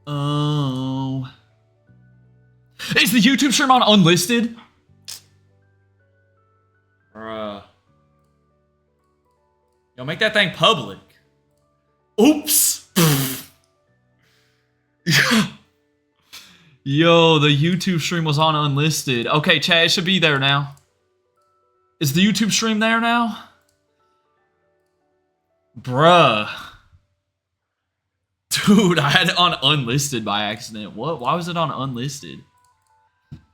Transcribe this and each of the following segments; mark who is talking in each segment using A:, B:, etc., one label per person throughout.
A: Oh. Is the YouTube stream on unlisted? Bruh. Yo, make that thing public. Oops. Yo, the YouTube stream was on unlisted. Okay, chat, it should be there now. Is the YouTube stream there now? Bruh. Dude, I had it on unlisted by accident. What? Why was it on unlisted?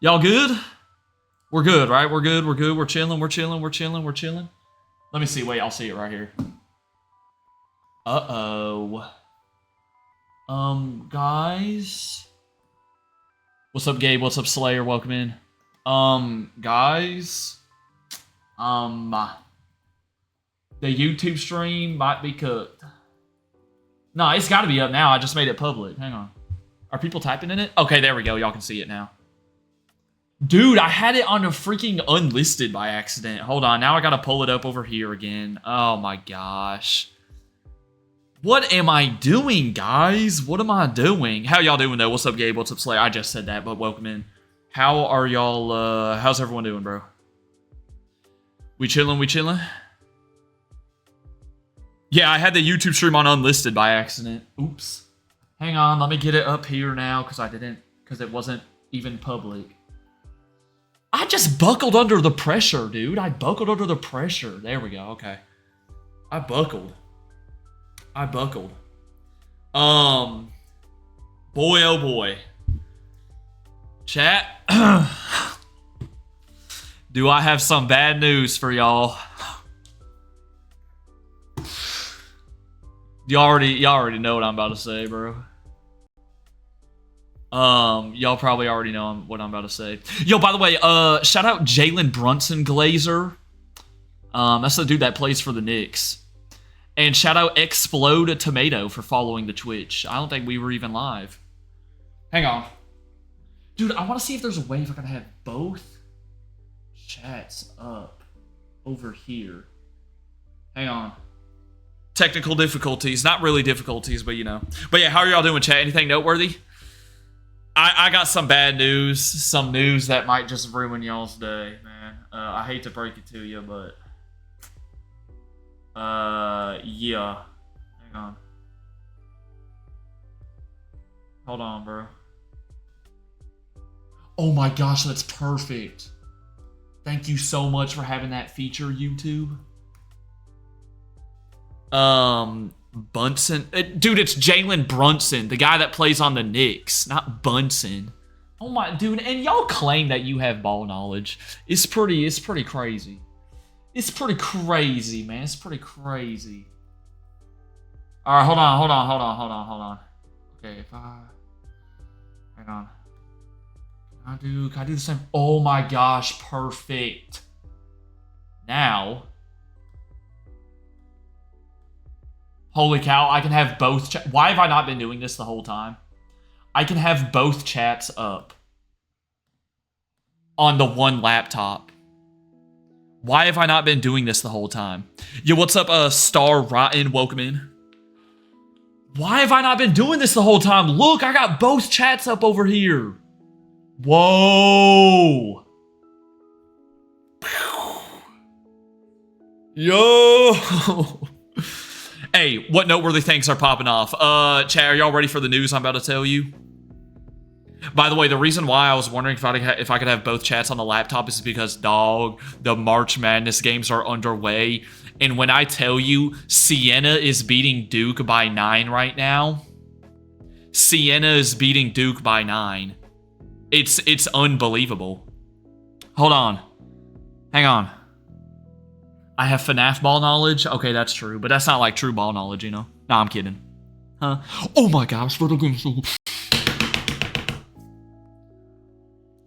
A: Y'all good? We're good, right? We're good, we're good, we're chilling, we're chilling, we're chilling, we're chilling. Let me see, wait, I'll see it right here. Uh-oh. Guys? What's up, Gabe? What's up, Slayer? Welcome in. Guys? The YouTube stream might be cooked. No, it's gotta be up now. I just made it public. Hang on. Are people typing in it? Okay, there we go. Y'all can see it now. Dude, I had it on a freaking unlisted by accident. Hold on. Now I gotta pull it up over here again. Oh my gosh. What am I doing, guys? What am I doing? How y'all doing, though? What's up, Gabe? What's up, Slayer? I just said that, but welcome in. How are y'all, how's everyone doing, bro? We chilling? We chilling? Yeah, I had the YouTube stream on unlisted by accident. Oops. Hang on, let me get it up here now, because it wasn't even public. I just buckled under the pressure, dude. I buckled under the pressure. There we go, okay. I buckled. Boy, oh boy. Chat. Do I have some bad news for y'all? Y'all already know what I'm about to say, bro. Y'all probably already know what I'm about to say. Yo, by the way, shout out Jalen Brunson Glazer. That's the dude that plays for the Knicks. And shout out Explode a Tomato for following the Twitch. I don't think we were even live. Hang on. Dude, I want to see if there's a way if I can have both chats up over here. Hang on. Technical difficulties. Not really difficulties, but you know. But yeah, how are y'all doing, chat? Anything noteworthy? I got some bad news. Some news that might just ruin y'all's day, man. I hate to break it to you, but... yeah. Hang on. Hold on, bro. Oh my gosh, that's perfect. Thank you so much for having that feature, YouTube. Bunsen. Dude, it's Jalen Brunson, the guy that plays on the Knicks, not Bunsen. Oh my, dude, and y'all claim that you have ball knowledge. It's pretty crazy. It's pretty crazy, man. It's pretty crazy. All right, hold on. Okay, if I... Hang on. Can I do the same? Oh my gosh, perfect. Now... Holy cow, I can have both chats. Why have I not been doing this the whole time? I can have both chats up on the one laptop. Why have I not been doing this the whole time? Yo, what's up, Star Rotten? Welcome in. Why have I not been doing this the whole time? Look, I got both chats up over here. Whoa. Yo. Hey, what noteworthy things are popping off? Chat, are y'all ready for the news I'm about to tell you? By the way, the reason why I was wondering if I could have both chats on the laptop is because, dog, the March Madness games are underway. And when I tell you Siena is beating Duke by 9 right now, Siena is beating Duke by 9. It's unbelievable. Hold on. Hang on. I have FNAF ball knowledge? Okay, that's true. But that's not like true ball knowledge, you know? Nah, I'm kidding. Huh? Oh my gosh, what a good...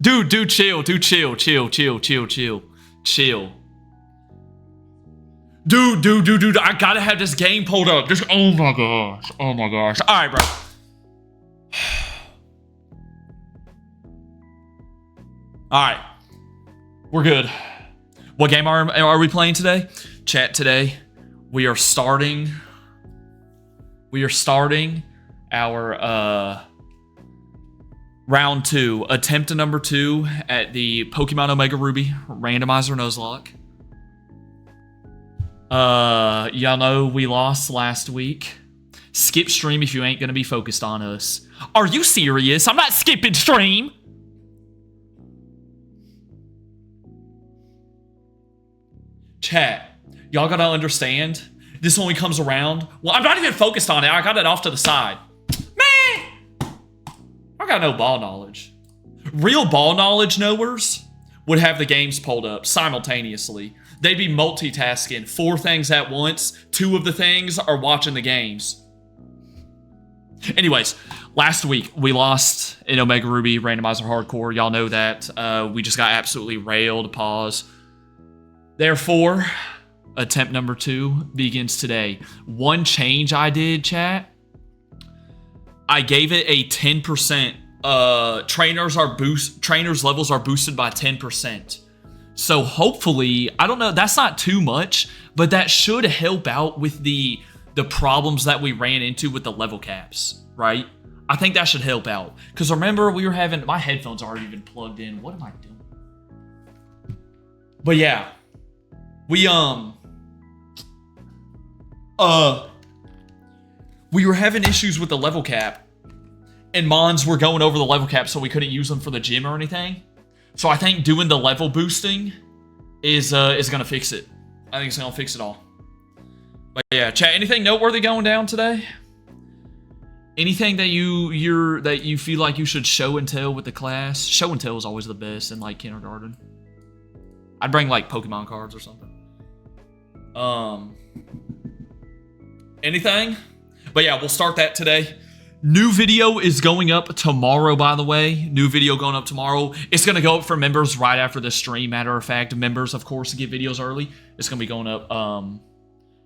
A: Dude, chill. Dude, chill. Dude, I gotta have this game pulled up. Just, oh my gosh. All right, bro. All right. We're good. What game are we playing today? Chat, today we are starting We are starting our round 2, attempt number 2 at the Pokemon Omega Ruby Randomizer Nuzlocke. Y'all know we lost last week. Skip stream if you ain't gonna be focused on us. Are you serious? I'm not skipping stream. Chat, y'all gotta understand, this only comes around. Well, I'm not even focused on it. I got it off to the side. Man, I got no ball knowledge. Real ball knowledge knowers would have the games pulled up simultaneously. They'd be multitasking 4 things at once. 2 of the things are watching the games. Anyways, last week we lost in Omega Ruby Randomizer Hardcore. Y'all know that. We just got absolutely railed. Pause. Therefore, attempt number 2 begins today. One change I did, chat. I gave it a 10%. Trainers levels are boosted by 10%. So hopefully, I don't know, that's not too much, but that should help out with the problems that we ran into with the level caps, right? I think that should help out. Because remember, we were having, my headphones aren't even plugged in. What am I doing? But yeah, we were having issues with the level cap, and Mons were going over the level cap, so we couldn't use them for the gym or anything. So I think doing the level boosting is gonna fix it. I think it's gonna fix it all. But yeah, chat. Anything noteworthy going down today? Anything that you feel like you should show and tell with the class? Show and tell is always the best in like kindergarten. I'd bring like Pokemon cards or something. Anything? But yeah, we'll start that today. New video is going up tomorrow, by the way. New video going up tomorrow. It's going to go up for members right after the stream. Matter of fact, members, of course, get videos early. It's going to be going up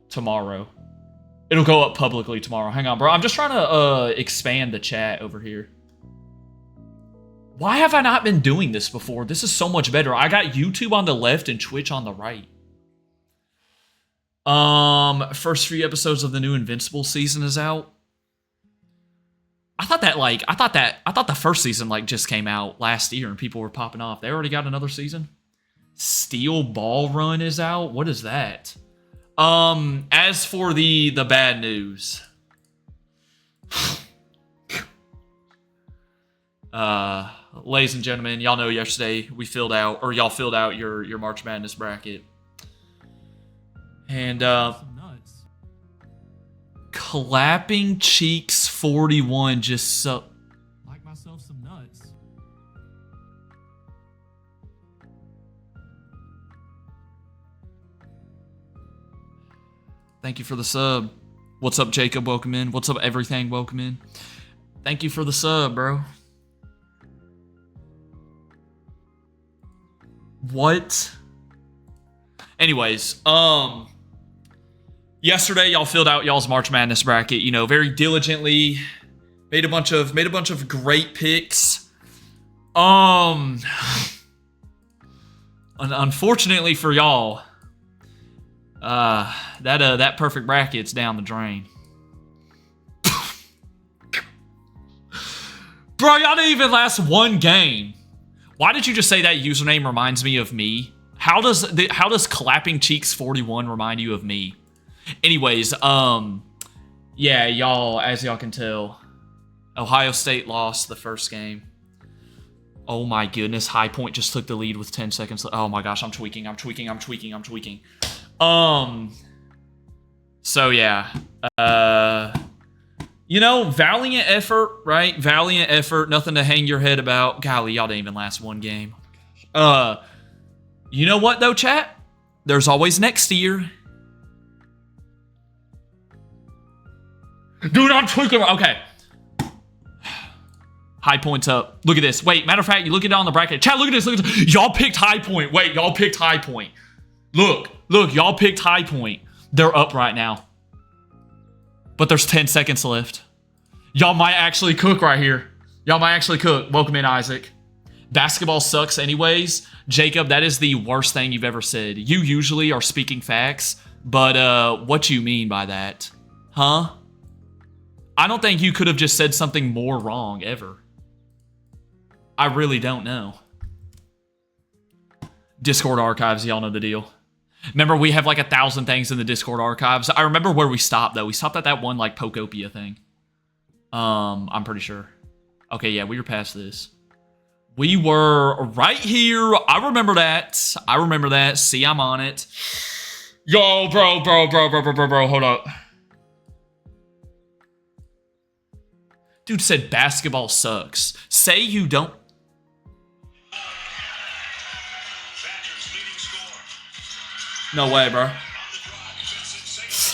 A: tomorrow. It'll go up publicly tomorrow. Hang on, bro. I'm just trying to expand the chat over here. Why have I not been doing this before? This is so much better. I got YouTube on the left and Twitch on the right. First 3 episodes of the new Invincible season is out. I thought the first season like just came out last year and people were popping off. They already got another season. Steel Ball Run is out. What is that? As for the bad news. Ladies and gentlemen, y'all know yesterday we filled out, or y'all filled out your March Madness bracket. And Clapping Cheeks 41 just so like myself some nuts. Thank you for the sub. What's up, Jacob? Welcome in. What's up, everything? Welcome in. Thank you for the sub, bro. What? Anyways, yesterday y'all filled out y'all's March Madness bracket, you know, very diligently. Made a bunch of great picks. Unfortunately for y'all, that perfect bracket's down the drain. Bro, y'all didn't even last one game. Why did you just say that username reminds me of me? How does Clapping Cheeks 41 remind you of me? Anyways, yeah, y'all, as y'all can tell, Ohio State lost the first game. Oh my goodness, High Point just took the lead with 10 seconds. Oh my gosh, I'm tweaking. So yeah, you know, valiant effort, right? Valiant effort, nothing to hang your head about. Golly, y'all didn't even last one game. You know what though, chat? There's always next year. Dude, I'm tweaking. Okay. High Point's up. Look at this. Wait, matter of fact, you look at it on the bracket. Chat, look at this. Look at this. Y'all picked High Point. Wait, y'all picked High Point. Look, y'all picked High Point. They're up right now. But there's 10 seconds left. Y'all might actually cook right here. Y'all might actually cook. Welcome in, Isaac. Basketball sucks anyways. Jacob, that is the worst thing you've ever said. You usually are speaking facts, but what you mean by that? Huh? I don't think you could have just said something more wrong ever. I really don't know. Discord archives, y'all know the deal. Remember, we have like 1,000 things in the Discord archives. I remember where we stopped, though. We stopped at that one, like, Pokopia thing. I'm pretty sure. Okay, yeah, we were past this. We were right here. I remember that. I remember that. See, I'm on it. Yo, bro, hold up. Dude said basketball sucks. Say you don't. No way, bro.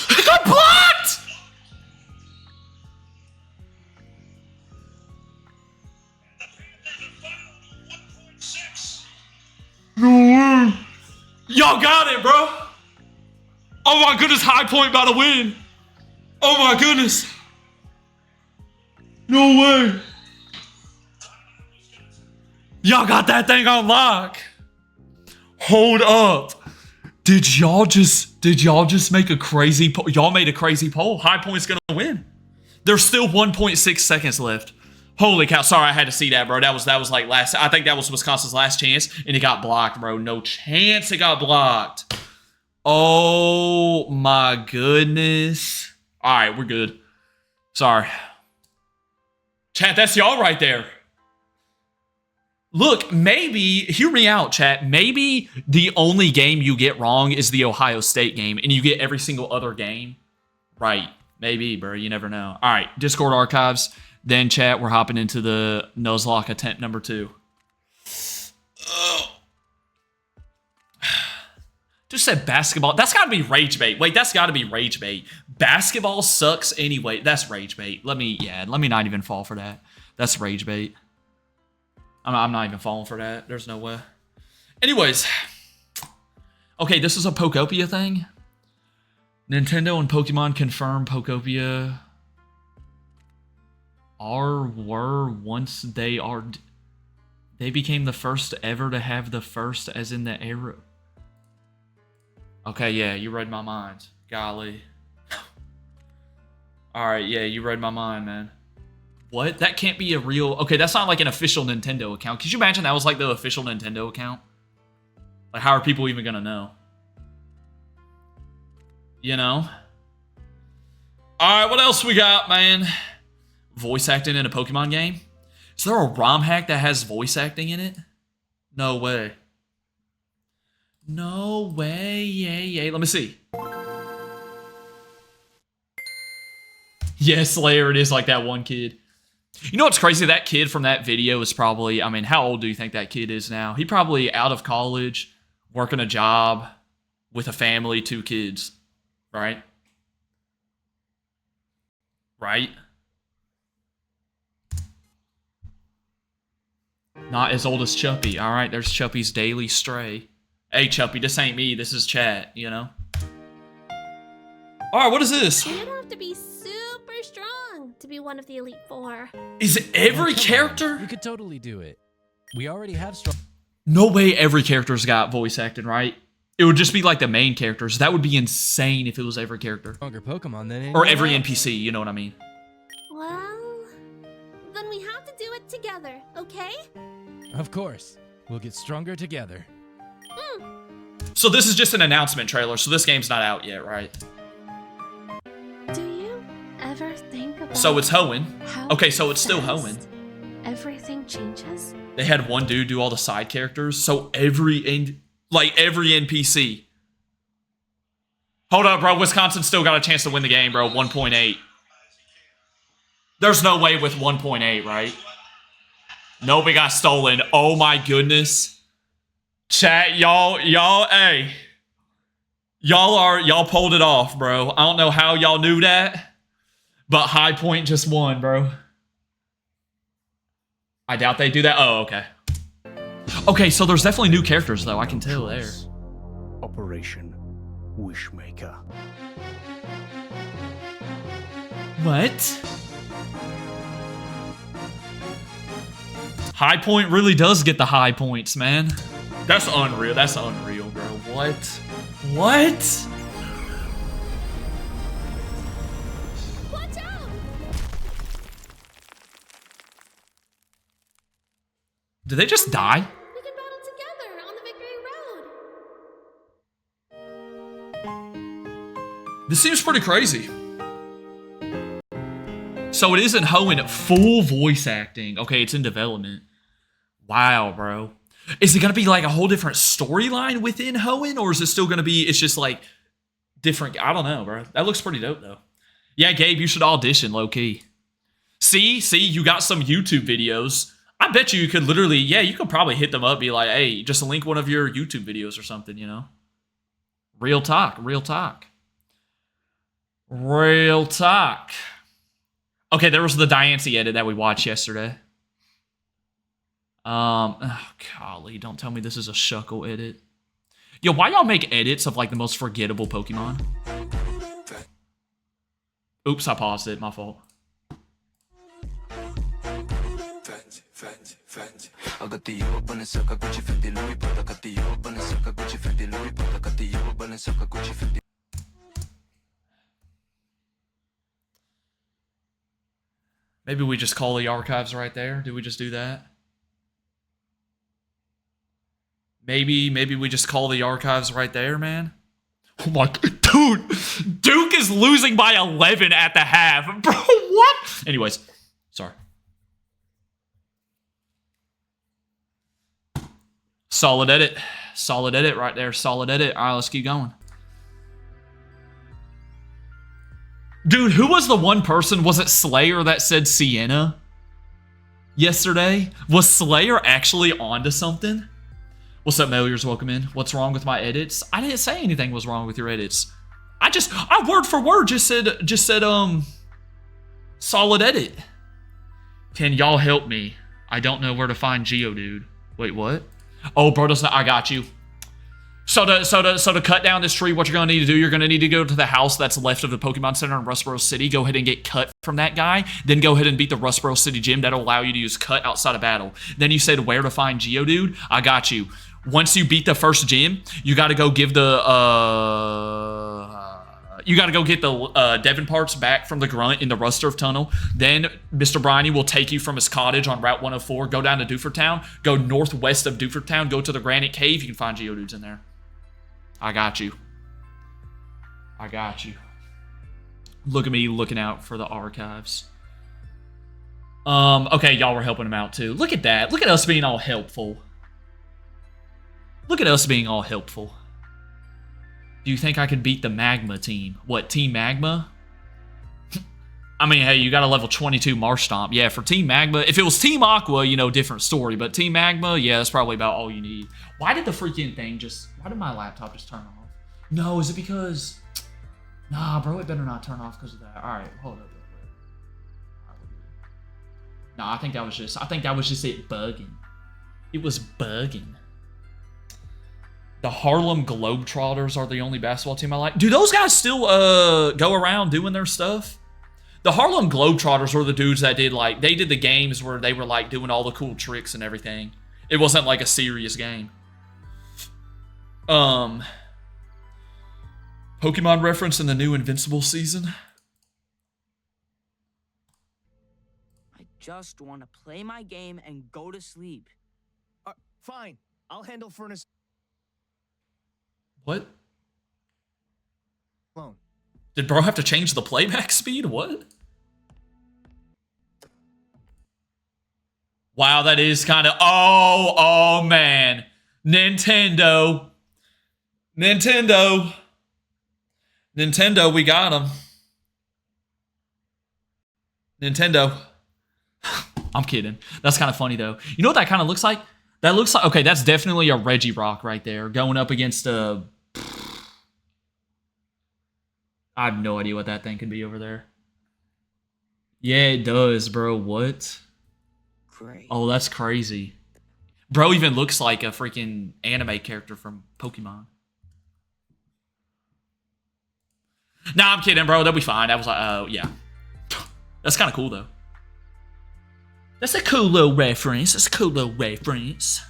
A: It got blocked! No way. Y'all got it, bro. Oh my goodness, High Point about to win. Oh my goodness. No way. Y'all got that thing on lock. Hold up. Did y'all just make a crazy poll? Y'all made a crazy poll. High Point's gonna win. There's still 1.6 seconds left. Holy cow. Sorry, I had to see that, bro. That was like last. I think that was Wisconsin's last chance, and it got blocked, bro. No chance it got blocked. Oh my goodness. All right, we're good. Sorry. Chat, that's y'all right there. Look, maybe, hear me out, chat. Maybe the only game you get wrong is the Ohio State game, and you get every single other game right. Maybe, bro. You never know. All right, Discord archives. Then, chat, we're hopping into the Nuzlocke attempt number 2. Just said basketball. That's got to be rage bait. Wait, that's got to be rage bait. Basketball sucks anyway. That's rage bait. Let me not even fall for that. That's rage bait. I'm not even falling for that. There's no way. Anyways. Okay, this is a Pokopia thing. Nintendo and Pokemon confirm Pokopia were once they became the first ever to have the first as in the era. Okay, yeah, you read my mind. Golly. Alright, yeah, you read my mind, man. What? That can't be a real... Okay, that's not like an official Nintendo account. Could you imagine that was like the official Nintendo account? Like, how are people even gonna know? You know? Alright, what else we got, man? Voice acting in a Pokemon game? Is there a ROM hack that has voice acting in it? No way. No way. Yay. Let me see. Yes, Slayer, it is like that one kid. You know what's crazy? That kid from that video is probably, I mean, how old do you think that kid is now? He probably out of college, working a job, with a family, 2 kids. Right? Right? Not as old as Chuppy. All right, there's Chuppy's Daily Stray. Hey, Chuppy, this ain't me. This is chat, you know? All right, what is this?
B: You don't have to be super strong to be one of the Elite Four.
A: Is it every character?
C: You could totally do it. We already have strong...
A: No way every character's got voice acting, right? It would just be like the main characters. That would be insane if it was every character.
C: Stronger Pokemon than anyone
A: or every
C: else.
A: NPC, you know what I mean?
B: Well, then we have to do it together, okay?
C: Of course. We'll get stronger together.
A: So this is just an announcement trailer, so this game's not out yet, right?
B: Do you ever think about
A: So it's Hoenn.
B: how
A: Okay, so it's still
B: fast
A: Hoenn.
B: everything changes?
A: They had one dude do all the side characters, so every NPC. Hold up, bro. Wisconsin still got a chance to win the game, bro. 1.8. There's no way with 1.8, right? Nobody got stolen. Oh my goodness. Chat, y'all, hey. Y'all pulled it off, bro. I don't know how y'all knew that, but High Point just won, bro. I doubt they do that. Oh, okay. Okay, so there's definitely new characters, though. I can tell there.
D: Operation Wishmaker.
A: What? High Point really does get the high points, man. That's unreal. That's unreal, bro. What? What?
B: Watch out!
A: Did they just die?
B: We can battle together on the victory road.
A: This seems pretty crazy. So it is in Hoenn, full voice acting. Okay, it's in development. Wow, bro. Is it going to be like a whole different storyline within Hoenn? Or is it still going to be, it's just like different? I don't know, bro. That looks pretty dope, though. Yeah, Gabe, you should audition, low-key. See, you got some YouTube videos. I bet you could literally, yeah, you could probably hit them up, be like, hey, just link one of your YouTube videos or something, you know? Real talk, real talk. Real talk. Okay, there was the Diancie edit that we watched yesterday. Oh, golly, don't tell me this is a Shuckle edit. Yo, why y'all make edits of, like, the most forgettable Pokemon? Oops, I paused it. My fault. Maybe we just call the archives right there. Do we just do that? Maybe we just call the archives right there, man. Oh my, dude, Duke is losing by 11 at the half. Bro, what? Anyways, sorry. Solid edit. Solid edit right there. Solid edit. All right, let's keep going. Dude, who was the one person? Was it Slayer that said Sienna yesterday? Was Slayer actually onto something? What's up, Meliors? Welcome in. What's wrong with my edits? I didn't say anything was wrong with your edits. I word for word just said solid edit. Can y'all help me? I don't know where to find Geodude. Wait, what? Oh, bro, I got you. So to cut down this tree, what you're gonna need to do, you're gonna need to go to the house that's left of the Pokemon Center in Rustboro City. Go ahead and get cut from that guy. Then go ahead and beat the Rustboro City gym. That'll allow you to use cut outside of battle. Then you said where to find Geodude. I got you. Once you beat the first gym, you gotta go give the get the Devon parts back from the Grunt in the Rusturf Tunnel. Then Mr. Briney will take you from his cottage on Route 104, go down to Dewford Town, go northwest of Dewford Town, go to the Granite Cave. You can find Geodudes in there. I got you. I got you. Look at me looking out for the archives. Okay, y'all were helping him out too. Look at that. Look at us being all helpful. Look at us being all helpful. Do you think I could beat the Magma team? What, Team Magma? I mean, hey, you got a level 22 Marshtomp. Yeah, for Team Magma. If it was Team Aqua, you know, different story. But Team Magma, yeah, that's probably about all you need. Why did the freaking thing just... Why did my laptop just turn off? No, is it because... Nah, bro, it better not turn off because of that. All right, hold up. Nah, I think that was just it bugging. It was bugging. The Harlem Globetrotters are the only basketball team I like. Do those guys still go around doing their stuff? The Harlem Globetrotters were the dudes that did like, they did the games where they were like doing all the cool tricks and everything. It wasn't like a serious game. Pokemon reference in the new Invincible season.
E: I just want to play my game and go to sleep.
F: Fine. I'll handle furnace.
A: What?
F: Alone.
A: Did bro have to change the playback speed? What? Wow, that is kind of... Oh, man. Nintendo, we got him. Nintendo. I'm kidding. That's kind of funny, though. You know what that kind of looks like? That looks like... Okay, that's definitely a Regirock right there. Going up against a... I have no idea what that thing could be over there. Yeah, it does, bro. What?
E: Great.
A: Oh, that's crazy. Bro even looks like a freaking anime character from Pokemon. Nah, I'm kidding, bro. They'll be fine. That was like, oh, yeah. That's kind of cool, though. That's a cool little reference. That's a cool little reference.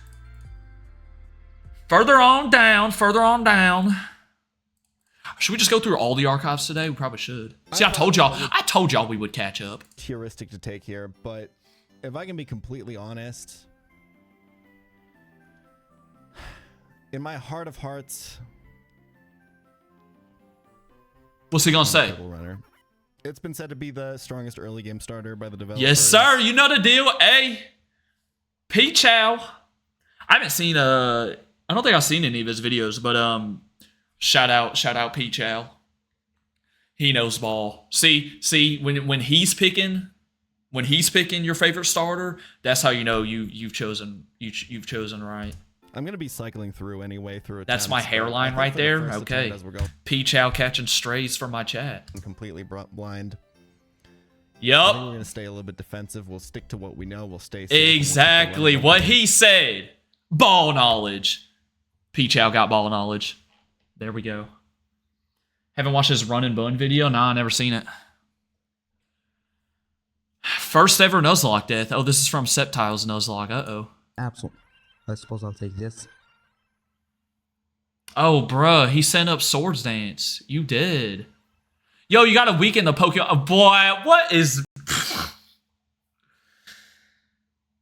A: Further on down. Should we just go through all the archives today? We probably should. See, I told y'all we would catch up.
G: Heuristic to take here, but if I can be completely honest, In my heart of hearts,
A: What's he gonna say?
G: Table Runner. It's been said to be the strongest early game starter by the developers.
A: Yes, sir. You know the deal. Hey, P Chow. I haven't seen I don't think I've seen any of his videos, but shout out P Chow. He knows ball. See when he's picking your favorite starter, that's how you know you've chosen right.
G: I'm gonna be cycling through anyway through.
A: That's my
G: attempts, but
A: hairline
G: I
A: right
G: think for the
A: there.
G: first
A: Okay.
G: attempt as we're going,
A: P Chow catching strays from my chat.
G: I'm completely blind. I think we're
A: Yup.
G: gonna stay a little bit defensive. We'll stick to what we know. We'll stay safe, and we'll keep the
A: Exactly
G: run
A: what
G: going.
A: he said. Ball knowledge. P Chow got ball knowledge. There we go. Haven't watched his run and bun video? Nah, I never seen it. First ever Nuzlocke death. Oh, this is from Septile's Nuzlocke. Uh-oh.
H: Absol. I suppose I'll take this.
A: Oh, bruh. He sent up Swords Dance. You did. Yo, you gotta weaken the Pokemon. Oh, boy, what is...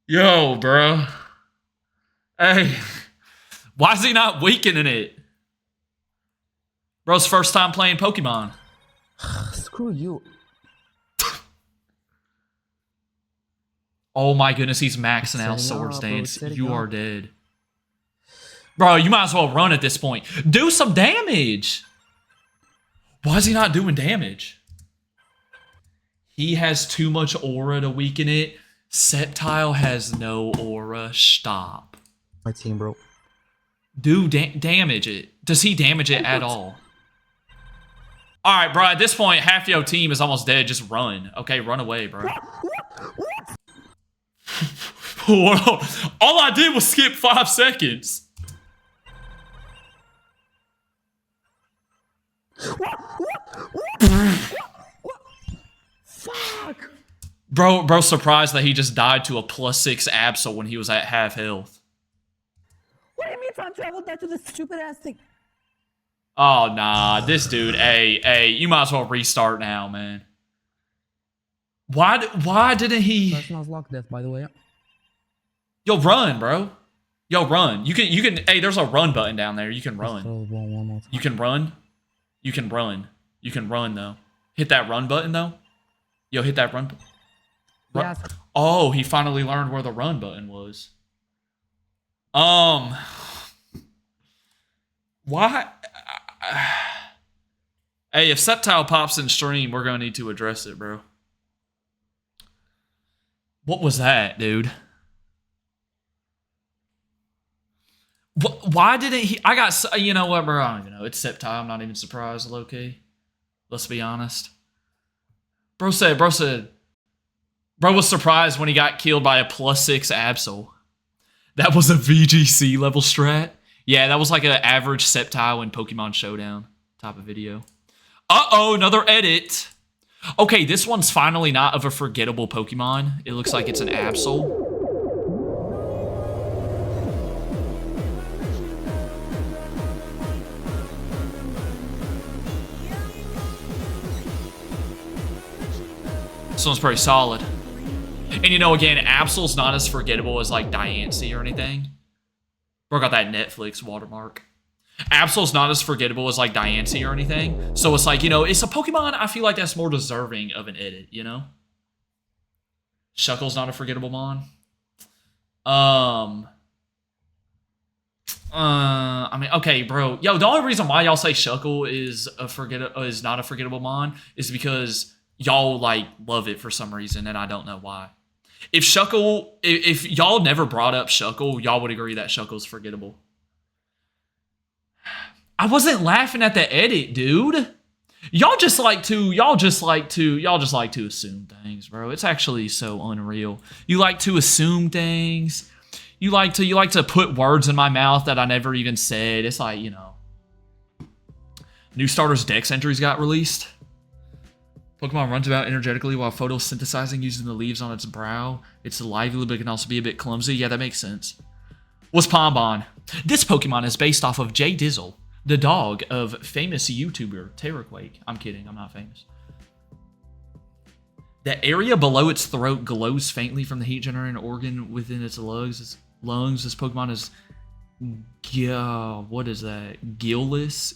A: Yo, bruh. Hey. Why is he not weakening it? Bro's first time playing Pokemon.
H: Screw you.
A: Oh my goodness, he's maxing out
H: Setting
A: Swords
H: up, bro,
A: Dance.
H: setting
A: You
H: up.
A: are dead. Bro, you might as well run at this point. Do some damage. Why is he not doing damage? He has too much aura to weaken it. Septile has no aura. Stop.
H: My team, bro.
A: Do damage it. Does he damage it at all? Alright, bro, at this point, half your team is almost dead. Just run. Okay, run away, bro. Whoa. All I did was skip 5 seconds.
H: Fuck!
A: Bro surprised that he just died to a +6 Absol when he was at half health.
H: What do you mean time travel back to this stupid ass thing?
A: Oh, nah. This dude, hey, you might as well restart now, man. Why didn't he...
H: That's not lock death, by the way.
A: Yo, run, bro. Yo, run. You can, hey, there's a run button down there. You can
H: Just
A: run.
H: throw one more time.
A: You can run. You can run. You can run, though. Hit that run button, though. Yo, hit that run.
H: Yes.
A: Oh, he finally learned where the run button was. Why? Hey, if Septile pops in stream, we're gonna need to address it, bro. What was that, dude? Why didn't he? I got, you know what, bro? I don't even know. It's Septile. I'm not even surprised, low-key. Let's be honest. Bro was surprised when he got killed by a +6 Absol. That was a VGC level strat. Yeah, that was like an average Septile in Pokemon Showdown type of video. Uh-oh, another edit. Okay, this one's finally not of a forgettable Pokemon. It looks like it's an Absol. This one's pretty solid. And you know, again, Absol's not as forgettable as like Diancie or anything. Bro got that Netflix watermark. Absol's not as forgettable as like Diancie or anything. So it's like, you know, it's a Pokemon I feel like that's more deserving of an edit, you know? Shuckle's not a forgettable mon. I mean, okay, bro. Yo, the only reason why y'all say Shuckle is not a forgettable mon is because y'all like love it for some reason, and I don't know why. If y'all never brought up Shuckle, y'all would agree that Shuckle's forgettable. I wasn't laughing at the edit, dude. Y'all just like to assume things, bro. It's actually so unreal. You like to assume things. You like to put words in my mouth that I never even said. It's like, you know. New starters Dex entries got released. Pokemon runs about energetically while photosynthesizing using the leaves on its brow. It's lively, but it can also be a bit clumsy. Yeah, that makes sense. What's Pombon? This Pokemon is based off of Jay Dizzle, the dog of famous YouTuber Terraquake. I'm kidding, I'm not famous. The area below its throat glows faintly from the heat generating organ within its lungs. This Pokemon is What is that? Guileless?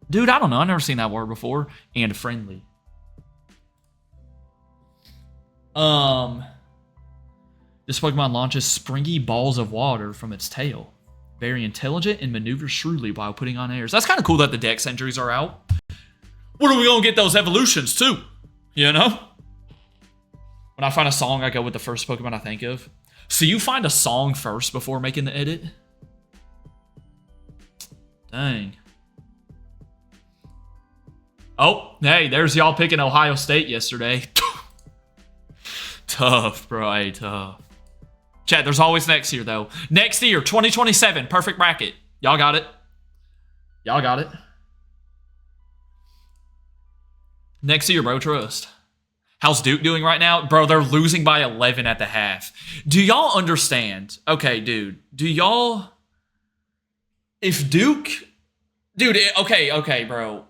A: Dude, I don't know. I've never seen that word before. And friendly. This Pokemon launches springy balls of water from its tail. Very intelligent and maneuvers shrewdly while putting on airs. That's kind of cool that the Dex entries are out. When are we going to get those evolutions too? You know? When I find a song, I go with the first Pokemon I think of. So you find a song first before making the edit? Dang. Oh, hey, there's y'all picking Ohio State yesterday. Tough, bro. Hey, tough. Chat, there's always next year, though. Next year, 2027, perfect bracket. Y'all got it. Y'all got it. Next year, bro, trust. How's Duke doing right now? Bro, they're losing by 11 at the half. Do y'all understand? Okay, dude. Do y'all... If Duke... Dude, okay, bro.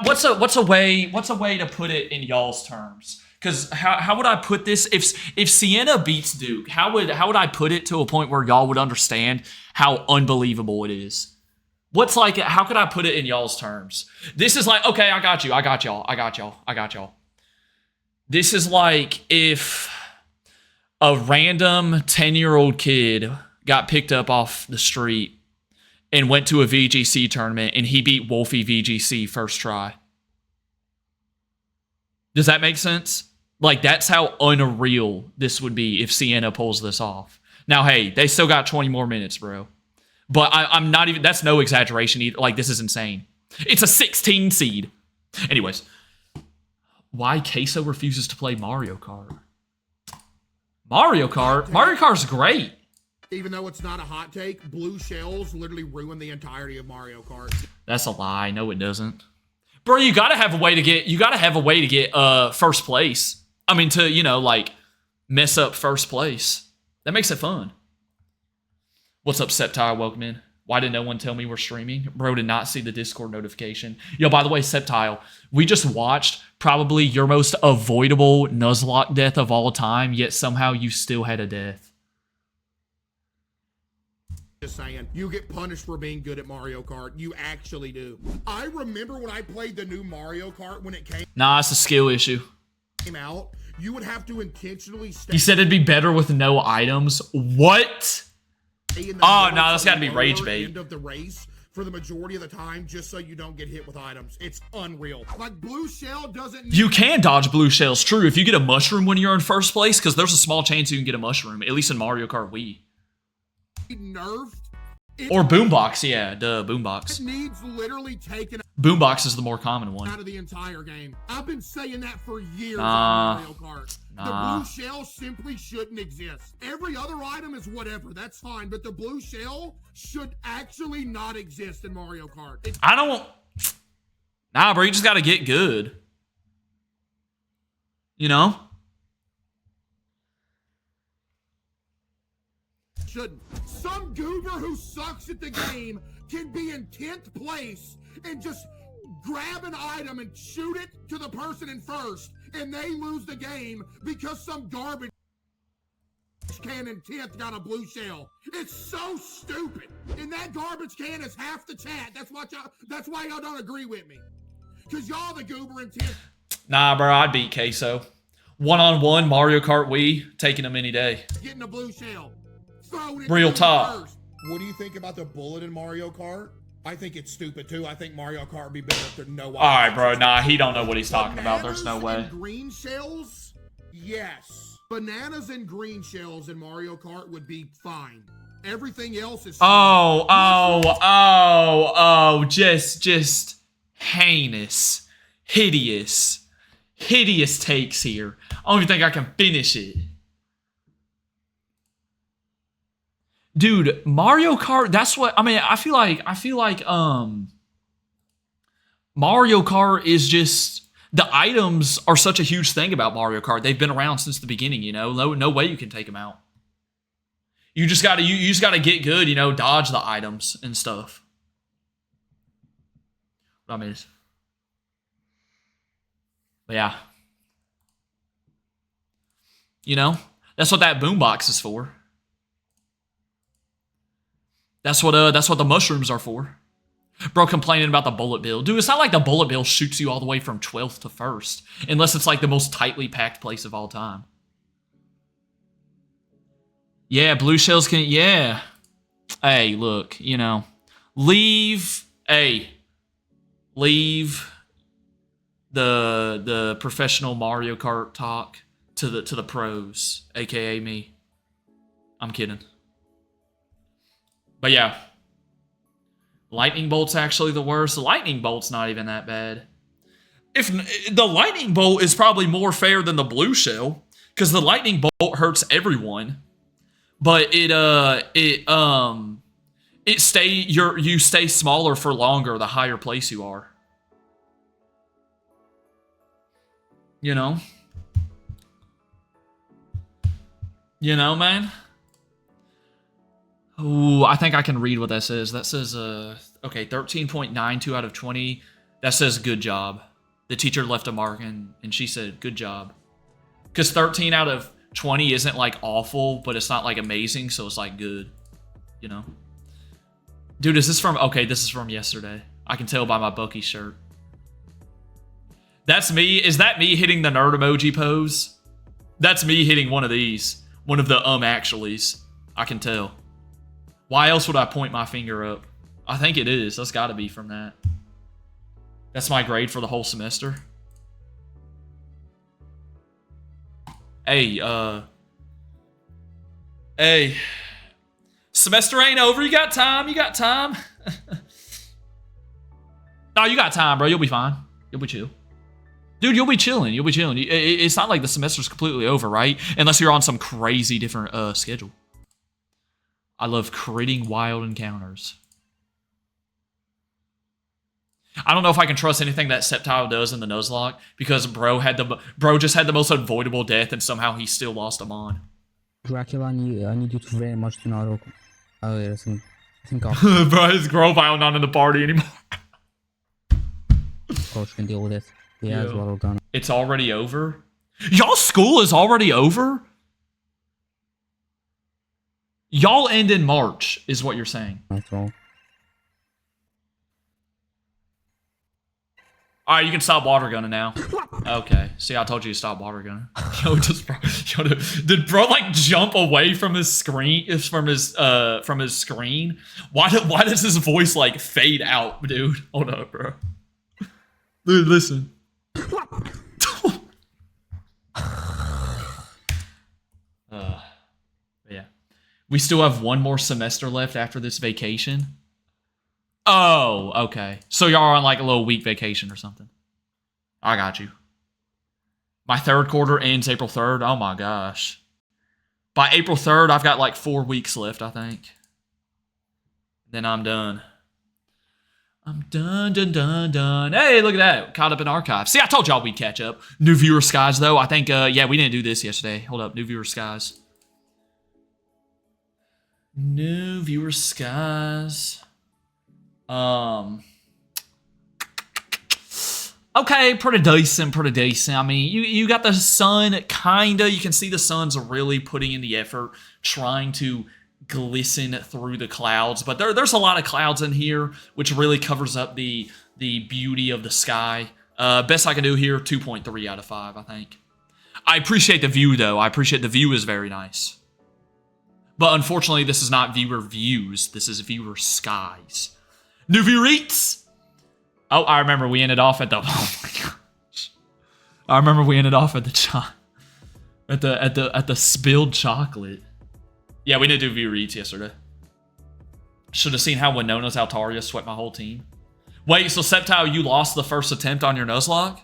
A: What's a way to put it in y'all's terms? Because how would I put this? If Sienna beats Duke, how would I put it to a point where y'all would understand how unbelievable it is? How could I put it in y'all's terms? This is like, okay, I got y'all. This is like if a random 10-year-old kid got picked up off the street and went to a VGC tournament and he beat Wolfie VGC first try. Does that make sense? Like, that's how unreal this would be if Sienna pulls this off. Now, hey, they still got 20 more minutes, bro. But I'm not even... That's no exaggeration either. Like, this is insane. It's a 16 seed. Anyways. Why Queso refuses to play Mario Kart? Mario Kart? Mario Kart's great.
I: Even though it's not a hot take, blue shells literally ruin the entirety of Mario Kart.
A: That's a lie. No, it doesn't. Bro, you gotta have a way to get first place. I mean, to, you know, like, mess up first place. That makes it fun. What's up, Septile? Welcome in. Why did no one tell me we're streaming? Bro, did not see the Discord notification. Yo, by the way, Septile, we just watched probably your most avoidable Nuzlocke death of all time, yet somehow you still had a death.
I: Just saying, you get punished for being good at Mario Kart. You actually do. I remember when I played the new Mario Kart when it came
A: Nah, it's a skill issue.
I: out, you would have to intentionally stay.
A: He said it'd be better with no items. What? Oh, no, that's got to be rage bait.
I: End of the race for the majority of the time, just so you don't get hit with items. It's unreal. Like, blue shell doesn't...
A: You can dodge blue shells, true, if you get a mushroom when you're in first place, because there's a small chance you can get a mushroom, at least in Mario Kart Wii.
I: Nerfed.
A: Or Boombox, yeah, duh, Boombox.
I: It needs literally taken
A: Boombox is the more common one.
I: out of the entire game. I've been saying that for years
A: Nah.
I: on Mario Kart.
A: Nah.
I: The blue shell simply shouldn't exist. Every other item is whatever, that's fine, but the blue shell should actually not exist in Mario Kart.
A: I don't... Nah, bro, you just gotta get good. You know?
I: Shouldn't. Some goober who sucks at the game can be in 10th place and just grab an item and shoot it to the person in first, and they lose the game because some garbage can in 10th got a blue shell. It's so stupid. And that garbage can is half the chat. That's why y'all don't agree with me. Because y'all the goober in 10th.
A: Nah, bro, I'd beat Queso. One-on-one, Mario Kart Wii, taking him any day.
I: Getting a blue shell.
A: Real talk.
I: First. What do you think about the bullet in Mario Kart? I think it's stupid too. I think Mario Kart would be better if there no.
A: All right, bro. Nah, he don't know what he's talking about. There's no way.
I: And green shells, yes. Bananas and green shells in Mario Kart would be fine. Everything else is. Just
A: heinous, hideous takes here. I don't even think I can finish it. Dude, Mario Kart, that's what, I mean, I feel like Mario Kart is just, the items are such a huge thing about Mario Kart. They've been around since the beginning, you know? No way you can take them out. You just gotta get good, you know, dodge the items and stuff. I mean, but yeah. You know, that's what that boombox is for. That's what the mushrooms are for. Bro complaining about the bullet bill. Dude, it's not like the bullet bill shoots you all the way from 12th to 1st. Unless it's like the most tightly packed place of all time. Yeah, blue shells can... Yeah. Hey, look, you know. Leave the professional Mario Kart talk to the pros, aka me. I'm kidding. But yeah. Lightning bolt's actually the worst. The lightning bolt's not even that bad. If the lightning bolt is probably more fair than the blue shell, because the lightning bolt hurts everyone, but you stay smaller for longer the higher place you are. You know? You know, man? Ooh, I think I can read what that says. That says, okay, 13.92 out of 20. That says, good job. The teacher left a mark, and she said, good job. Because 13 out of 20 isn't, like, awful, but it's not, like, amazing, so it's, like, good. You know? Dude, is this from... Okay, this is from yesterday. I can tell by my Bucky shirt. That's me. Is that me hitting the nerd emoji pose? That's me hitting one of these. One of the actuallys. I can tell. Why else would I point my finger up? I think it is. That's got to be from that. That's my grade for the whole semester. Hey, Hey. Semester ain't over. You got time. You got time. No, you got time, bro. You'll be fine. You'll be chill. Dude, you'll be chilling. You'll be chilling. It's not like the semester's completely over, right? Unless you're on some crazy different schedule. I love critting wild encounters. I don't know if I can trust anything that Sceptile does in the Nuzlocke because bro just had the most avoidable death and somehow he still lost a mon.
H: Dracula, I need you to very much to not think of
A: Bro, his Grovile not in the party anymore.
H: Coach can deal with it. Yeah, as well done.
A: It's already over? Y'all school is already over? Y'all end in March, is what you're saying.
H: That's all.
A: Alright, you can stop water gunning now. Okay. See, I told you to stop water gunning. Did bro like jump away from his screen? From his screen? Why does his voice like fade out, dude? Hold up, bro. Dude, listen. Yeah. We still have one more semester left after this vacation. Oh, okay. So y'all are on like a little week vacation or something. I got you. My third quarter ends April 3rd. Oh my gosh. By April 3rd, I've got like 4 weeks left, I think. Then I'm done. I'm done. Hey, look at that. Caught up in archives. See, I told y'all we'd catch up. New viewer skies, though. I think, yeah, we didn't do this yesterday. Hold up. New viewer skies. New viewer skies. Okay, pretty decent. I mean, you got the sun, kinda. You can see the sun's really putting in the effort, trying to glisten through the clouds. But there's a lot of clouds in here, which really covers up the beauty of the sky. Best I can do here, 2.3 out of 5, I think. I appreciate the view, though. I appreciate the view is very nice. But unfortunately, this is not viewer views. This is viewer skies. New viewer eats! Oh, I remember we ended off at the... Oh my gosh. I remember we ended off at the spilled chocolate. Yeah, we did do viewer eats yesterday. Should have seen how Winona's Altaria swept my whole team. Wait, so Sceptile, you lost the first attempt on your Nuzlocke?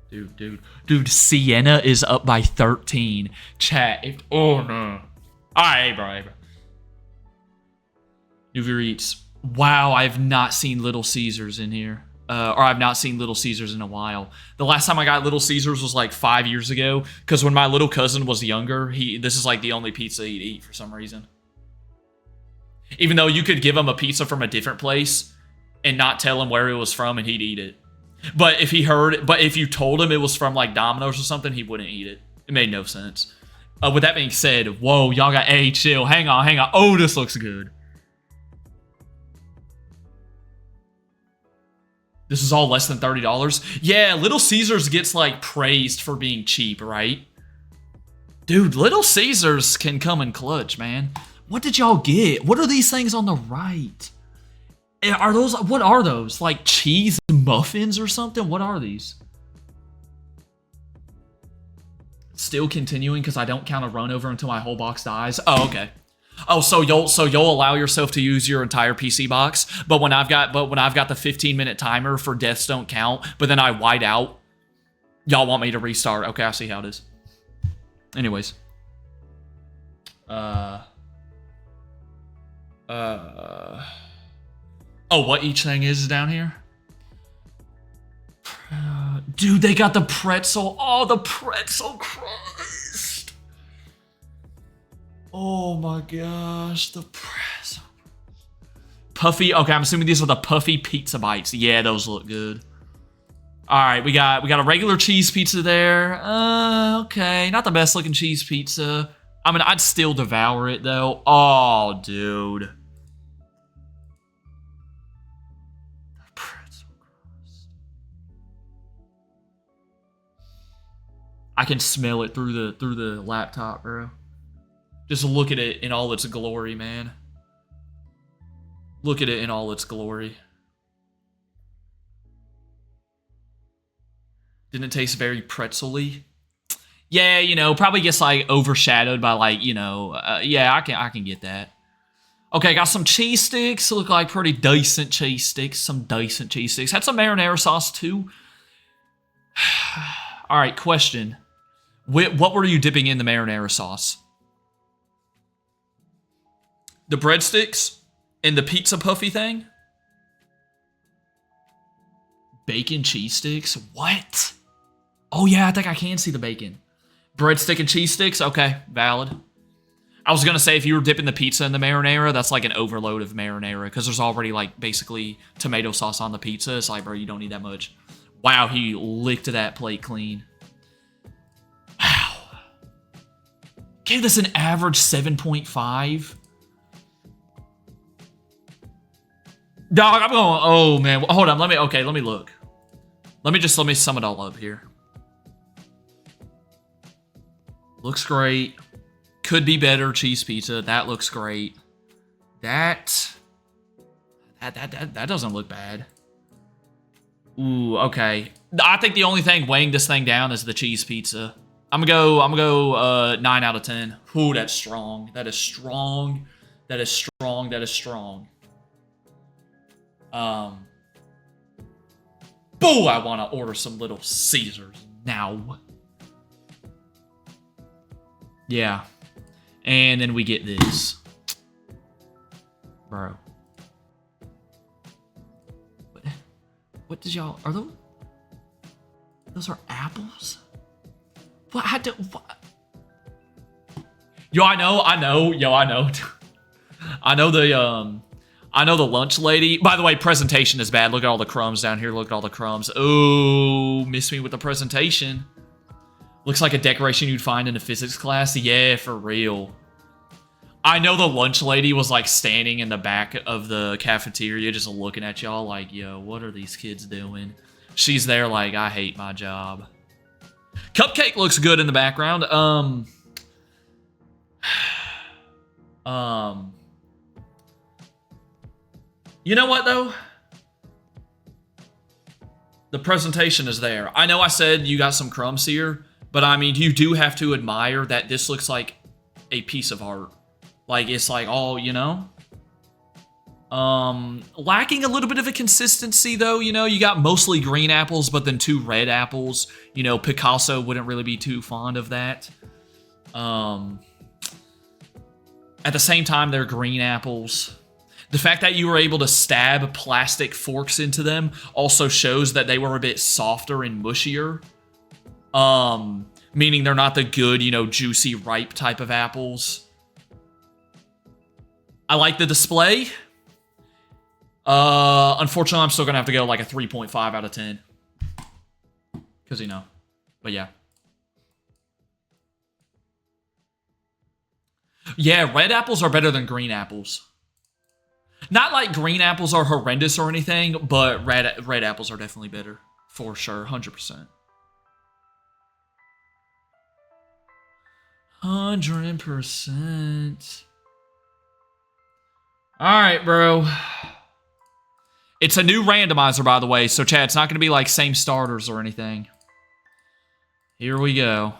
A: Dude, Sienna is up by 13. Chat, oh no. Alright, bro. New viewer eats. Wow, I've not seen Little Caesars in here. Or I've not seen Little Caesars in a while. The last time I got Little Caesars was like 5 years ago. Because when my little cousin was younger, this is like the only pizza he'd eat for some reason. Even though you could give him a pizza from a different place and not tell him where it was from and he'd eat it. But if you told him it was from like Domino's or something, he wouldn't eat it. It made no sense. With that being said, whoa, y'all got chill. Hang on. Oh, this looks good. This is all less than $30. Yeah, Little Caesars gets like praised for being cheap, right? Dude, Little Caesars can come in clutch, man. What did y'all get? What are these things on the right? Are those, what are those? Like cheese muffins or something? What are these? Still continuing because I don't count a run over until my whole box dies. Oh, okay. Oh, so you'll allow yourself to use your entire PC box, but when I've got the 15-minute timer for deaths don't count, but then I white out, y'all want me to restart. Okay, I see how it is. Anyways. Oh, what each thing is down here? Dude, they got the pretzel. Oh, the pretzel crust. Oh my gosh, the pretzel. Puffy. Okay, I'm assuming these are the puffy pizza bites. Yeah, those look good. All right, we got a regular cheese pizza there. Okay, not the best looking cheese pizza. I mean, I'd still devour it though. Oh, dude. I can smell it through the laptop, bro. Just look at it in all its glory, man. Look at it in all its glory. Didn't it taste very pretzel-y? Yeah, you know, probably gets like overshadowed by like, you know, yeah, I can get that. Okay, got some cheese sticks. Look like pretty decent cheese sticks. Some decent cheese sticks. Had some marinara sauce too. All right, question. What were you dipping in the marinara sauce? The breadsticks and the pizza puffy thing? Bacon cheese sticks? What? Oh yeah, I think I can see the bacon. Breadstick and cheese sticks? Okay, valid. I was gonna say if you were dipping the pizza in the marinara, that's like an overload of marinara because there's already like basically tomato sauce on the pizza. It's like, bro, you don't need that much. Wow, he licked that plate clean. Wow. Gave this an average 7.5. Dog, I'm going, oh man, hold on, let me look. Let me sum it all up here. Looks great. Could be better, cheese pizza. That looks great. That doesn't look bad. Ooh, okay. I think the only thing weighing this thing down is the cheese pizza. I'm gonna go 9 out of 10. Ooh, that's strong. That is strong. That is strong. That is strong. Boo! I want to order some Little Caesars now. Yeah. And then we get this. Bro. What did y'all... Are those... Those are apples? What? What? Yo, I know. Yo, I know. I know the lunch lady. By the way, presentation is bad. Look at all the crumbs down here. Look at all the crumbs. Oh, miss me with the presentation. Looks like a decoration you'd find in a physics class. Yeah, for real. I know the lunch lady was like standing in the back of the cafeteria just looking at y'all like, yo, what are these kids doing? She's there like, I hate my job. Cupcake looks good in the background. You know what, though? The presentation is there. I know I said you got some crumbs here, but I mean, you do have to admire that this looks like a piece of art. Like, it's like, all, you know? Lacking a little bit of a consistency, though, you know? You got mostly green apples, but then 2 red apples. You know, Picasso wouldn't really be too fond of that. At the same time, they're green apples. The fact that you were able to stab plastic forks into them also shows that they were a bit softer and mushier. Meaning they're not the good, you know, juicy, ripe type of apples. I like the display. Unfortunately, I'm still gonna have to go like a 3.5 out of 10. Because, you know, but yeah. Yeah, red apples are better than green apples. Not like green apples are horrendous or anything, but red apples are definitely better. For sure, 100%. 100%. Alright, bro. It's a new randomizer, by the way, so chat, it's not going to be like same starters or anything. Here we go.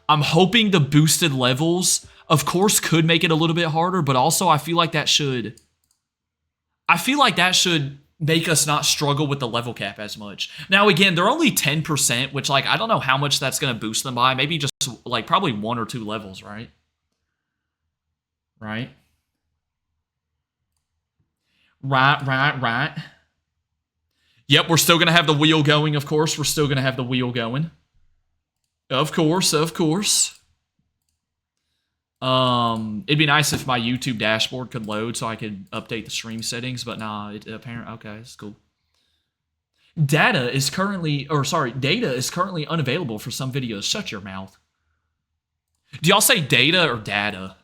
A: I'm hoping the boosted levels, of course, could make it a little bit harder, but also I feel like that should... make us not struggle with the level cap as much. Now, again, they're only 10%, which, like, I don't know how much that's going to boost them by. Maybe just, like, probably 1 or 2 levels, right? Right? Right. Yep, we're still going to have the wheel going, of course. We're still going to have the wheel going. Of course. It'd be nice if my YouTube dashboard could load so I could update the stream settings, but nah, apparently, okay, it's cool. Data is currently unavailable for some videos. Shut your mouth. Do y'all say data or data?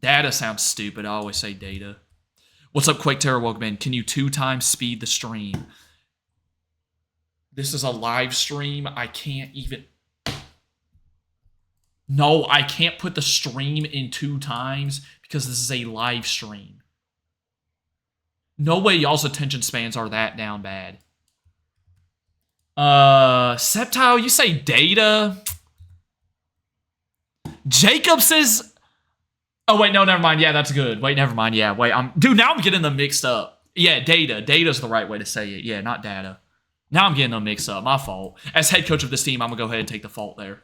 A: Data sounds stupid. I always say data. What's up, Quake Terror? Welcome in. Can you 2 times speed the stream? This is a live stream. I can't even... No, I can't put the stream in 2 times because this is a live stream. No way y'all's attention spans are that down bad. Septile, you say data? Jacob says... Oh, wait, no, never mind. Yeah, that's good. Wait, never mind. Yeah, wait, Dude, now I'm getting them mixed up. Yeah, data. Data's the right way to say it. Yeah, not data. Now I'm getting them mixed up. My fault. As head coach of this team, I'm going to go ahead and take the fault there.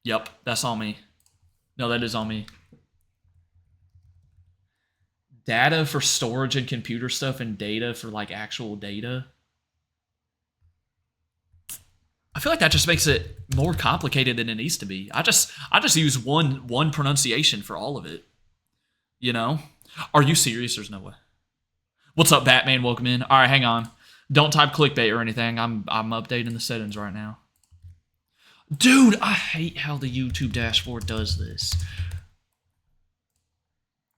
A: Yep, that's on me. No, that is on me. Data for storage and computer stuff and data for, like, actual data. I feel like that just makes it more complicated than it needs to be. I just use one pronunciation for all of it. You know? Are you serious? There's no way. What's up, Batman? Welcome in. All right, hang on. Don't type clickbait or anything. I'm updating the settings right now. Dude, I hate how the YouTube dashboard does this.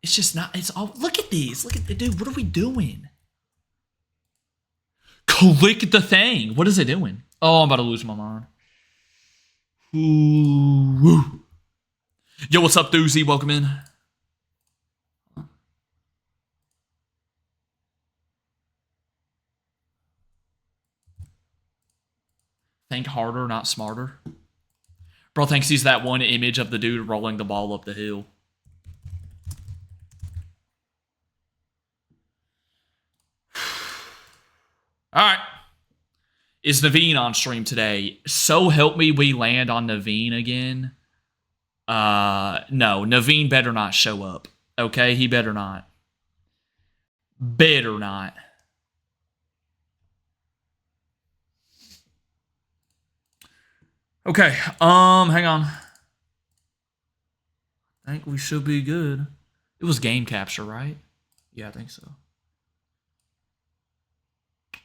A: It's just not, it's all, look at these. Look at the, dude, what are we doing? Click the thing. What is it doing? Oh, I'm about to lose my mind. Ooh. Yo, what's up, Doozy? Welcome in. Think harder, not smarter. Bro thinks he's that one image of the dude rolling the ball up the hill. Alright. Is Naveen on stream today? So help me we land on Naveen again. No, Naveen better not show up. Okay, he better not. Better not. Okay, hang on. I think we should be good. It was game capture, right? Yeah, I think so.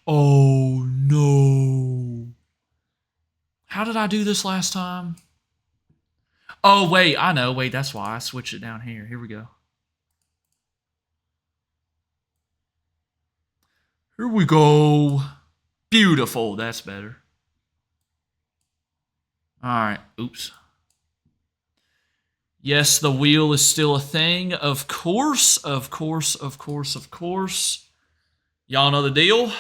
A: Oh, no. How did I do this last time? Oh, wait, I know. Wait, that's why I switched it down here. Here we go. Here we go. Beautiful. That's better. All right. Oops. Yes, the wheel is still a thing. Of course. Of course. Of course. Of course. Y'all know the deal.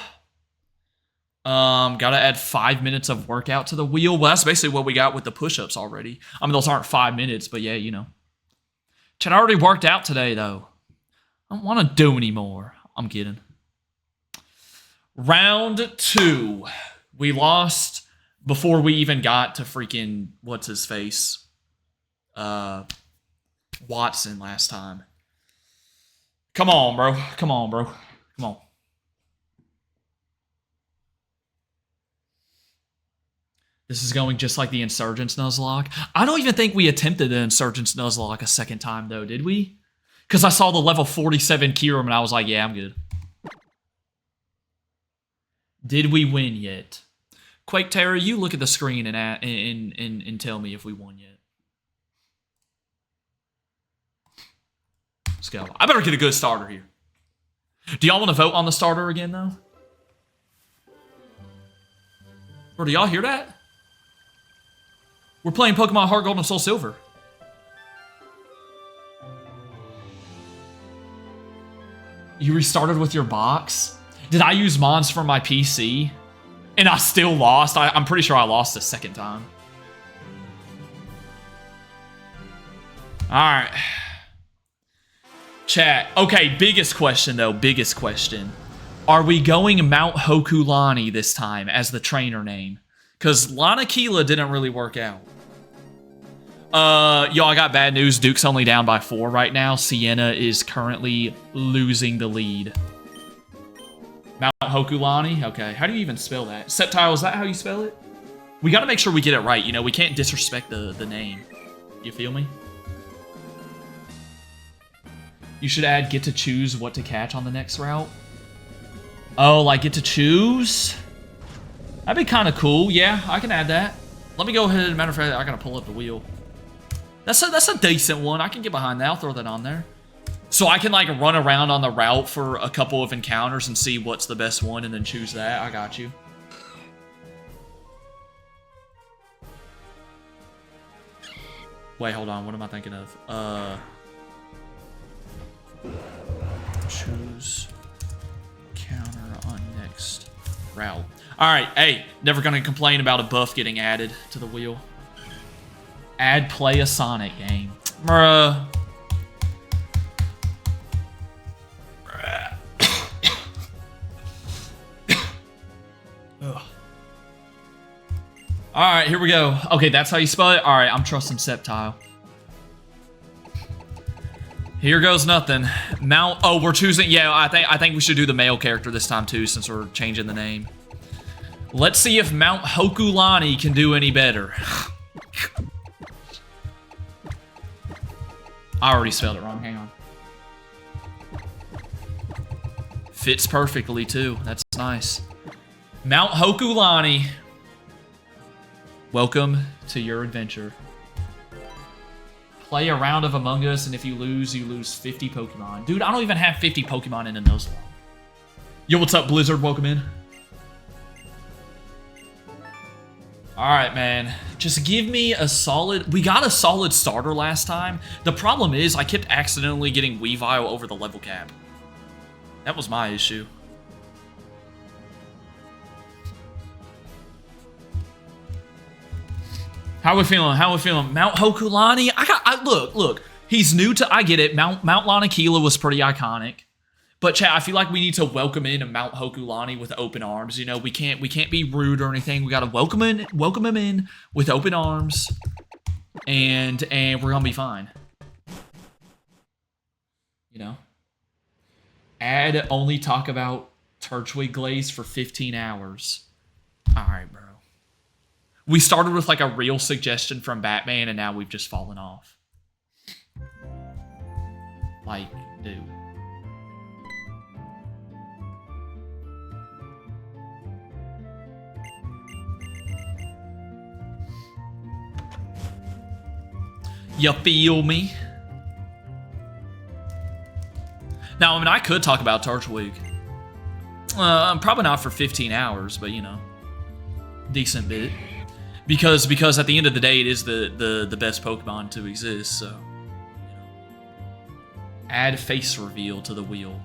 A: Gotta add 5 minutes of workout to the wheel. Well, that's basically what we got with the push-ups already. I mean, those aren't 5 minutes, but yeah, you know. Chad, I already worked out today, though. I don't want to do anymore. I'm kidding. Round 2. We lost before we even got to freaking, what's his face? Watson last time. Come on, bro. Come on, bro. Come on. This is going just like the Insurgents Nuzlocke. I don't even think we attempted the Insurgents Nuzlocke a second time, though, did we? Because I saw the level 47 Kirim, and I was like, yeah, I'm good. Did we win yet? Quake Terror, you look at the screen and tell me if we won yet. Let's go. I better get a good starter here. Do y'all want to vote on the starter again, though? Or do y'all hear that? We're playing Pokemon Heart Gold and Soul Silver. You restarted with your box? Did I use Mons for my PC? And I still lost? I'm pretty sure I lost the second time. Alright. Chat. Okay, biggest question, though. Biggest question. Are we going Mount Hokulani this time as the trainer name? Because Lanakila didn't really work out. Yo, I got bad news. Duke's only down by 4 right now. Sienna is currently losing the lead. Mount Hokulani? Okay, how do you even spell that? Septile, is that how you spell it? We gotta make sure we get it right, you know? We can't disrespect the name. You feel me? You should add get to choose what to catch on the next route. Oh, like get to choose? That'd be kind of cool. Yeah, I can add that. Let me go ahead. Matter of fact, I gotta pull up the wheel. That's a decent one. I can get behind that. I'll throw that on there. So I can like run around on the route for a couple of encounters and see what's the best one and then choose that. I got you. Wait, hold on. What am I thinking of? Choose counter on next route. Alright, hey, never gonna complain about a buff getting added to the wheel. Add play a Sonic game. Bruh. Alright, here we go. Okay, that's how you spell it? Alright, I'm trusting Septile. Here goes nothing. Mount. Oh, we're choosing. Yeah, I think we should do the male character this time too, since we're changing the name. Let's see if Mount Hokulani can do any better. I already spelled it wrong. Hang on. Fits perfectly too. That's nice. Mount Hokulani. Welcome to your adventure. Play a round of Among Us, and if you lose 50 Pokemon. Dude, I don't even have 50 Pokemon in a Nuzlocke. Yo, what's up, Blizzard? Welcome in. Alright, man. Just give me a solid... We got a solid starter last time. The problem is, I kept accidentally getting Weavile over the level cap. That was my issue. How we feeling? How we feeling? Mount Hokulani? Look. He's new to... I get it. Mount Lanakila was pretty iconic. But, chat, I feel like we need to welcome in a Mount Hokulani with open arms. You know, we can't be rude or anything. We gotta welcome him in with open arms. And we're gonna be fine. You know? Add only talk about Turtwig Glaze for 15 hours. Alright, bro. We started with like a real suggestion from Batman, and now we've just fallen off. Like, dude. You feel me? Now, I mean, I could talk about Turtwig. Probably not for 15 hours, but, you know, decent bit. Because at the end of the day, it is the best Pokemon to exist, so, you know. Add face reveal to the wheel.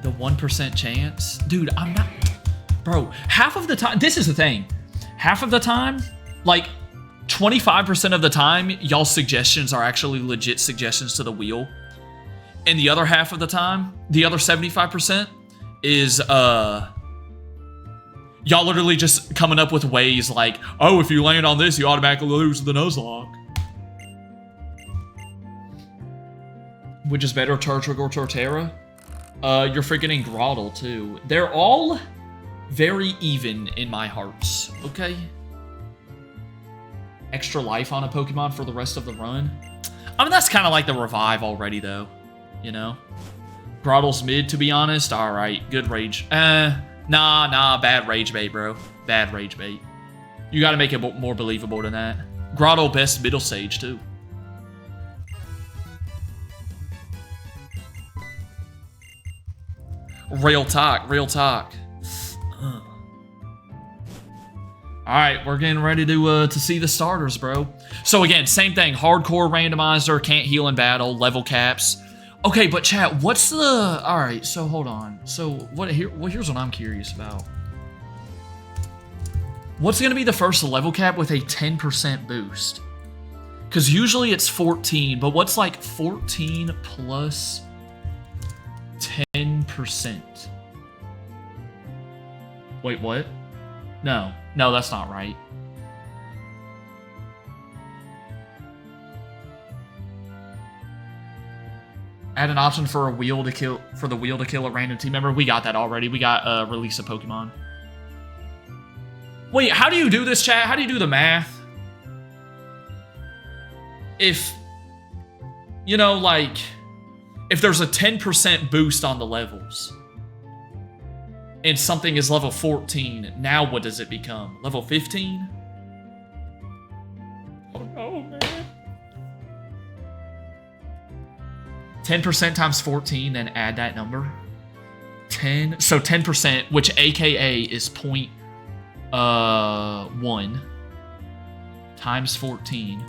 A: The 1% chance? Dude, I'm not... Bro, half of the time... This is the thing. Half of the time, like, 25% of the time, y'all's suggestions are actually legit suggestions to the wheel. And the other half of the time, the other 75% is, y'all literally just coming up with ways like, oh, if you land on this, you automatically lose the Nuzlocke. Which is better, Turtwig or Torterra? You're freaking Groddle, too. They're all very even in my hearts, okay? Extra life on a Pokemon for the rest of the run? I mean, that's kind of like the revive already, though. You know? Grottle's mid, to be honest. Alright, good rage. Nah, bad rage bait, bro. Bad rage bait. You gotta make it more believable than that. Grotto best middle sage, too. Real talk, real talk. Alright, we're getting ready to see the starters, bro. So again, same thing. Hardcore randomizer, can't heal in battle, level caps. Okay, but chat, what's the... Alright, so hold on. So here's what I'm curious about. What's going to be the first level cap with a 10% boost? Because usually it's 14, but what's like 14 plus 10%? Wait, what? No, that's not right. Add an option for the wheel to kill a random team member. We got that already. We got release a Pokemon. Wait, how do you do this, chat? How do you do the math? If, you know, like, if there's a 10% boost on the levels and something is level 14, now what does it become? Level 15? Oh no, man. 10% times 14, then add that number. 10. So 10%, which AKA is 0.1 times 14.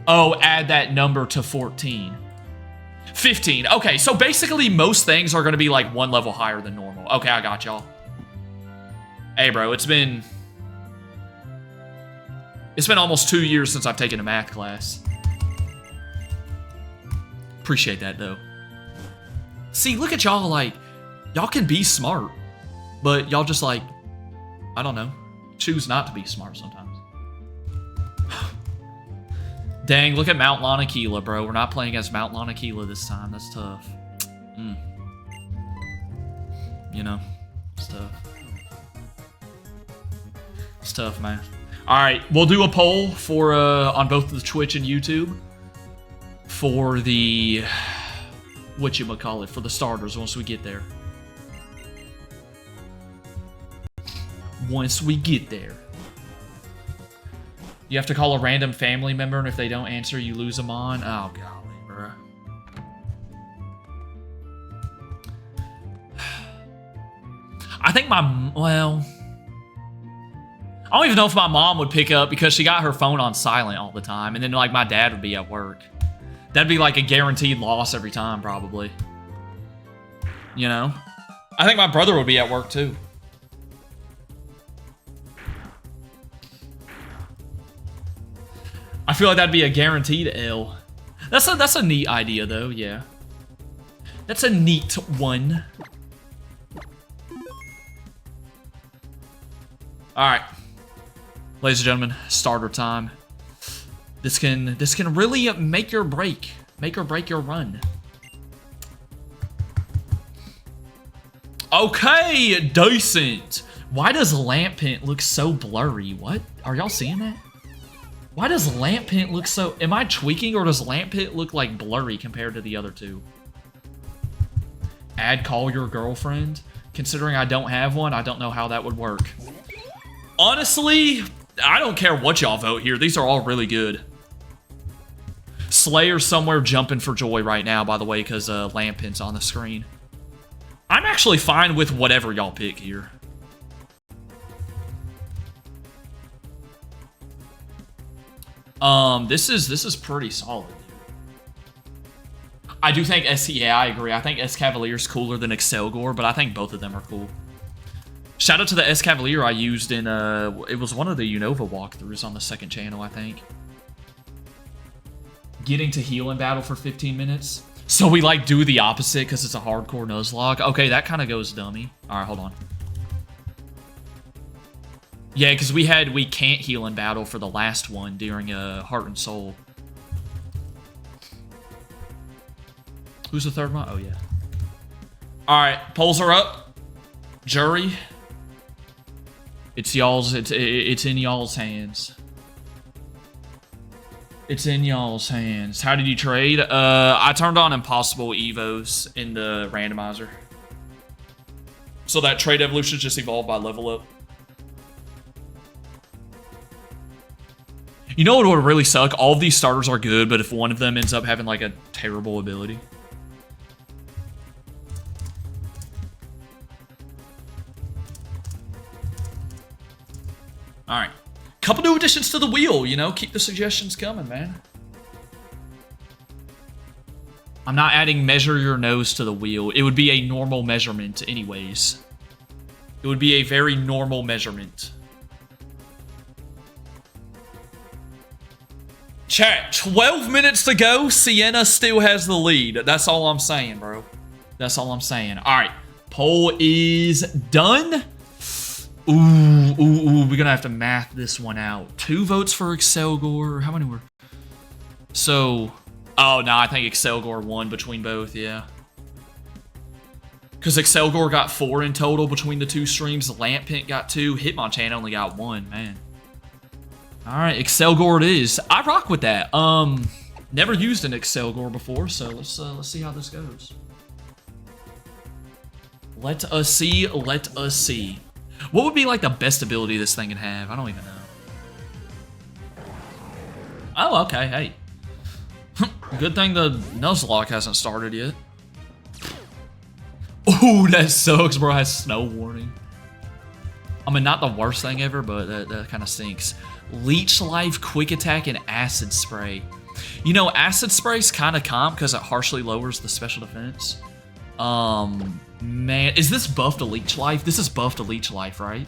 A: Oh, add that number to 14. 15. Okay, so basically most things are going to be like one level higher than normal. Okay, I got y'all. Hey, bro, it's been almost 2 years since I've taken a math class. Appreciate that, though. See, look at y'all, like, y'all can be smart, but y'all just, like, I don't know, choose not to be smart sometimes. Dang, look at Mount Lanakila, bro. We're not playing against Mount Lanakila this time. That's tough. You know, it's tough. It's tough, man. All right, we'll do a poll for on both the Twitch and YouTube for the whatchamacallit, for the starters once we get there. Once we get there. You have to call a random family member, and if they don't answer, you lose them on. Oh, golly, bro. I think well, I don't even know if my mom would pick up because she got her phone on silent all the time, and then, like, my dad would be at work. That'd be, like, a guaranteed loss every time, probably. You know? I think my brother would be at work, too. I feel like that'd be a guaranteed L. That's a neat idea, though, yeah. That's a neat one. Alright. Ladies and gentlemen, starter time. This can really make or break your run. Okay, decent. Why does Lamp Pint look so blurry? What? Are y'all seeing that? Why does Lamp Pint look so... Am I tweaking, or does Lamp Pint look, like, blurry compared to the other two? Add call your girlfriend? Considering I don't have one, I don't know how that would work. Honestly, I don't care what y'all vote here. These are all really good. Slayer's somewhere jumping for joy right now, by the way, because Lamp Pint's on the screen. I'm actually fine with whatever y'all pick here. This is pretty solid, dude. I do think yeah, I agree. I think Escavalier's cooler than Excelgor, but I think both of them are cool. Shout out to the Escavalier I used in, it was one of the Unova walkthroughs on the second channel, I think. Getting to heal in battle for 15 minutes. So we, like, do the opposite because it's a hardcore Nuzlocke. Okay, that kind of goes dummy. All right, hold on. Yeah, because we can't heal in battle for the last one during Heart and Soul. Who's the third one? Oh, yeah. All right, polls are up. Jury. It's y'all's. It's in y'all's hands. It's in y'all's hands. How did you trade? I turned on impossible evos in the randomizer. So that trade evolution just evolved by level up. You know what would really suck? All of these starters are good, but if one of them ends up having like a terrible ability. All right. Couple new additions to the wheel, you know? Keep the suggestions coming, man. I'm not adding measure your nose to the wheel. It would be a normal measurement anyways. It would be a very normal measurement. Chat, 12 minutes to go. Sienna still has the lead. That's all I'm saying, bro. That's all I'm saying. All right. Poll is done. Ooh, we're gonna have to math this one out. 2 votes for Excelgor. How many were? So, oh no, I think Excelgor won between both, yeah. Because Excelgor got 4 in total between the 2 streams. Lampent got 2. Hitmonchan only got 1, man. Alright, Excelgor it is. I rock with that. Never used an Excelgor before, so let's see how this goes. Let us see, let us see. What would be like the best ability this thing can have? I don't even know. Oh, okay, hey. Good thing the Nuzlocke hasn't started yet. Oh, that sucks, bro. It has snow warning. I mean, not the worst thing ever, but that kind of stinks. Leech Life, Quick Attack, and Acid Spray. You know, Acid Spray's kind of comp because it harshly lowers the special defense. Man, is this buffed to Leech Life? This is buffed to Leech Life, right?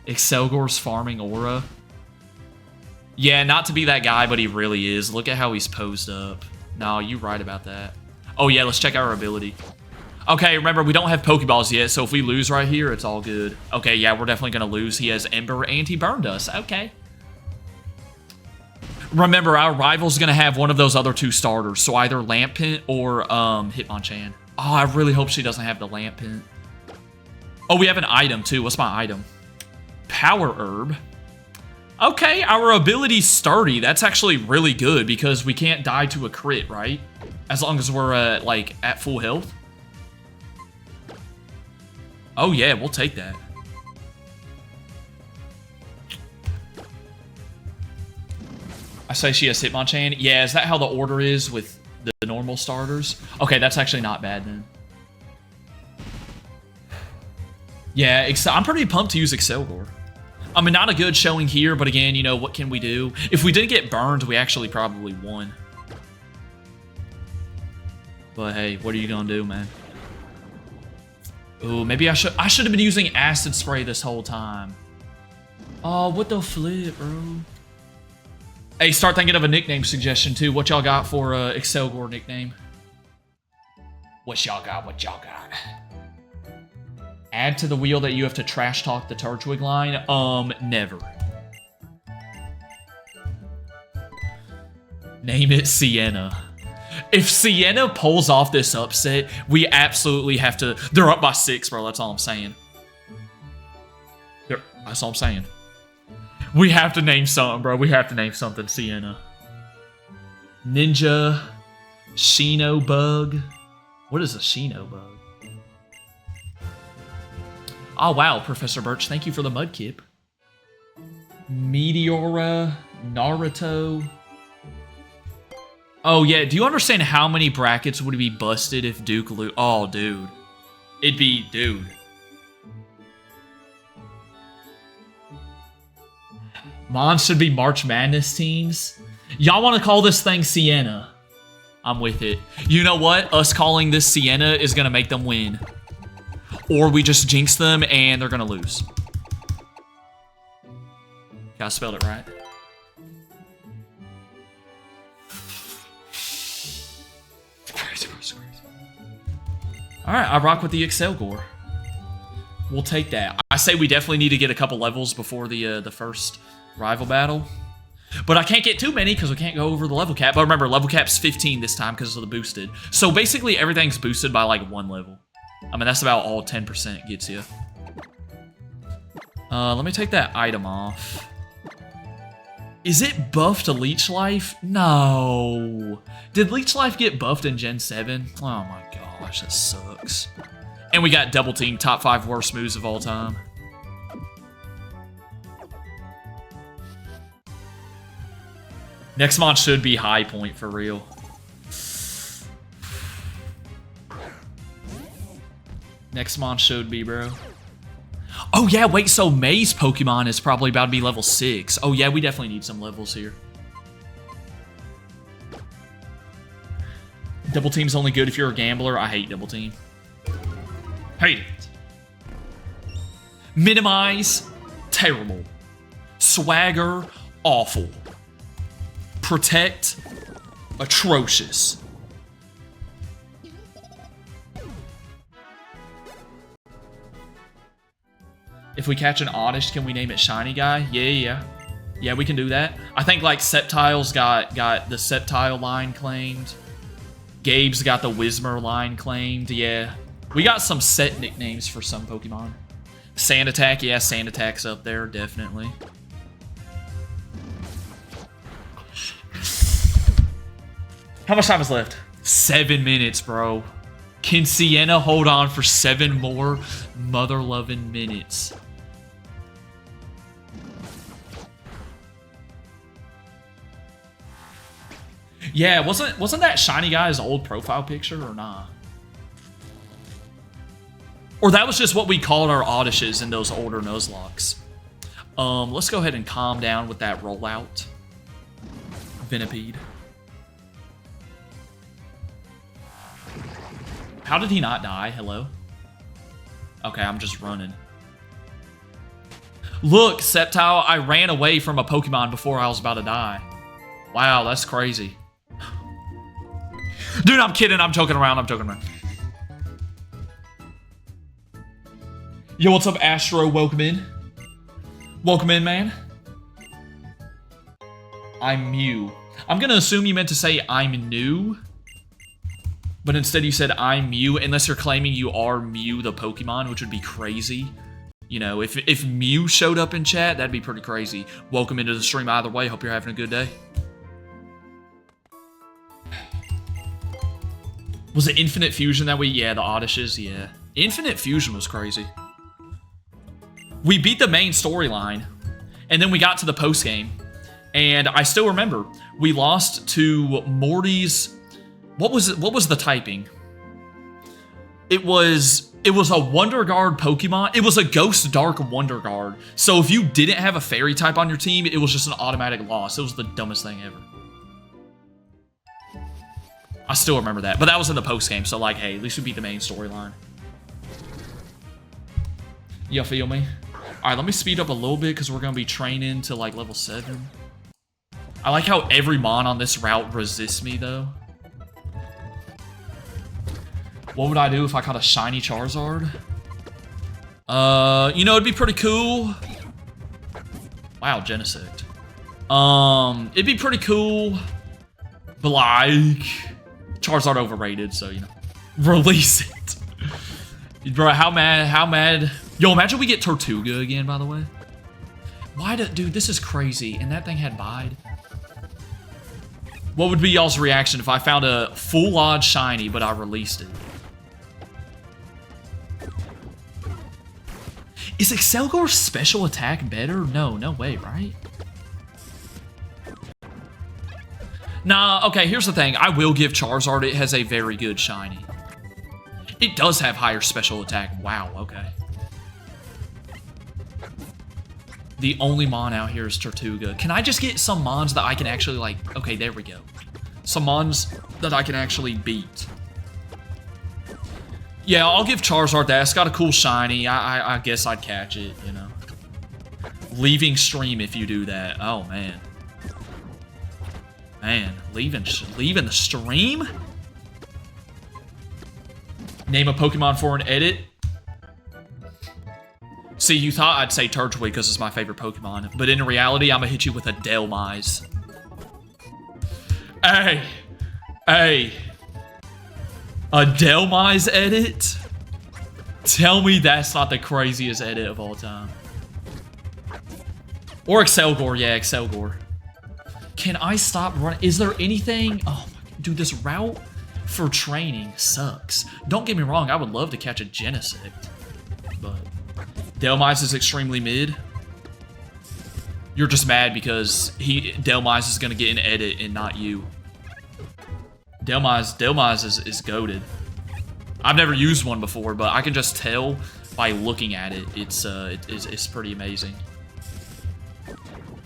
A: Excelgor's farming aura. Yeah, not to be that guy, but he really is. Look at how he's posed up. No, you're right about that. Oh yeah, let's check our ability. Okay, remember, we don't have Pokeballs yet, so if we lose right here, it's all good. Okay, yeah, we're definitely going to lose. He has Ember and he burned us. Okay. Remember, our rival's going to have one of those other 2 starters, so either Lampent or Hitmonchan. Oh, I really hope she doesn't have the Lampent. Oh, we have an item, too. What's my item? Power Herb. Okay, our ability's sturdy. That's actually really good because we can't die to a crit, right? As long as we're, like, at full health. Oh, yeah, we'll take that. I say she has Hitmonchan. Yeah, is that how the order is with the normal starters? Okay, that's actually not bad then. Yeah, I'm pretty pumped to use Excelgor. I mean, not a good showing here, but again, you know, what can we do? If we didn't get burned, we actually probably won. But hey, what are you gonna do, man? Ooh, maybe I should have been using Acid Spray this whole time. Oh, what the flip, bro? Hey, start thinking of a nickname suggestion, too. What y'all got for Excelgor nickname? What y'all got? What y'all got? Add to the wheel that you have to trash talk the Turtwig line? Never. Name it Sienna. If Sienna pulls off this upset, we absolutely have to... They're up by 6, bro. That's all I'm saying. That's all I'm saying. We have to name something, bro. We have to name something Sienna. Ninja. Shino Bug. What is a Shino Bug? Oh, wow, Professor Birch. Thank you for the Mudkip. Meteora. Naruto. Oh, yeah. Do you understand how many brackets would be busted if Duke lose? Oh, dude. It'd be... Dude. Mine should be March Madness teams. Y'all want to call this thing Sienna? I'm with it. You know what? Us calling this Sienna is going to make them win. Or we just jinx them and they're going to lose. Okay, I spelled it right. Alright, I rock with the Excelgor. We'll take that. I say we definitely need to get a couple levels before the first rival battle. But I can't get too many because we can't go over the level cap. But remember, level cap's 15 this time because of the boosted. So basically everything's boosted by like 1 level. I mean, that's about all 10% gets you. Let me take that item off. Is it buffed to Leech Life? No. Did Leech Life get buffed in Gen 7? Oh my gosh, that sucks. And we got Double Team, top 5 worst moves of all time. Next mon should be high point for real. Next mon should be, bro. Oh yeah, wait, so May's Pokemon is probably about to be level 6. Oh yeah, we definitely need some levels here. Double Team's only good if you're a gambler. I hate Double Team. Hate it. Minimize, terrible. Swagger, awful. Protect, atrocious. If we catch an Oddish, can we name it Shiny Guy? Yeah. Yeah, we can do that. I think like Sceptile's got the Sceptile line claimed. Gabe's got the Whismur line claimed. Yeah. We got some set nicknames for some Pokemon. Sand Attack, yeah, Sand Attack's up there, definitely. How much time is left? 7 minutes, bro. Can Sienna hold on for 7 more mother-loving minutes? Yeah, wasn't that Shiny Guy's old profile picture or not? Or that was just what we called our Oddishes in those older Nuzlocks. Let's go ahead and calm down with that rollout. Venipede. How did he not die? Hello? Okay, I'm just running. Look, Sceptile, I ran away from a Pokemon before I was about to die. Wow, that's crazy. Dude, I'm kidding. I'm joking around. Yo, what's up, Astro? Welcome in. Welcome in, man. I'm Mew. I'm gonna assume you meant to say I'm new. But instead you said I'm Mew, unless you're claiming you are Mew the Pokemon, which would be crazy. You know, if Mew showed up in chat, that'd be pretty crazy. Welcome into the stream either way. Hope you're having a good day. Was it Infinite Fusion that we... Yeah, the Oddishes, yeah. Infinite Fusion was crazy. We beat the main storyline, and then we got to the post-game. And I still remember, we lost to Morty's... What was the typing? It was a Wonder Guard Pokemon. It was a Ghost Dark Wonder Guard. So if you didn't have a Fairy type on your team, it was just an automatic loss. It was the dumbest thing ever. I still remember that. But that was in the post game, so like, hey, at least we beat the main storyline. You feel me? Alright, let me speed up a little bit because we're going to be training to like level 7. I like how every mon on this route resists me though. What would I do if I caught a shiny Charizard? You know, it'd be pretty cool. Wow, Genesect. It'd be pretty cool. But like, Charizard overrated, so you know. Release it. Bro, how mad? Yo, imagine we get Tortuga again, by the way. Dude, this is crazy. And that thing had Bide. What would be y'all's reaction if I found a full odd shiny, but I released it? Is Excelgor's special attack better? No way, right? Nah, okay, here's the thing. I will give Charizard, it has a very good shiny. It does have higher special attack. Wow, okay. The only mon out here is Tortuga. Can I just get some mons that I can actually, like... Okay, there we go. Some mons that I can actually beat. Yeah, I'll give Charizard that. It's got a cool shiny. I guess I'd catch it, you know. Leaving stream if you do that. Oh, man. Man, leaving the stream? Name a Pokemon for an edit? See, you thought I'd say Turtwig because it's my favorite Pokemon, but in reality, I'm gonna hit you with a Delmise. Hey! A Delmise edit? Tell me that's not the craziest edit of all time. Or Excelgor, yeah, Excelgor. Can I stop running? Is there anything? Oh my God. Dude, this route for training sucks. Don't get me wrong, I would love to catch a Genesect, but Delmise is extremely mid. You're just mad because Delmise is gonna get an edit and not you. Delmise is goated. I've never used one before, but I can just tell by looking at it. It's pretty amazing.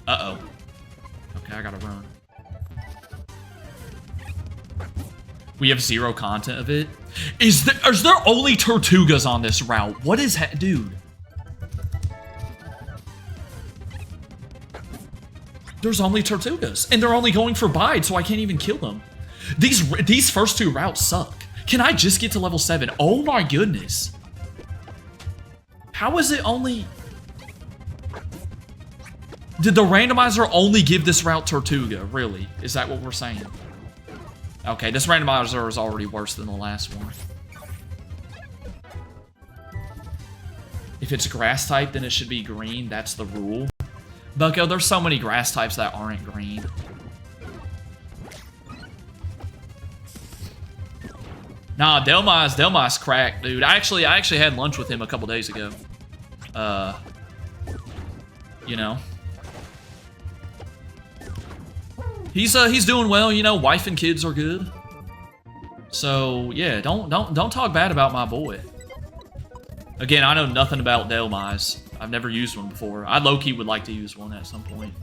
A: Uh-oh. Okay, I gotta run. We have 0 content of it. Is there only Tortugas on this route? What is that, dude? There's only Tortugas, and they're only going for bide, so I can't even kill them. These first 2 routes suck. Can I just get to level 7? Oh my goodness. How is it only... Did the randomizer only give this route Tortuga? Really? Is that what we're saying? Okay, this randomizer is already worse than the last one. If it's grass type, then it should be green. That's the rule. Bucko, there's so many grass types that aren't green. Nah, Delmise cracked, dude. I actually had lunch with him a couple days ago. You know. He's doing well, you know, wife and kids are good. So, yeah, don't talk bad about my boy. Again, I know nothing about Delmise. I've never used one before. I low-key would like to use one at some point.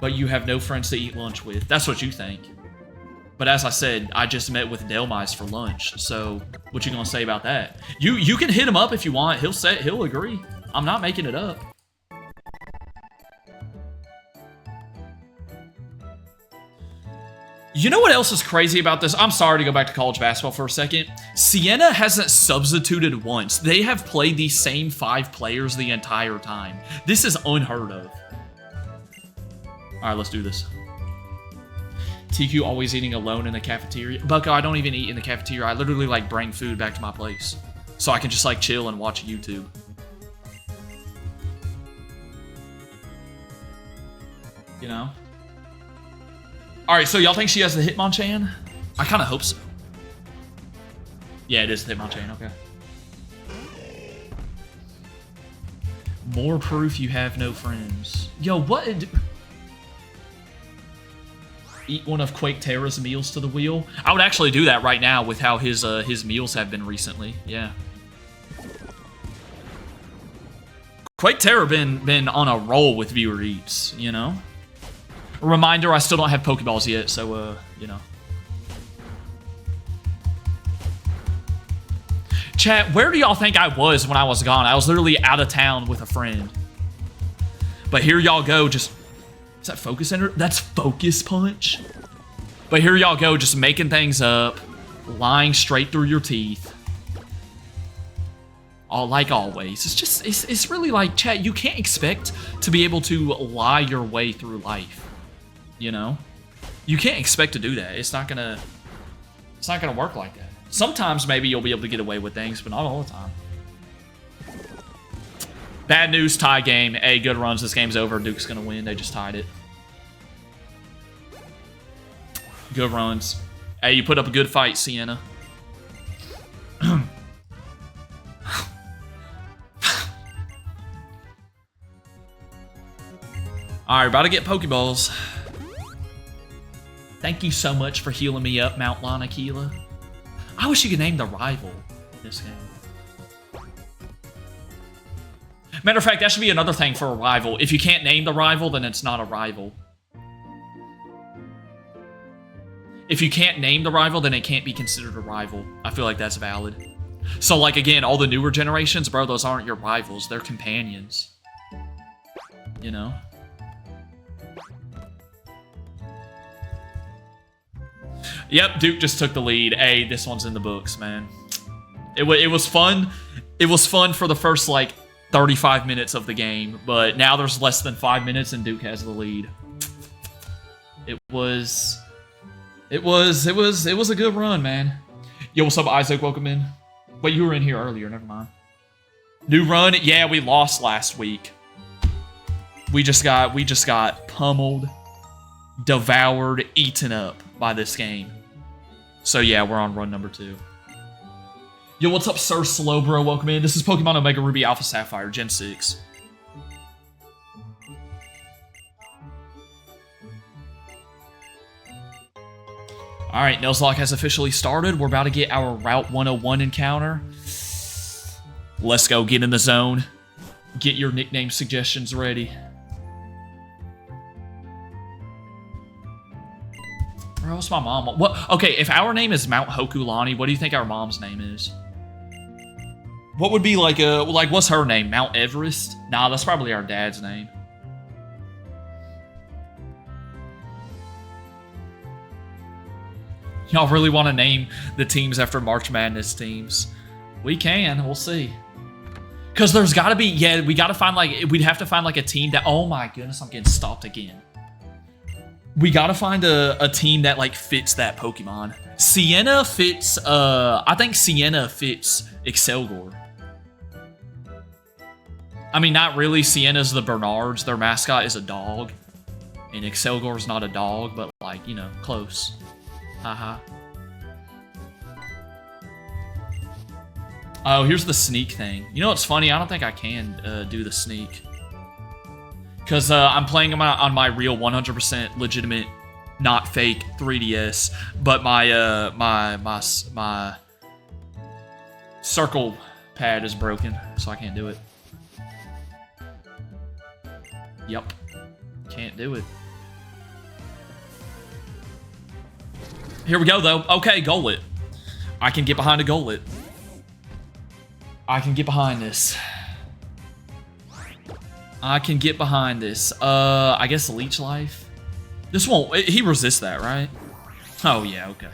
A: But you have no friends to eat lunch with. That's what you think. But as I said, I just met with Delmise for lunch. So, what you gonna say about that? You can hit him up if you want. He'll agree. I'm not making it up. You know what else is crazy about this? I'm sorry to go back to college basketball for a second. Siena hasn't substituted once. They have played the same 5 players the entire time. This is unheard of. All right, let's do this. TQ always eating alone in the cafeteria. Bucko, I don't even eat in the cafeteria. I literally like bring food back to my place so I can just like chill and watch YouTube. You know? Alright, so y'all think she has the Hitmonchan? I kind of hope so. Yeah, it is the Hitmonchan, okay. More proof you have no friends. Yo, what? Eat one of Quake Terra's meals to the wheel. I would actually do that right now with how his meals have been recently. Yeah. Quake Terra been on a roll with viewer eats, you know? A reminder, I still don't have Pokeballs yet, so, you know. Chat, where do y'all think I was when I was gone? I was literally out of town with a friend. But here y'all go, just... Is that Focus Enter? That's Focus Punch. But here y'all go, just making things up. Lying straight through your teeth. All like always. It's just, it's really like, chat, you can't expect to be able to lie your way through life. You know? You can't expect to do that. It's not gonna work like that. Sometimes maybe you'll be able to get away with things, but not all the time. Bad news, tie game. Hey, good runs. This game's over. Duke's gonna win. They just tied it. Good runs. Hey, you put up a good fight, Sienna. Alright, about to get Pokeballs. Thank you so much for healing me up, Mount Lanakila. I wish you could name the rival in this game. Matter of fact, that should be another thing for a rival. If you can't name the rival, then it's not a rival. If you can't name the rival, then it can't be considered a rival. I feel like that's valid. So, like, again, all the newer generations, bro, those aren't your rivals. They're companions. You know? Yep, Duke just took the lead. Hey, this one's in the books, man. It was fun. It was fun for the first, like, 35 minutes of the game, but now there's less than 5 minutes and Duke has the lead. It was a good run, man. Yo, what's up, Isaac? Welcome in. Wait, you were in here earlier. Never mind. New run. Yeah, we lost last week. We just got pummeled. devoured, eaten up by this game. So yeah, we're on run number 2. Yo, what's up, Sir Slowbro? Welcome in. This is Pokemon Omega Ruby Alpha Sapphire, Gen 6. Alright, Nuzlocke has officially started. We're about to get our Route 101 encounter. Let's go, get in the zone. Get your nickname suggestions ready. Bro, what's my mom? What? Okay, if our name is Mount Hokulani, what do you think our mom's name is? What would be like what's her name? Mount Everest? Nah, that's probably our dad's name. Y'all really want to name the teams after March Madness teams? We can, we'll see. Because there's got to be, yeah, we got to find we'd have to find a team that, oh my goodness, I'm getting stopped again. We got to find a team that fits that Pokemon. Sienna fits, I think Sienna fits Excelgor. I mean, not really. Sienna's the Bernards. Their mascot is a dog. And Excelgor's not a dog, but you know, close. Haha. Oh, here's the sneak thing. You know what's funny? I don't think I can do the sneak. Because I'm playing on my real 100% legitimate, not fake 3DS. But my circle pad is broken, so I can't do it. Yep. Can't do it. Here we go, though. Okay, goal it. I can get behind a goal it. I can get behind this. I can get behind this. I guess Leech Life. This won't... He resists that, right? Oh, yeah, okay.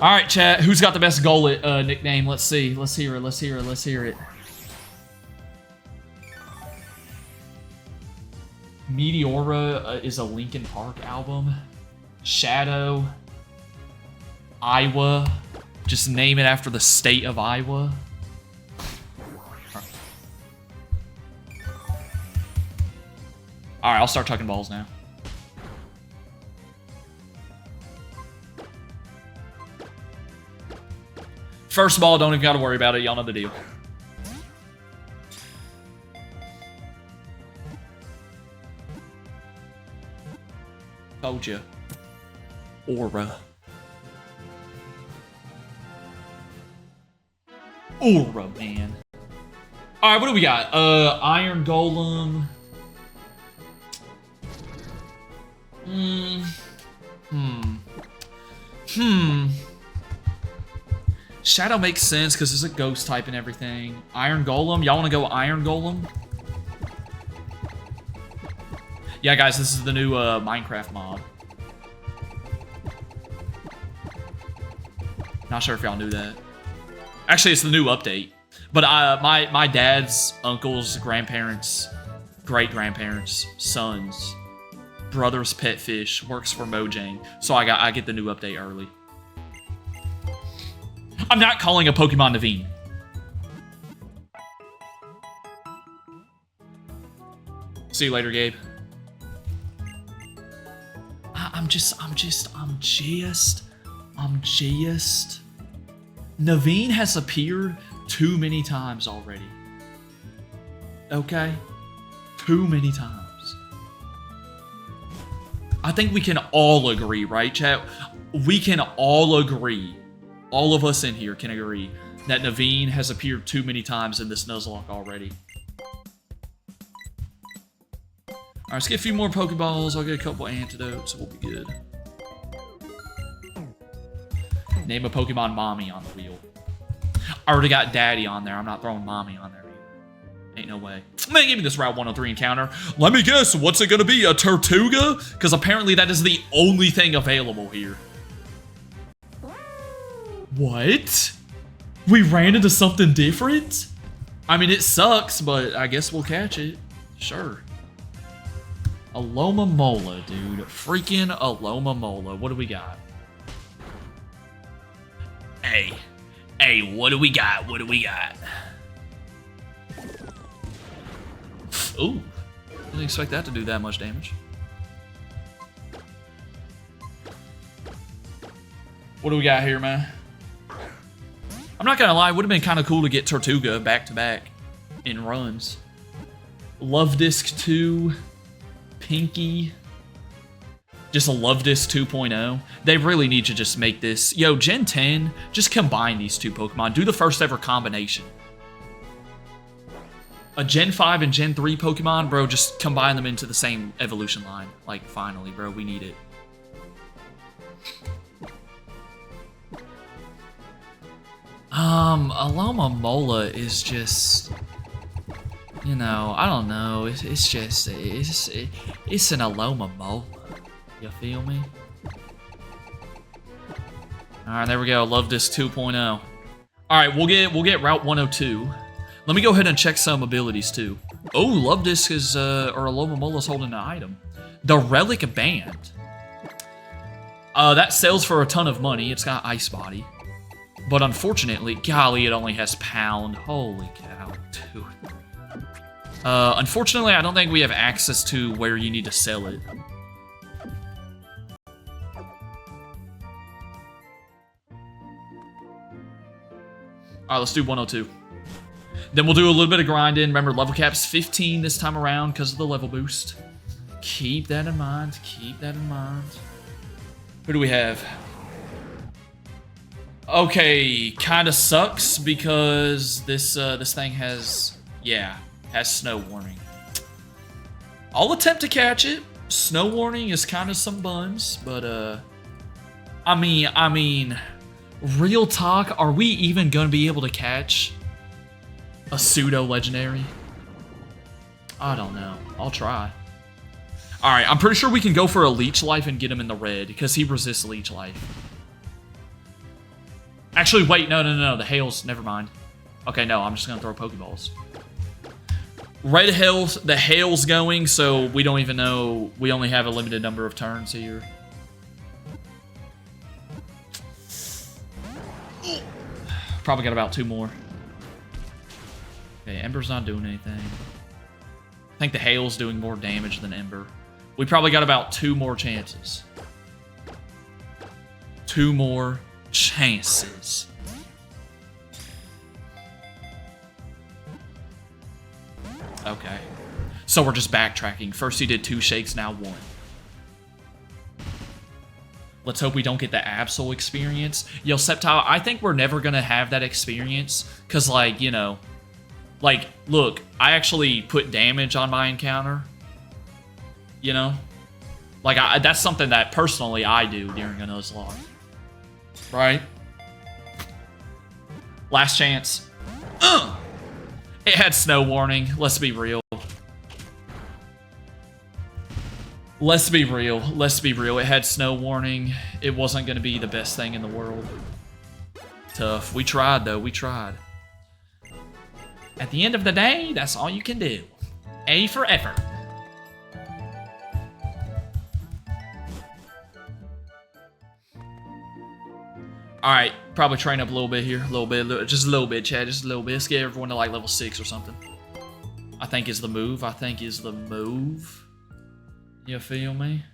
A: Alright, chat. Who's got the best goal it nickname? Let's see. Let's hear it. Let's hear it. Let's hear it. Meteora is a Linkin Park album. Shadow. Iowa. Just name it after the state of Iowa. Alright, I'll start tucking balls now. First ball, don't even gotta worry about it. Y'all know the deal. Told ya. Aura. Aura, man. Alright, what do we got? Iron Golem. Shadow makes sense because it's a ghost type and everything. Iron Golem. Y'all want to go Iron Golem? Yeah, guys, this is the new Minecraft mod. Not sure if y'all knew that. Actually, it's the new update. But my dad's uncles, grandparents, great-grandparents, sons, brother's pet fish works for Mojang. So I get the new update early. I'm not calling a Pokemon Naveen. See you later, Gabe. I'm just. Naveen has appeared too many times already. Okay? Too many times. I think we can all agree, right, chat? We can all agree. All of us in here can agree that Naveen has appeared too many times in this Nuzlocke already. Alright, let's get a few more Pokeballs. I'll get a couple antidotes. We'll be good. Name a Pokemon Mommy on the wheel. I already got Daddy on there. I'm not throwing Mommy on there either. Ain't no way. Man, give me this Route 103 encounter. Let me guess, what's it gonna be? A Tortuga? Because apparently that is the only thing available here. What? We ran into something different? I mean, it sucks, but I guess we'll catch it. Sure. Alomomola, dude. Freaking Alomomola. What do we got? Hey, what do we got? What do we got? Ooh, Didn't expect that to do that much damage. What do we got here, man? I'm not gonna lie, it would have been kind of cool to get Tortuga back-to-back in runs. Love Disc 2, Pinky, just a Love Disc 2.0. They really need to just make this... Yo, Gen 10, just combine these two Pokemon. Do the first ever combination. A Gen 5 and Gen 3 Pokemon, bro, just combine them into the same evolution line. Like, finally, bro, we need it. Alomomola is just... You know, I don't know. It's just... It's an Alomomola. You feel me? Alright, there we go. Love Disc 2.0. Alright, we'll get Route 102. Let me go ahead and check some abilities too. Oh, Love Disc is or Alomamola's holding an item. The Relic Band. That sells for a ton of money. It's got Ice Body. But unfortunately, golly, it only has Pound. Holy cow, dude. Unfortunately, I don't think we have access to where you need to sell it. Alright, let's do 102. Then we'll do a little bit of grinding. Remember, level cap's 15 this time around because of the level boost. Keep that in mind. Keep that in mind. Who do we have? Okay, kind of sucks because this thing has, yeah, has snow warning. I'll attempt to catch it. Snow warning is kind of some buns, but I mean, real talk, are we even gonna be able to catch a pseudo legendary? I don't know. I'll try. Alright, I'm pretty sure we can go for a Leech Life and get him in the red, because he resists Leech Life. Actually, wait, no. The hail's, never mind. Okay, no, I'm just gonna throw Pokeballs. Red hails, the hail's going, so we don't even know, we only have a limited number of turns here. Probably got about 2 more. Okay, Ember's not doing anything. I think the hail's doing more damage than Ember. We probably got about 2 more chances. 2 more chances. Okay. So we're just backtracking. First he did 2 shakes, now 1. Let's hope we don't get the Absol experience. Yo, Sceptile, I think we're never gonna have that experience. Cause like, you know, like, look, I actually put damage on my encounter. You know? Like, that's something that personally I do during a Nuzlocke. Right? Last chance. It had snow warning. Let's be real. Let's be real. Let's be real. It had snow warning. It wasn't going to be the best thing in the world. Tough. We tried, though. We tried. At the end of the day, that's all you can do. A for effort. Alright, probably train up a little bit here. A little bit, just a little bit, Chad. Just a little bit. Let's get everyone to like level 6 or something. I think is the move. I think is the move. You feel me?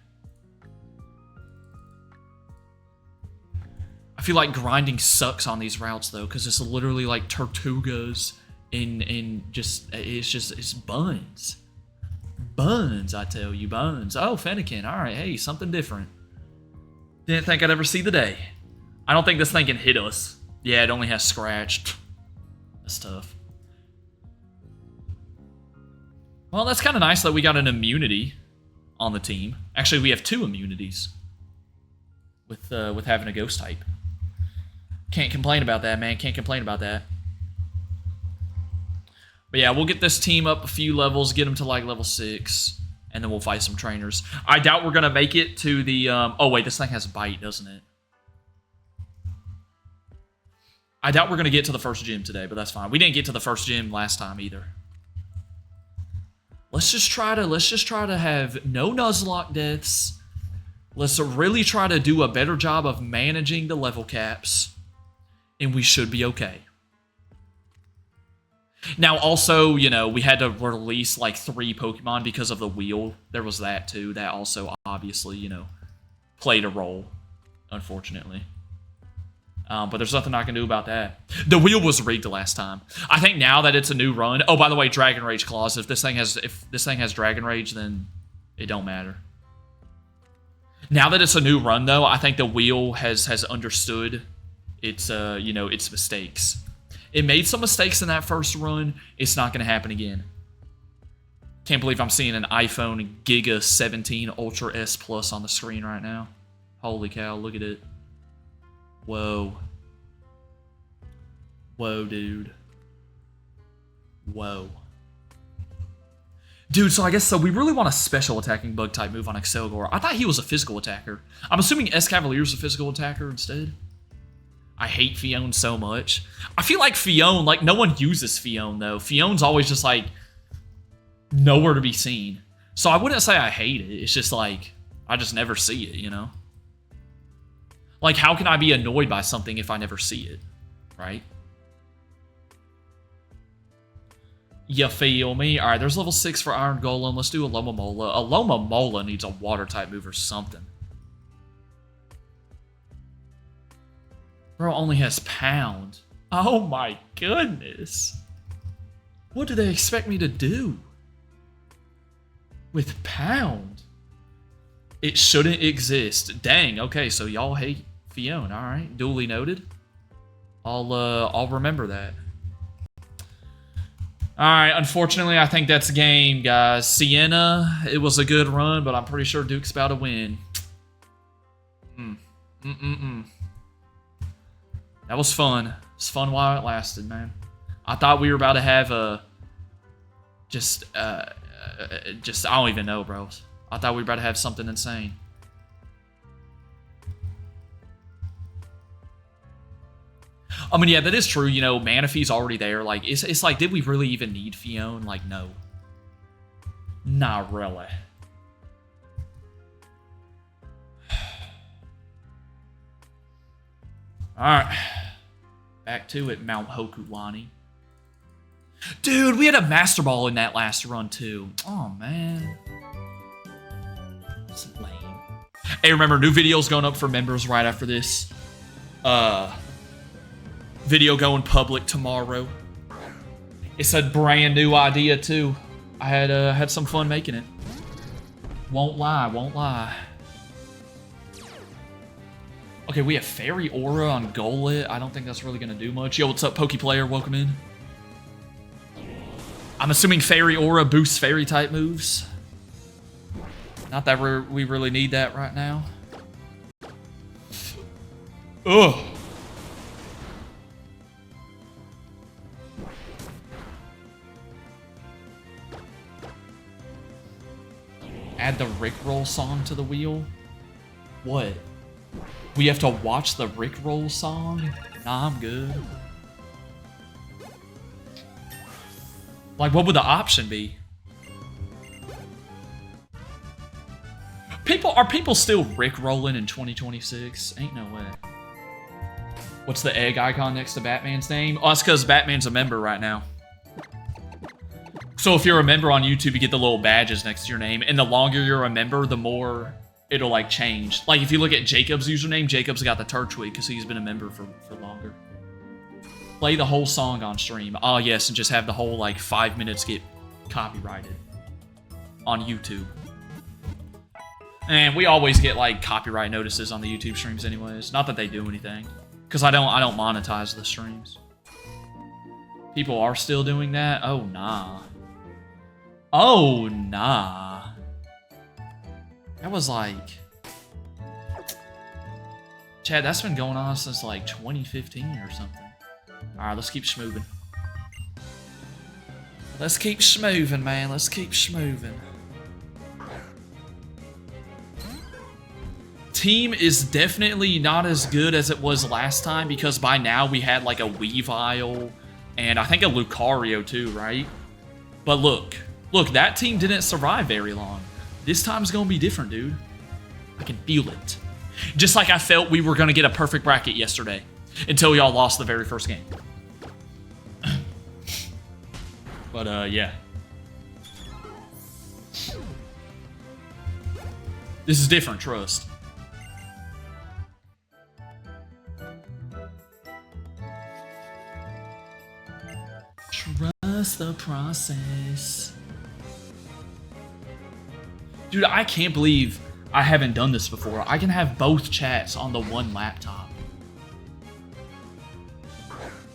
A: I feel like grinding sucks on these routes though, because it's literally like Tortugas in just it's buns. Buns, I tell you, buns. Oh, Fennekin. Alright, hey, something different. Didn't think I'd ever see the day. I don't think this thing can hit us. Yeah, it only has scratched. That's tough. Well, that's kind of nice that we got an immunity on the team. Actually, we have 2 immunities with having a ghost type. Can't complain about that, man. Can't complain about that. But yeah, we'll get this team up a few levels, get them to like level 6, and then we'll fight some trainers. I doubt we're gonna make it to the. Oh wait, this thing has bite, doesn't it? I doubt we're gonna get to the first gym today, but that's fine. We didn't get to the first gym last time either. Let's just try to have no Nuzlocke deaths. Let's really try to do a better job of managing the level caps, and we should be okay. Now, also, you know, we had to release like 3 Pokemon because of the wheel. There was that too. That also obviously, you know, played a role, unfortunately. But there's nothing I can do about that. The wheel was rigged last time. I think now that it's a new run. Oh, by the way, Dragon Rage clause. If this thing has Dragon Rage, then it don't matter. Now that it's a new run, though, I think the wheel has understood its you know, its mistakes. It made some mistakes in that first run. It's not going to happen again. Can't believe I'm seeing an iPhone Giga 17 Ultra S Plus on the screen right now. Holy cow, look at it. Whoa. Whoa, dude. Whoa. Dude, so I guess, so we really want a special attacking bug type move on Excelgor. I thought he was a physical attacker. I'm assuming Escavalier's a physical attacker instead. I hate Fione so much. I feel like Fione, like, no one uses Fione, though. Fione's always just, like, nowhere to be seen. So I wouldn't say I hate it. It's just, like, I just never see it, you know? Like, how can I be annoyed by something if I never see it? Right? You feel me? Alright, there's level 6 for Iron Golem. Let's do a Lomamola. A Lomamola needs a water-type move or something. Bro only has Pound. Oh my goodness. What do they expect me to do? With Pound? It shouldn't exist. Dang, okay, so y'all hate Fione. Alright, duly noted. I'll remember that. Alright, unfortunately, I think that's game, guys. Sienna, it was a good run, but I'm pretty sure Duke's about to win. That was fun. It was fun while it lasted, man. I thought we were about to have a... Just, I don't even know, bro. I thought we were about to have something insane. I mean, yeah, that is true. You know, Manaphy's already there. Like, it's like, did we really even need Fione? Like, no. Not really. Alright. Back to it, Mount Hokulani. Dude, we had a Master Ball in that last run, too. Oh, man. That's lame. Hey, remember, new videos going up for members right after this. Video going public tomorrow. It's a brand new idea, too. I had some fun making it. Won't lie, won't lie. Okay, we have Fairy Aura on Golett. I don't think that's really going to do much. Yo, what's up, Pokeplayer? Welcome in. I'm assuming Fairy Aura boosts Fairy-type moves. Not that we really need that right now. Ugh. Add the Rickroll song to the wheel? What? We have to watch the Rickroll song? Nah, I'm good. Like, what would the option be? Are people still Rickrolling in 2026? Ain't no way. What's the egg icon next to Batman's name? Oh, that's because Batman's a member right now. So if you're a member on YouTube, you get the little badges next to your name, and the longer you're a member, the more it'll, like, change. Like, if you look at Jacob's username, Jacob's got the Turtwig because he's been a member for longer. Play the whole song on stream. Oh, yes, and just have the whole, like, 5 minutes get copyrighted on YouTube. And we always get, like, copyright notices on the YouTube streams anyways. Not that they do anything, because I don't monetize the streams. People are still doing that? Oh, nah. Oh, nah. That was like... Chad, that's been going on since like 2015 or something. Alright, let's keep schmoovin'. Let's keep schmoovin', man. Let's keep schmoovin'. Team is definitely not as good as it was last time because by now we had like a Weavile and I think a Lucario too, right? But look, that team didn't survive very long. This time's gonna be different, dude. I can feel it. Just like I felt we were gonna get a perfect bracket yesterday until y'all lost the very first game. But, yeah. This is different, trust. Trust the process. Dude, I can't believe I haven't done this before. I can have both chats on the one laptop.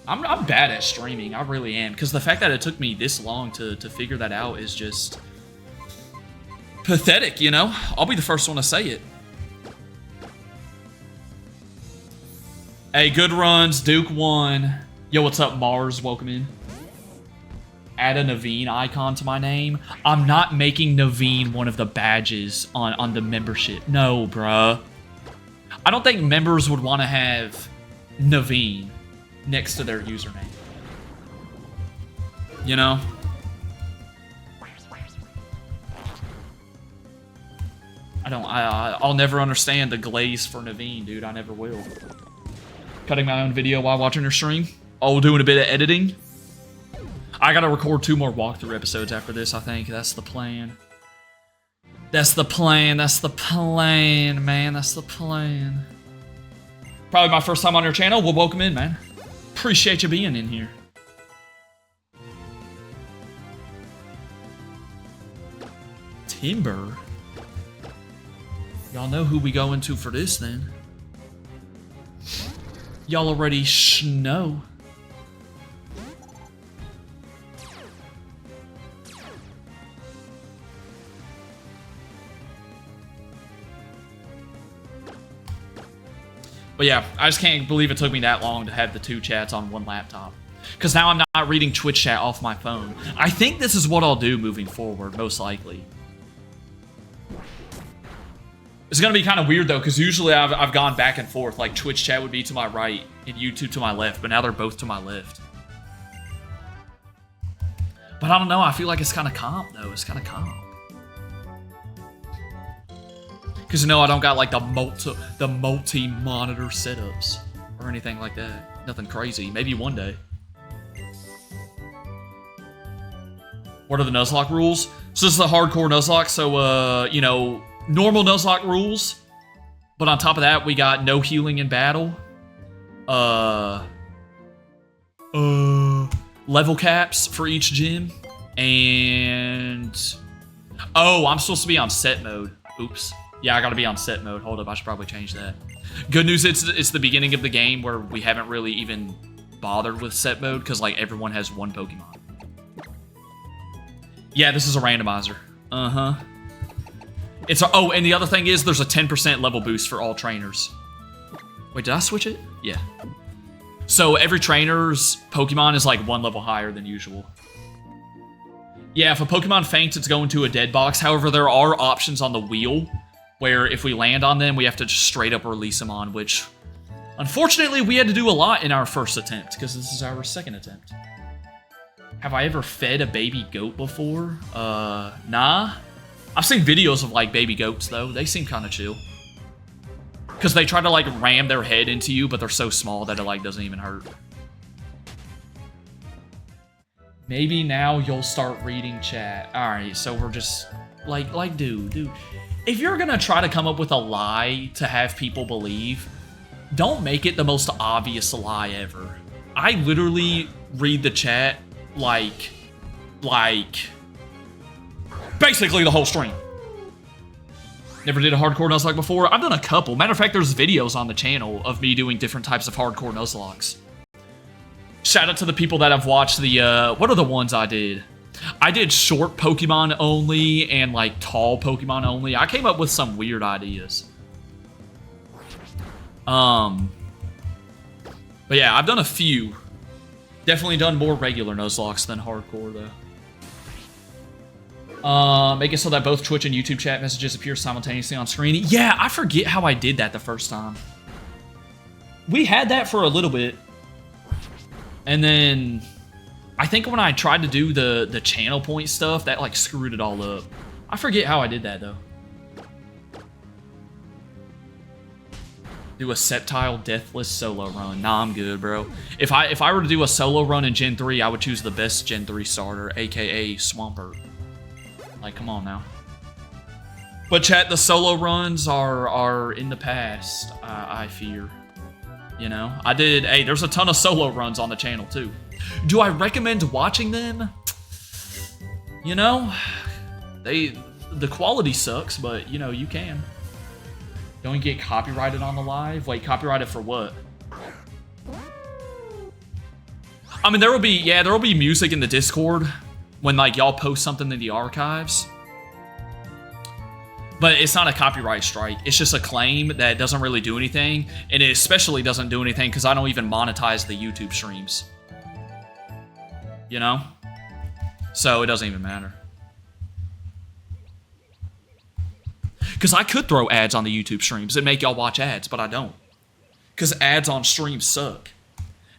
A: I'm bad at streaming. I really am. Because the fact that it took me this long to figure that out is just pathetic, you know? I'll be the first one to say it. Hey, good runs. Duke won. Yo, what's up, Mars? Welcome in. Add a Naveen icon to my name. I'm not making Naveen one of the badges on the membership. No, bruh. I don't think members would want to have Naveen next to their username. You know? I'll never understand the glaze for Naveen, dude. I never will. Cutting my own video while watching your stream. Oh, doing a bit of editing. I gotta record 2 more walkthrough episodes after this, I think. That's the plan. That's the plan. That's the plan, man. That's the plan. Probably my first time on your channel. Well, welcome in, man. Appreciate you being in here. Timber? Y'all know who we going to for this, then. Y'all already know. But yeah, I just can't believe it took me that long to have the 2 chats on one laptop. Because now I'm not reading Twitch chat off my phone. I think this is what I'll do moving forward, most likely. It's going to be kind of weird, though, because usually I've gone back and forth. Like, Twitch chat would be to my right and YouTube to my left, but now they're both to my left. But I don't know, I feel like it's kind of comp, though. It's kind of comp. Because, you know, I don't got, like, the multi-monitor setups or anything like that. Nothing crazy. Maybe one day. What are the Nuzlocke rules? So this is the hardcore Nuzlocke. So, you know, normal Nuzlocke rules. But on top of that, we got no healing in battle. Level caps for each gym. And... oh, I'm supposed to be on set mode. Oops. Yeah, I gotta be on set mode. Hold up, I should probably change that. Good news, it's the beginning of the game where we haven't really even bothered with set mode because, like, everyone has one Pokemon. Yeah, this is a randomizer. Uh-huh. Oh, and the other thing is there's a 10% level boost for all trainers. Wait, did I switch it? Yeah. So every trainer's Pokemon is, like, 1 level higher than usual. Yeah, if a Pokemon faints, it's going to a dead box. However, there are options on the wheel where if we land on them, we have to just straight up release them on, which, unfortunately, we had to do a lot in our first attempt, because this is our second attempt. Have I ever fed a baby goat before? Nah. I've seen videos of, like, baby goats, though. They seem kind of chill. Because they try to, like, ram their head into you, but they're so small that it, like, doesn't even hurt. Maybe now you'll start reading chat. Alright, so we're just... Like, dude. If you're gonna try to come up with a lie to have people believe, don't make it the most obvious lie ever. I literally read the chat like... basically the whole stream. Never did a hardcore Nuzlocke before? I've done a couple. Matter of fact, there's videos on the channel of me doing different types of hardcore Nuzlocks. Shout out to the people that have watched the, what are the ones I did? I did short Pokemon only and, like, tall Pokemon only. I came up with some weird ideas. But yeah, I've done a few. Definitely done more regular Nuzlocks than hardcore, though. Make it so that both Twitch and YouTube chat messages appear simultaneously on screen. Yeah, I forget how I did that the first time. We had that for a little bit. And then, I think when I tried to do the channel point stuff, that, like, screwed it all up. I forget how I did that, though. Do a Sceptile Deathless solo run. Nah, I'm good, bro. If I were to do a solo run in Gen 3, I would choose the best Gen 3 starter, aka Swampert. Like, come on now. But chat, the solo runs are in the past, I fear. You know? Hey, there's a ton of solo runs on the channel, too. Do I recommend watching them? You know? The quality sucks, but, you know, you can. Don't get copyrighted on the live? Wait, copyrighted for what? I mean, there will be music in the Discord when, like, y'all post something in the archives. But it's not a copyright strike. It's just a claim that doesn't really do anything. And it especially doesn't do anything because I don't even monetize the YouTube streams. You know? So it doesn't even matter. Because I could throw ads on the YouTube streams and make y'all watch ads, but I don't. Because ads on streams suck.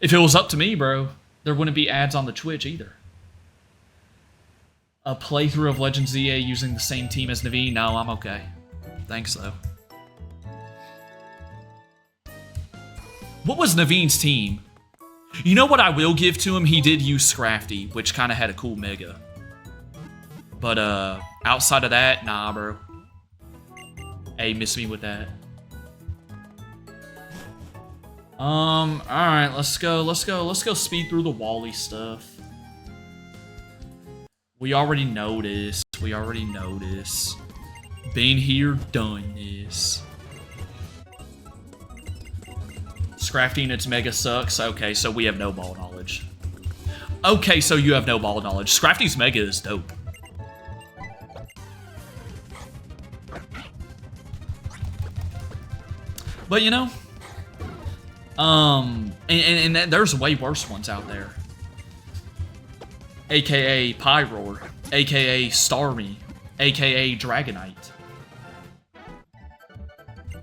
A: If it was up to me, bro, there wouldn't be ads on the Twitch either. A playthrough of Legends ZA using the same team as Naveen? No, I'm okay. Thanks, though. What was Naveen's team? You know what I will give to him? He did use Scrafty, which kind of had a cool mega. But, outside of that, nah, bro. Hey, miss me with that. Alright, let's go speed through the Wally stuff. We already know this. Been here, done this. Scrafty and its mega sucks. Okay, so we have no ball knowledge. Okay, so you have no ball knowledge. Scrafty's mega is dope. But, you know, and there's way worse ones out there. AKA Pyroar, AKA Starmie, AKA Dragonite.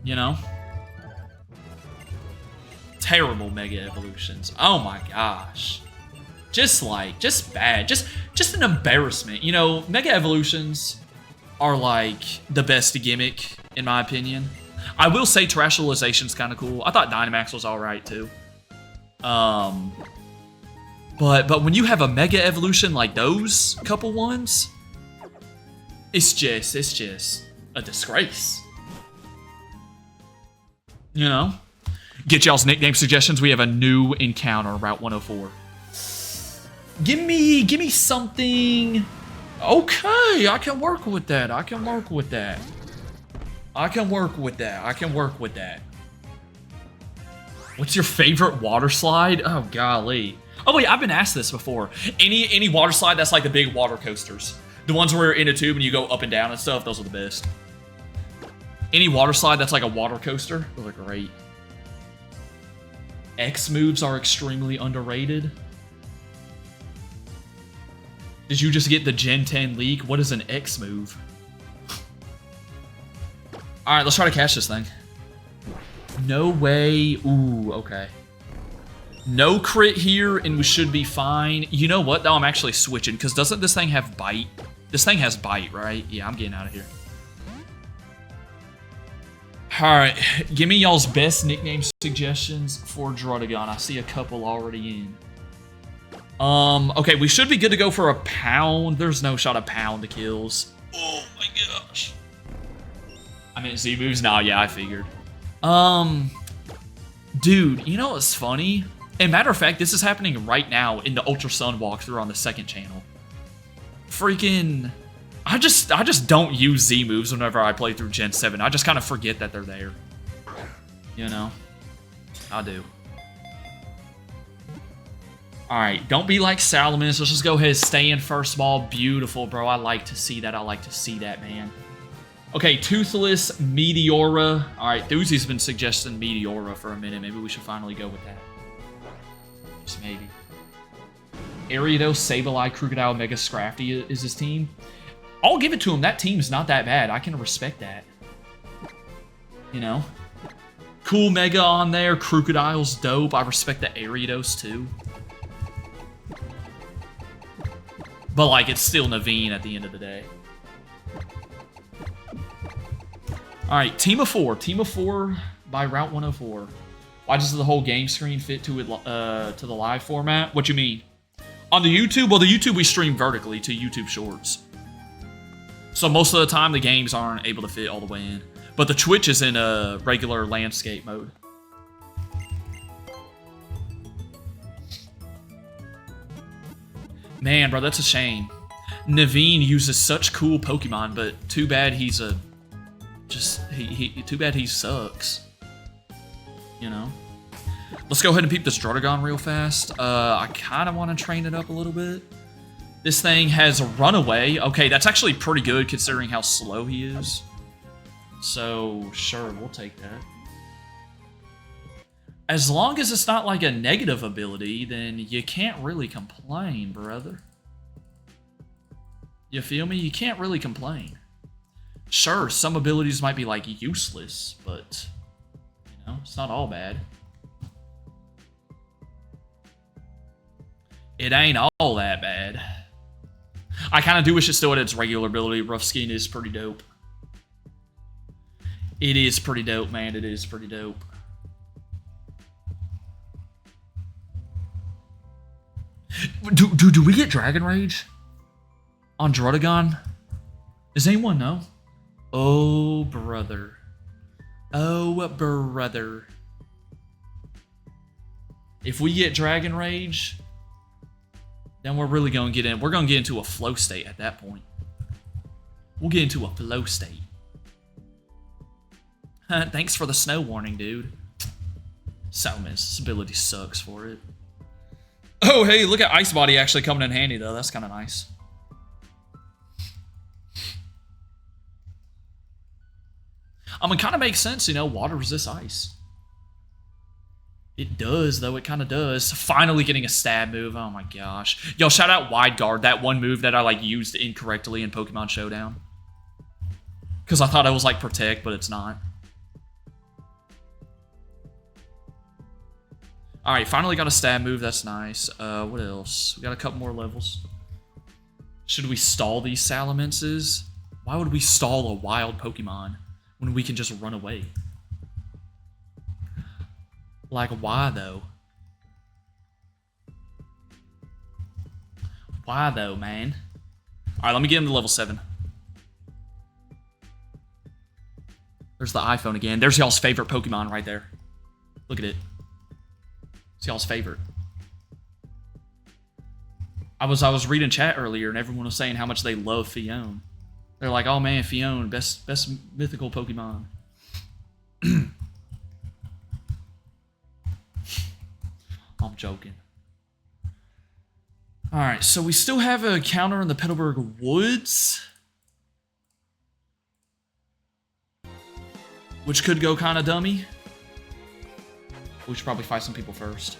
A: You know? Terrible Mega Evolutions. Oh my gosh. Just bad. Just an embarrassment. You know, Mega Evolutions are like the best gimmick, in my opinion. I will say Terrestrialization's kind of cool. I thought Dynamax was alright too. But when you have a Mega Evolution like those couple ones, it's just a disgrace. You know? Get y'all's nickname suggestions. We have a new encounter, Route 104. Give me something. Okay, I can work with that. What's your favorite water slide? Oh, golly. Oh, wait, I've been asked this before. Any water slide that's like the big water coasters. The ones where you're in a tube and you go up and down and stuff, those are the best. Any water slide that's like a water coaster, those are great. X moves are extremely underrated. Did you just get the Gen 10 leak? What is an X move? Alright, let's try to catch this thing. No way. Ooh, okay. No crit here, and we should be fine. You know what, though? I'm actually switching, because doesn't this thing have bite? This thing has bite, right? Yeah, I'm getting out of here. Alright, give me y'all's best nickname suggestions for Druddigon. I see a couple already in. Okay, we should be good to go for a pound. There's no shot of pound kills. Oh my gosh. I mean, Z moves? Nah, yeah, I figured. Dude, you know what's funny? And matter of fact, this is happening right now in the Ultra Sun walkthrough on the second channel. Freaking... I just don't use Z moves whenever I play through Gen 7. I just kind of forget that they're there. You know? I do. Alright, don't be like Salamence. Let's just go ahead and stay in first ball. Beautiful, bro. I like to see that. I like to see that, man. Okay, Toothless, Meteora. Alright, Thuzy's been suggesting Meteora for a minute. Maybe we should finally go with that. Just maybe. Ariados, Sableye, Crocodile, Mega Scrafty is his team. I'll give it to him. That team's not that bad. I can respect that. You know? Cool Mega on there. Crocodile's dope. I respect the Ariados too. But, like, it's still Naveen at the end of the day. Alright, team of four. Team of four. by Route 104. Why does the whole game screen fit to it to the live format? What you mean? On the YouTube? Well, the YouTube we stream vertically to YouTube Shorts. So most of the time the games aren't able to fit all the way in. But the Twitch is in a regular landscape mode. Man, bro, that's a shame. Naveen uses such cool Pokemon, but too bad he's a... too bad he sucks. You know? Let's go ahead and peep this Drotagon real fast. I kind of want to train it up a little bit. This thing has a Runaway. Okay, that's actually pretty good considering how slow he is. So, sure, we'll take that. As long as it's not like a negative ability, then you can't really complain, brother. You feel me? You can't really complain. Sure, some abilities might be like useless, but you know, it's not all bad. It ain't all that bad. I kind of do wish it still had its regular ability. Rough Skin is pretty dope. It is pretty dope, man. It is pretty dope. Do we get Dragon Rage on Drotagon? Does anyone know? Oh, brother. Oh, brother. If we get Dragon Rage, then we're really going to get in. We're going to get into a flow state at that point. We'll get into a flow state. Thanks for the snow warning, dude. Salmons, this ability sucks for it. Oh, hey, look at Ice Body actually coming in handy, though. That's kind of nice. I mean, it kind of makes sense, you know, water resists ice. It does, though. It kind of does. Finally getting a stab move. Oh, my gosh. Yo, shout out Wide Guard, that one move that I, like, used incorrectly in Pokemon Showdown. Because I thought I was, like, Protect, but it's not. Alright, finally got a stab move. That's nice. What else? We got a couple more levels. Should we stall these Salamences? Why would we stall a wild Pokemon when we can just run away? Like, why, though? Why, though, man? Alright, let me get him to level 7. There's the iPhone again. There's y'all's favorite Pokemon right there. Look at it. It's y'all's favorite. I was reading chat earlier and everyone was saying how much they love Fion. They're like, oh man, Fion, best mythical Pokemon. I'm joking. Alright, so we still have a counter in the Petalburg Woods. Which could go kind of dummy. We should probably fight some people first.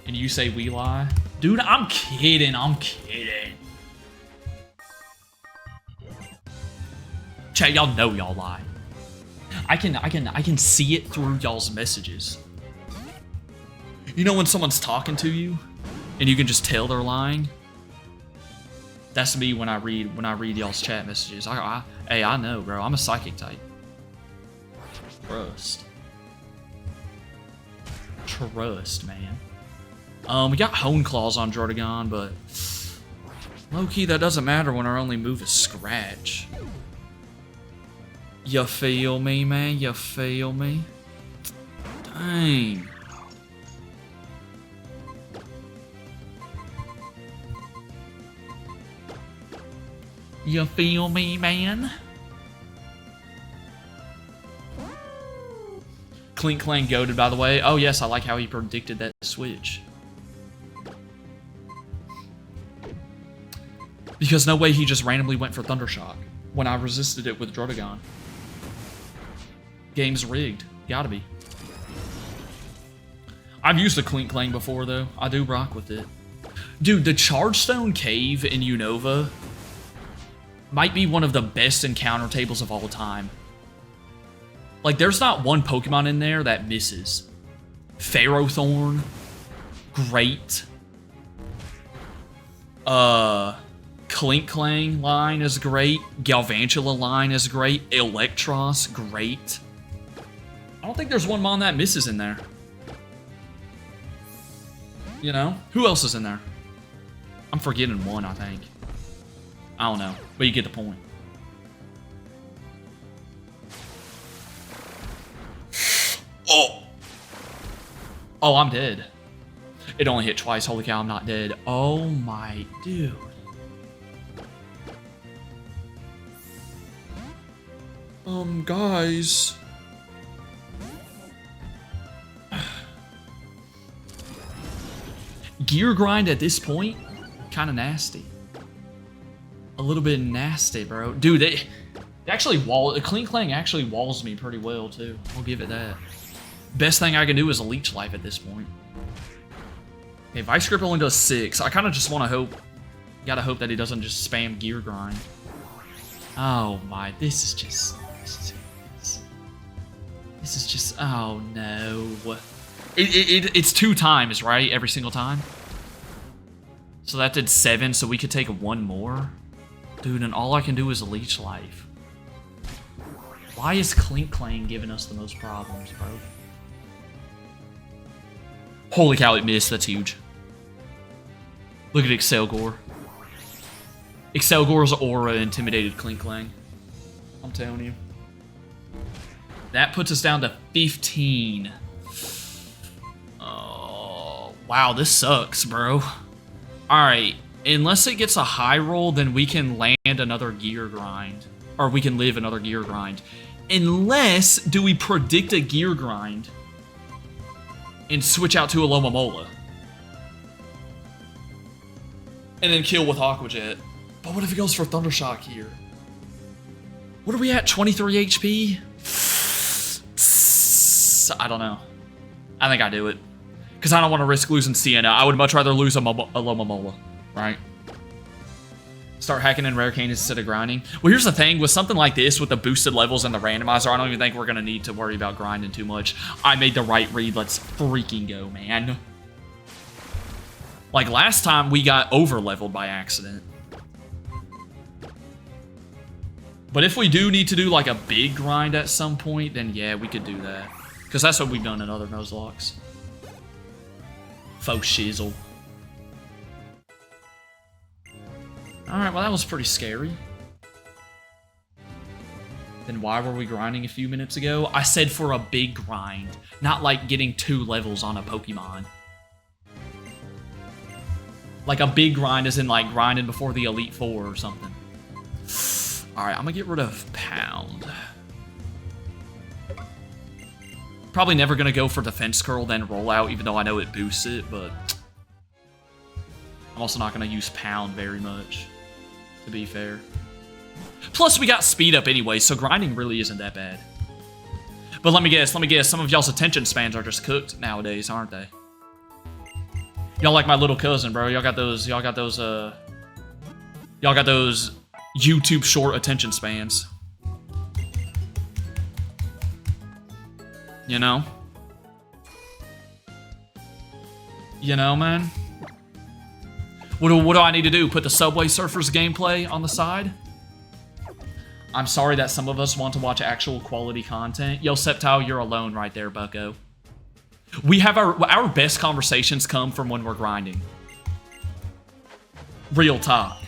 A: And you say we lie? Dude, I'm kidding. I'm kidding. Chat, y'all know y'all lie. I can see it through y'all's messages. You know when someone's talking to you and you can just tell they're lying? That's me when I read y'all's chat messages. Hey, I know, bro. I'm a psychic type. Trust, man. We got Hone Claws on Drotagon, but low-key, that doesn't matter when our only move is Scratch. You feel me, man? You feel me? Dang. You feel me, man? Clink Clang goated, by the way. Oh, yes, I like how he predicted that switch. Because no way he just randomly went for Thundershock when I resisted it with Drotagon. Game's rigged. Gotta be. I've used a Clink Clang before, though. I do rock with it. Dude, the Chargestone Cave in Unova might be one of the best encounter tables of all time. Like, there's not one Pokemon in there that misses. Ferrothorn. Great. Clink Clang line is great. Galvantula line is great. Electros, great. I don't think there's one Mon that misses in there. You know? Who else is in there? I'm forgetting one, I think. I don't know, but you get the point. Oh! Oh, I'm dead. It only hit twice. Holy cow, I'm not dead. Oh my dude. Guys. Gear grind at this point, kind of nasty. A little bit nasty, bro. Dude, they actually Clink Clang actually walls me pretty well too. I'll give it that. Best thing I can do is a leech life at this point. Okay, Vice Grip only does 6. I kind of just want to hope, gotta hope that he doesn't just spam gear grind. Oh my, this is just, oh no. It's 2 times, right? Every single time. So that did 7, so we could take 1 more. Dude, and all I can do is a leech life. Why is Clink Clang giving us the most problems, bro? Holy cow, it missed. That's huge. Look at Excelgor. Excelgor's aura intimidated Clink Clang. I'm telling you. That puts us down to 15. Oh, wow, this sucks, bro. Alright, unless it gets a high roll, then we can land another gear grind. Or we can live another gear grind. Unless, do we predict a gear grind and switch out to a Lomomola? And then kill with Aqua Jet. But what if he goes for Thundershock here? What are we at, 23 HP? I don't know. I think I do it. Because I don't want to risk losing Sienna. I would much rather lose a Lomomola, right? Start hacking in rare canes instead of grinding. Well, here's the thing. With something like this, with the boosted levels and the randomizer, I don't even think we're going to need to worry about grinding too much. I made the right read. Let's freaking go, man. Like last time, we got over-leveled by accident. But if we do need to do like a big grind at some point, then yeah, we could do that. Because that's what we've done in other Nuzlocks. Faux shizzle. Alright, well that was pretty scary. Then why were we grinding a few minutes ago? I said for a big grind. Not like getting 2 levels on a Pokemon. Like a big grind as in like grinding before the Elite Four or something. Alright, I'm gonna get rid of Pound. Probably never gonna go for Defense Curl, then Rollout, even though I know it boosts it, but I'm also not gonna use Pound very much, to be fair. Plus, we got Speed Up anyway, so grinding really isn't that bad. But let me guess, some of y'all's attention spans are just cooked nowadays, aren't they? Y'all like my little cousin, bro. Y'all got those YouTube short attention spans. You know? You know, man? What do I need to do? Put the Subway Surfers gameplay on the side? I'm sorry that some of us want to watch actual quality content. Yo, Septile, you're alone right there, bucko. We have our best conversations come from when we're grinding. Real talk.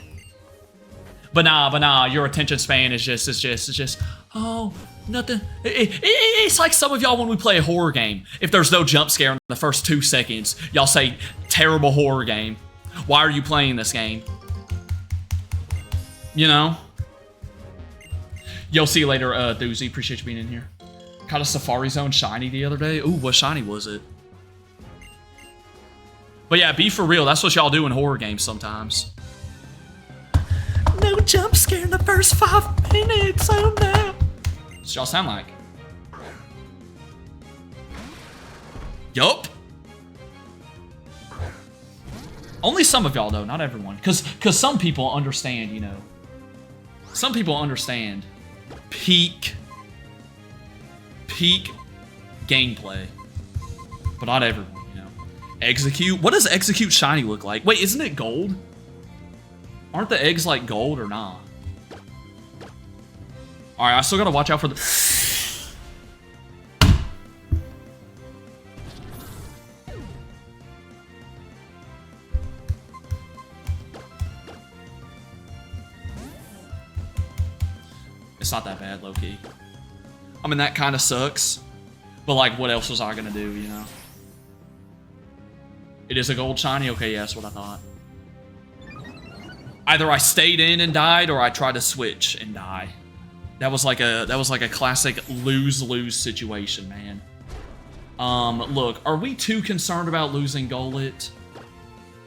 A: But nah, your attention span is just, oh, nothing. It's like some of y'all when we play a horror game. If there's no jump scare in the first 2 seconds, y'all say, terrible horror game. Why are you playing this game? You know? Yo, see you later, Doozy. Appreciate you being in here. Caught a Safari Zone shiny the other day. Ooh, what shiny was it? But yeah, be for real. That's what y'all do in horror games sometimes. No jump scare in the first 5 minutes. Oh no. What y'all sound like? Yup. Only some of y'all though, not everyone. Cause some people understand, you know. Some people understand peak gameplay. But not everyone, you know. Execute? What does Execute shiny look like? Wait, isn't it gold? Aren't the eggs like gold or not? Alright, I still gotta watch out for the... It's not that bad, low-key. I mean, that kind of sucks. But, like, what else was I gonna do, you know? It is a gold shiny? Okay, yeah, that's what I thought. Either I stayed in and died, or I tried to switch and die. That was like a classic lose-lose situation, man. Look, are we too concerned about losing Golett?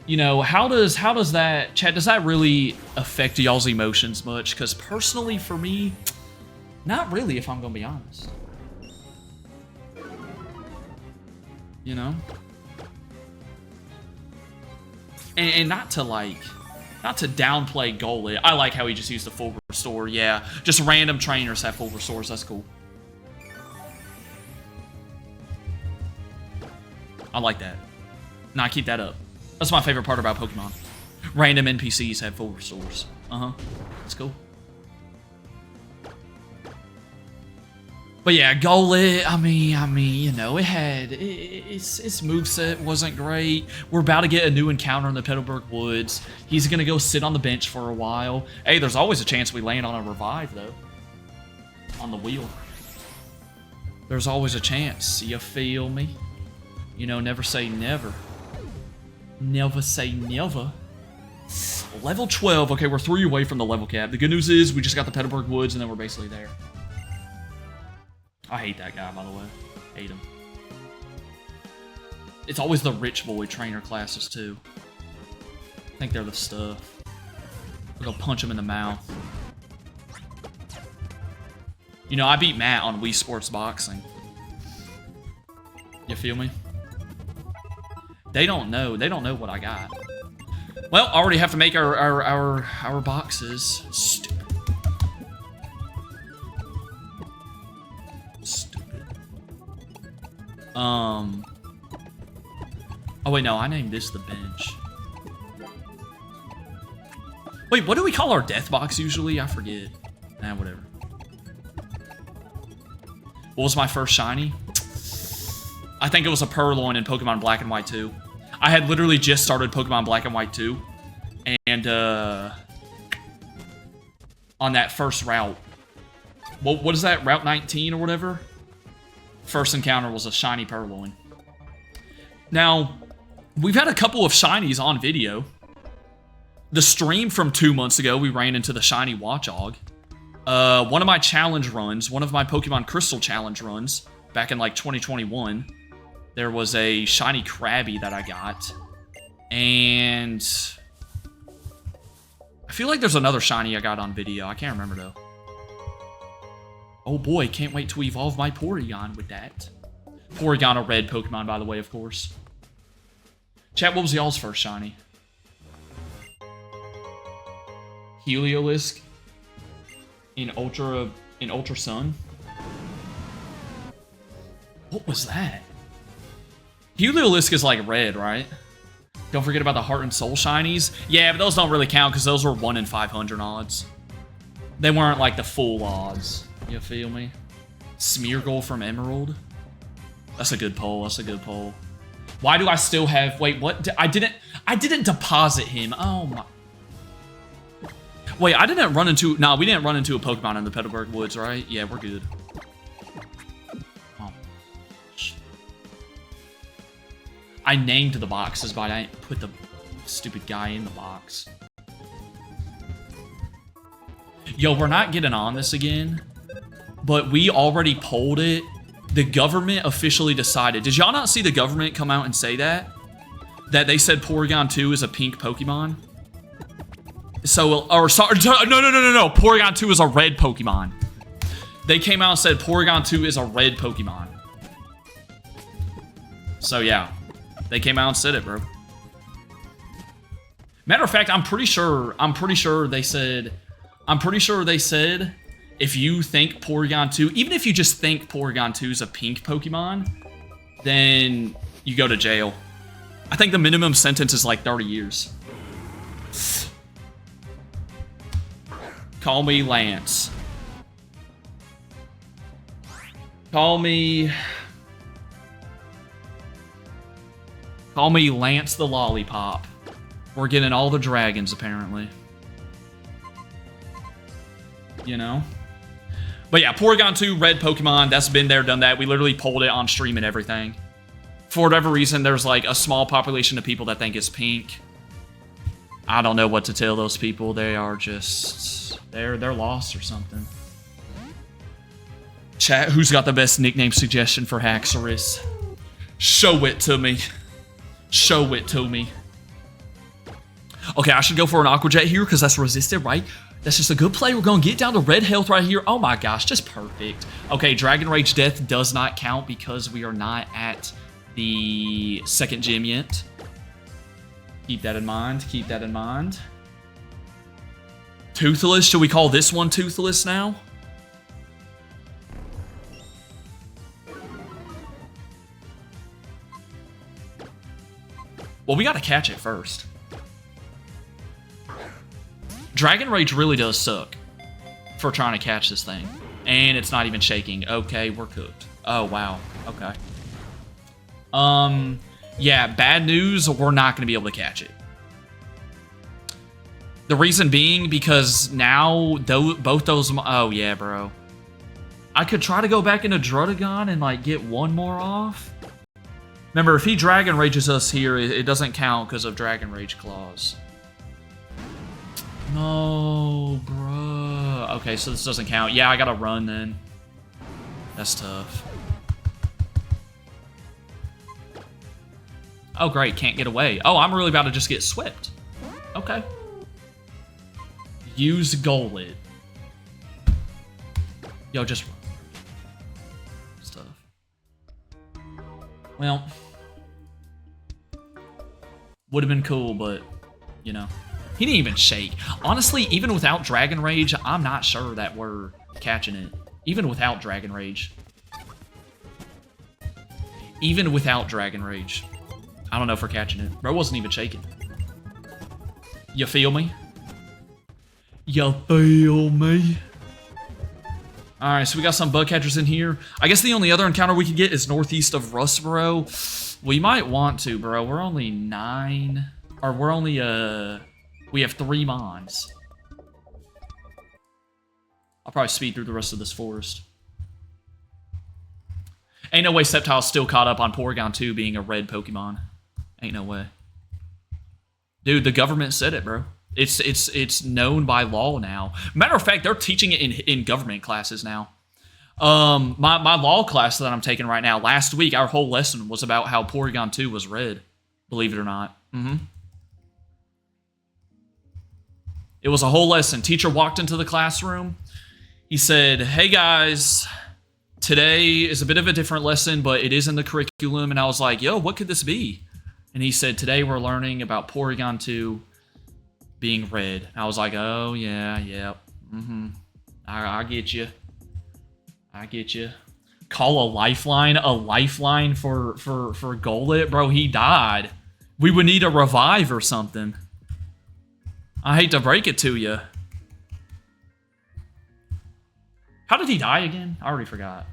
A: You know, how does that, chat, does that really affect y'all's emotions much? Because personally, for me, not really, if I'm gonna be honest. You know? And not to downplay Golett. I like how he just used the full restore. Yeah, just random trainers have full restores. That's cool. I like that. Nah, keep that up. That's my favorite part about Pokemon. Random NPCs have full restores. That's cool. But yeah, Golett, I mean, you know, its moveset wasn't great. We're about to get a new encounter in the Petalburg Woods. He's gonna go sit on the bench for a while. Hey, there's always a chance we land on a revive, though. On the wheel. There's always a chance, you feel me? You know, never say never. Never say never. Level 12, okay, we're 3 away from the level cap. The good news is we just got the Petalburg Woods and then we're basically there. I hate that guy, by the way. Hate him. It's always the rich boy trainer classes, too. I think they're the stuff. We'll go punch him in the mouth. You know, I beat Matt on Wii Sports Boxing. You feel me? They don't know. They don't know what I got. Well, I already have to make our boxes. Stupid. Oh wait, no, I named this the bench. Wait, what do we call our death box usually? I forget. Nah, whatever. What was my first shiny? I think it was a Purloin in Pokemon Black and White 2. I had literally just started Pokemon Black and White 2. And, on that first route. What is that? Route 19 or whatever? First encounter was a shiny Purloin. Now, we've had a couple of shinies on video. The stream from 2 months ago, we ran into the shiny Watchog. One of my challenge runs, one of my Pokemon Crystal challenge runs, back in like 2021, there was a shiny Krabby that I got. And I feel like there's another shiny I got on video. I can't remember though. Oh boy, can't wait to evolve my Porygon with that. Porygon, a red Pokemon, by the way, of course. Chat, what was y'all's first shiny? Heliolisk in Ultra Sun? What was that? Heliolisk is like red, right? Don't forget about the Heart and Soul shinies. Yeah, but those don't really count because those were 1 in 500 odds. They weren't like the full odds. You feel me? Smeargle from Emerald. That's a good poll. That's a good poll. Why do I still have... Wait, what? I didn't deposit him. Oh my... Wait, I didn't run into... Nah, we didn't run into a Pokemon in the Petalburg Woods, right? Yeah, we're good. Oh. I named the boxes, but I didn't put the stupid guy in the box. Yo, we're not getting on this again, but we already polled it. The government officially decided. Did y'all not see the government come out and say that? That they said Porygon 2 is a pink Pokemon? So, or sorry, no. Porygon 2 is a red Pokemon. They came out and said Porygon 2 is a red Pokemon. So yeah, they came out and said it, bro. Matter of fact, I'm pretty sure they said if you think Porygon 2, even if you just think Porygon 2 is a pink Pokemon, then you go to jail. I think the minimum sentence is like 30 years. Call me Lance. Call me Lance the Lollipop. We're getting all the dragons, apparently. You know? But yeah, Porygon 2, red Pokemon, that's been there, done that. We literally pulled it on stream and everything. For whatever reason, there's like a small population of people that think it's pink. I don't know what to tell those people. They are just... They're lost or something. Chat, who's got the best nickname suggestion for Haxorus? Show it to me. Show it to me. Okay, I should go for an Aqua Jet here because that's resisted, right? That's just a good play. We're going to get down to red health right here. Oh my gosh, just perfect. Okay, Dragon Rage Death does not count because we are not at the second gym yet. Keep that in mind. Keep that in mind. Toothless. Should we call this one Toothless now? Well, we got to catch it first. Dragon Rage really does suck for trying to catch this thing. And it's not even shaking. Okay, we're cooked. Oh, wow. Okay. Yeah, bad news, we're not going to be able to catch it. The reason being because now both those... Oh, yeah, bro. I could try to go back into Druddigon and, like, get one more off. Remember, if he Dragon Rages us here, it doesn't count because of Dragon Rage Claws. No, bruh. Okay, so this doesn't count. Yeah, I gotta run then. That's tough. Oh, great. Can't get away. Oh, I'm really about to just get swept. Okay. Use Golett. Yo, just run. Stuff. Well. Would have been cool, but, you know. He didn't even shake. Honestly, even without Dragon Rage, I'm not sure that we're catching it. Even without Dragon Rage. Even without Dragon Rage. I don't know if we're catching it. Bro wasn't even shaking. You feel me? You feel me? Alright, so we got some bug catchers in here. I guess the only other encounter we could get is northeast of Rustboro. We might want to, bro. We're only 9... Or we're only, we have 3 Mons. I'll probably speed through the rest of this forest. Ain't no way Sceptile's still caught up on Porygon 2 being a red Pokemon. Ain't no way. Dude, the government said it, bro. It's known by law now. Matter of fact, they're teaching it in government classes now. My law class that I'm taking right now, last week, our whole lesson was about how Porygon 2 was red. Believe it or not. It was a whole lesson. Teacher walked into the classroom. He said, hey guys, today is a bit of a different lesson, but it is in the curriculum. And I was like, yo, what could this be? And he said, today we're learning about Porygon 2 being red. And I was like, oh, yeah. I get you. I get you. Call a lifeline for Golett? Bro, he died. We would need a revive or something. I hate to break it to you. How did he die again? I already forgot.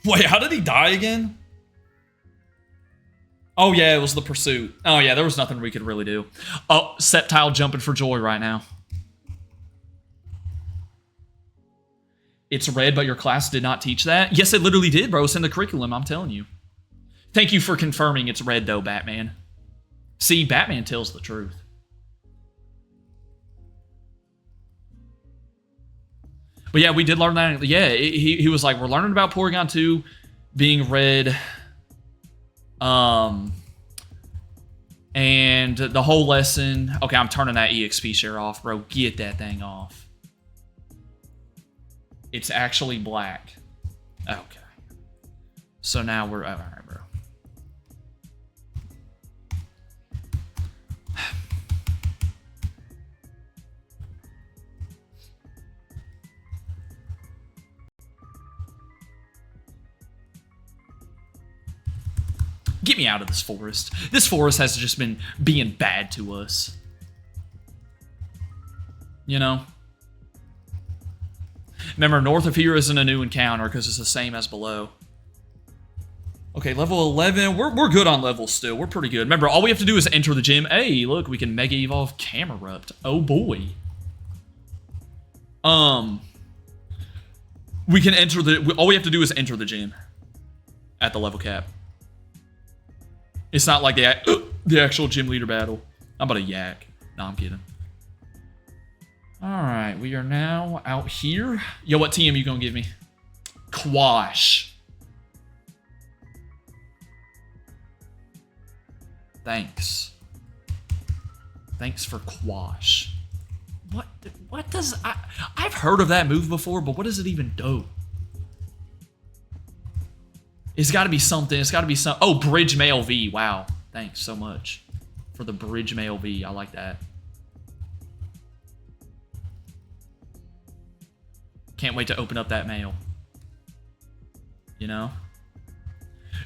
A: Wait, how did he die again? Oh, yeah, it was the pursuit. Oh, yeah, there was nothing we could really do. Oh, Sceptile jumping for joy right now. It's red, but your class did not teach that? Yes, it literally did, bro. It's in the curriculum, I'm telling you. Thank you for confirming it's red, though, Batman. See, Batman tells the truth. But yeah, we did learn that. Yeah, he was like, we're learning about Porygon 2 being red. And the whole lesson... Okay, I'm turning that EXP share off, bro. Get that thing off. It's actually black. Okay. So now we're... All right, bro. Get me out of this forest. This forest has just been being bad to us. You know? Remember, north of here isn't a new encounter because it's the same as below. Okay, level 11. We're good on levels still. We're pretty good. Remember, all we have to do is enter the gym. Hey, look, we can Mega Evolve Camerupt. Oh, boy. We can enter the... All we have to do is enter the gym at the level cap. It's not like the actual gym leader battle. I'm about to yak. No, I'm kidding. Alright, we are now out here. Yo, what TM you gonna give me? Quash. Thanks. Thanks for Quash. What does... I've heard of that move before, but what does it even do? It's got to be something. It's got to be some... Oh, Bridge Mail V. Wow. Thanks so much for the Bridge Mail V. I like that. Can't wait to open up that mail. You know?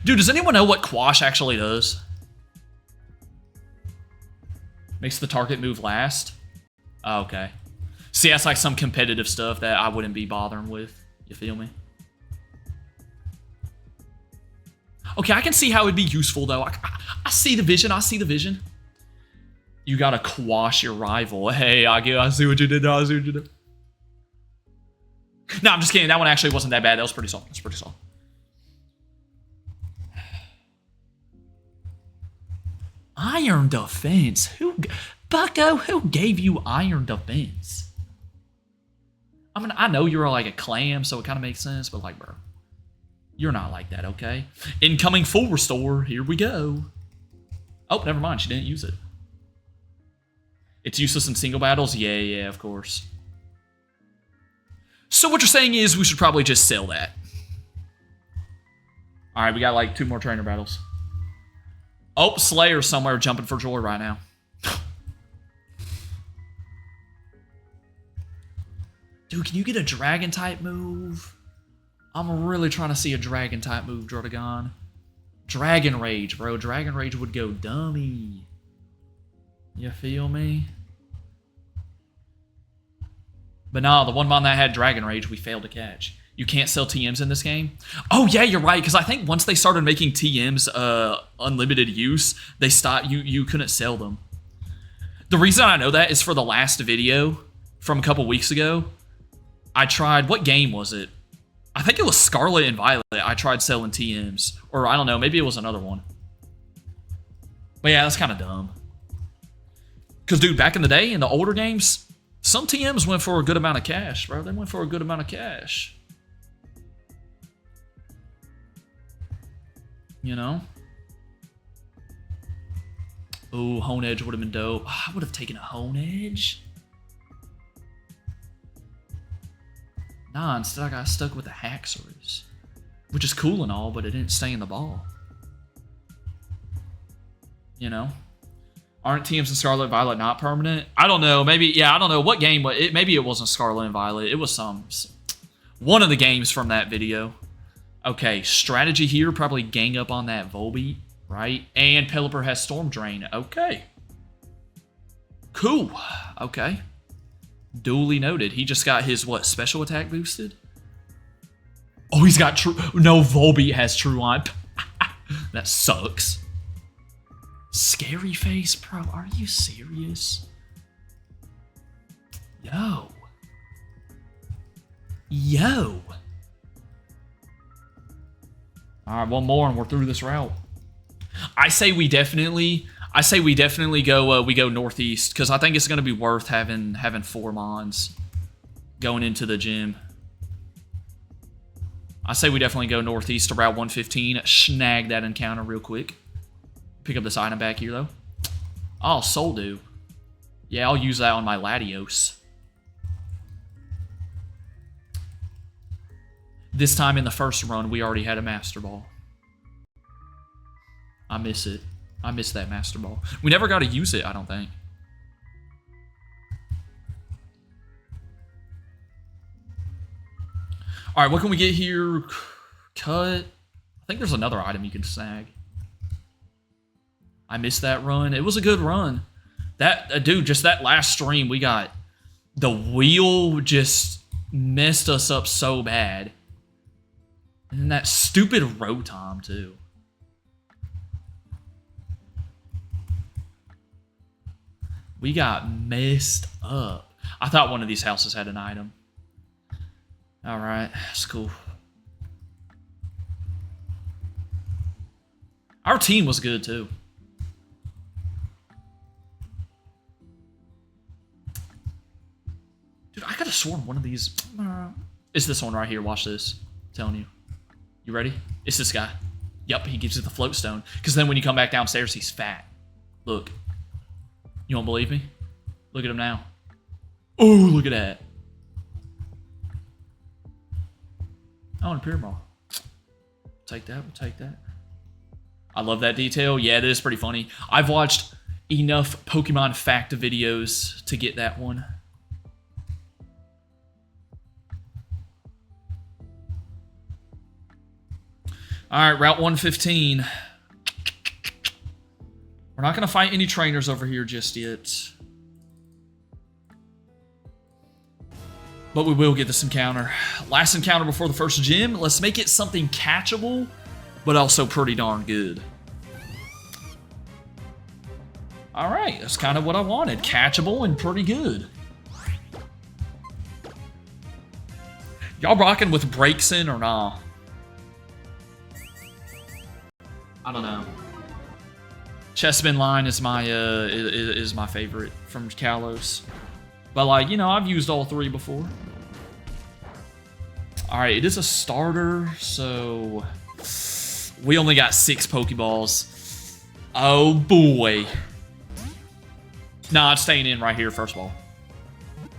A: Dude, does anyone know what Quash actually does? Makes the target move last? Oh, okay. See, that's like some competitive stuff that I wouldn't be bothering with. You feel me? Okay, I can see how it'd be useful, though. I see the vision. I see the vision. You gotta quash your rival. Hey, I see what you did. I see what you did. No, I'm just kidding. That one actually wasn't that bad. That was pretty solid. That's pretty solid. Iron Defense? Bucko, who gave you Iron Defense? I mean, I know you're like a clam, so it kind of makes sense, but like, bro, you're not like that, okay? Incoming full restore. Here we go. Oh, never mind. She didn't use it. It's useless in single battles? Yeah, of course. So what you're saying is we should probably just sell that. All right, we got like 2 more trainer battles. Oh, Slayer's somewhere jumping for joy right now. Dude, can you get a dragon type move? I'm really trying to see a dragon type move, Drotagon. Dragon Rage, bro. Dragon Rage would go dummy. You feel me? But nah, the one mon that had Dragon Rage, we failed to catch. You can't sell TMs in this game? Oh, yeah, you're right, because I think once they started making TMs unlimited use, they stopped. You couldn't sell them. The reason I know that is for the last video from a couple weeks ago. I tried... What game was it? I think it was Scarlet and Violet. I tried selling TMs. Or, I don't know, maybe it was another one. But yeah, that's kind of dumb. Because, dude, back in the day, in the older games, some TMs went for a good amount of cash, bro. They went for a good amount of cash. You know? Oh, Hone Edge would have been dope. I would have taken a Hone Edge. Nah, instead I got stuck with the Haxorus. Which is cool and all, but it didn't stay in the ball. You know? Aren't TMs in Scarlet and Violet not permanent? I don't know. Maybe, yeah, I don't know. What game? Maybe it wasn't Scarlet and Violet. It was one of the games from that video. Okay, strategy here. Probably gang up on that Volbeat, right? And Pelipper has Storm Drain. Okay. Cool. Okay. Duly noted. He just got his, what, special attack boosted? Oh, he's got true... No, Volbeat has True Line. That sucks. Scary Face, bro. Are you serious? Yo. All right, one more and we're through this route. I say we definitely go we go northeast because I think it's gonna be worth having 4 mons going into the gym. I say we definitely go northeast to Route 115. Snag that encounter real quick. Pick up this item back here, though. Oh, Soul Dew. Yeah, I'll use that on my Latios. This time in the first run, we already had a Master Ball. I miss it. I miss that Master Ball. We never got to use it, I don't think. All right, what can we get here? Cut. I think there's another item you can snag. I missed that run. It was a good run. That dude, just that last stream, we got the wheel just messed us up so bad. And that stupid Rotom, too. We got messed up. I thought one of these houses had an item. Alright, that's cool. Our team was good, too. Dude, I could have sworn one of these... It's this one right here. Watch this. I'm telling you. You ready? It's this guy. Yep, he gives you the float stone. Because then when you come back downstairs, he's fat. Look. You don't believe me? Look at him now. Oh, look at that. Oh, and a pyramid. Take that. We'll take that. I love that detail. Yeah, it is pretty funny. I've watched enough Pokemon fact videos to get that one. All right, Route 115. We're not going to fight any trainers over here just yet. But we will get this encounter. Last encounter before the first gym. Let's make it something catchable, but also pretty darn good. All right, that's kind of what I wanted. Catchable and pretty good. Y'all rocking with breaks in or nah? I don't know. Chessman line is my my favorite from Kalos. But like, you know, I've used all three before. Alright, it is a starter, so we only got 6 Pokeballs. Oh boy. Nah, it's staying in right here, first of all.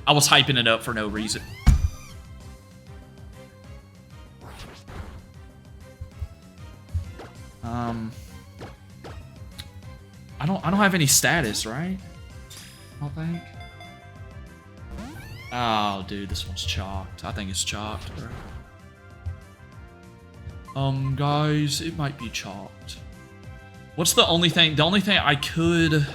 A: I was hyping it up for no reason. I don't have any status, right? I don't think. Oh, dude, this one's chalked. I think it's chalked, bro. Guys, it might be chalked. What's the only thing? The only thing I could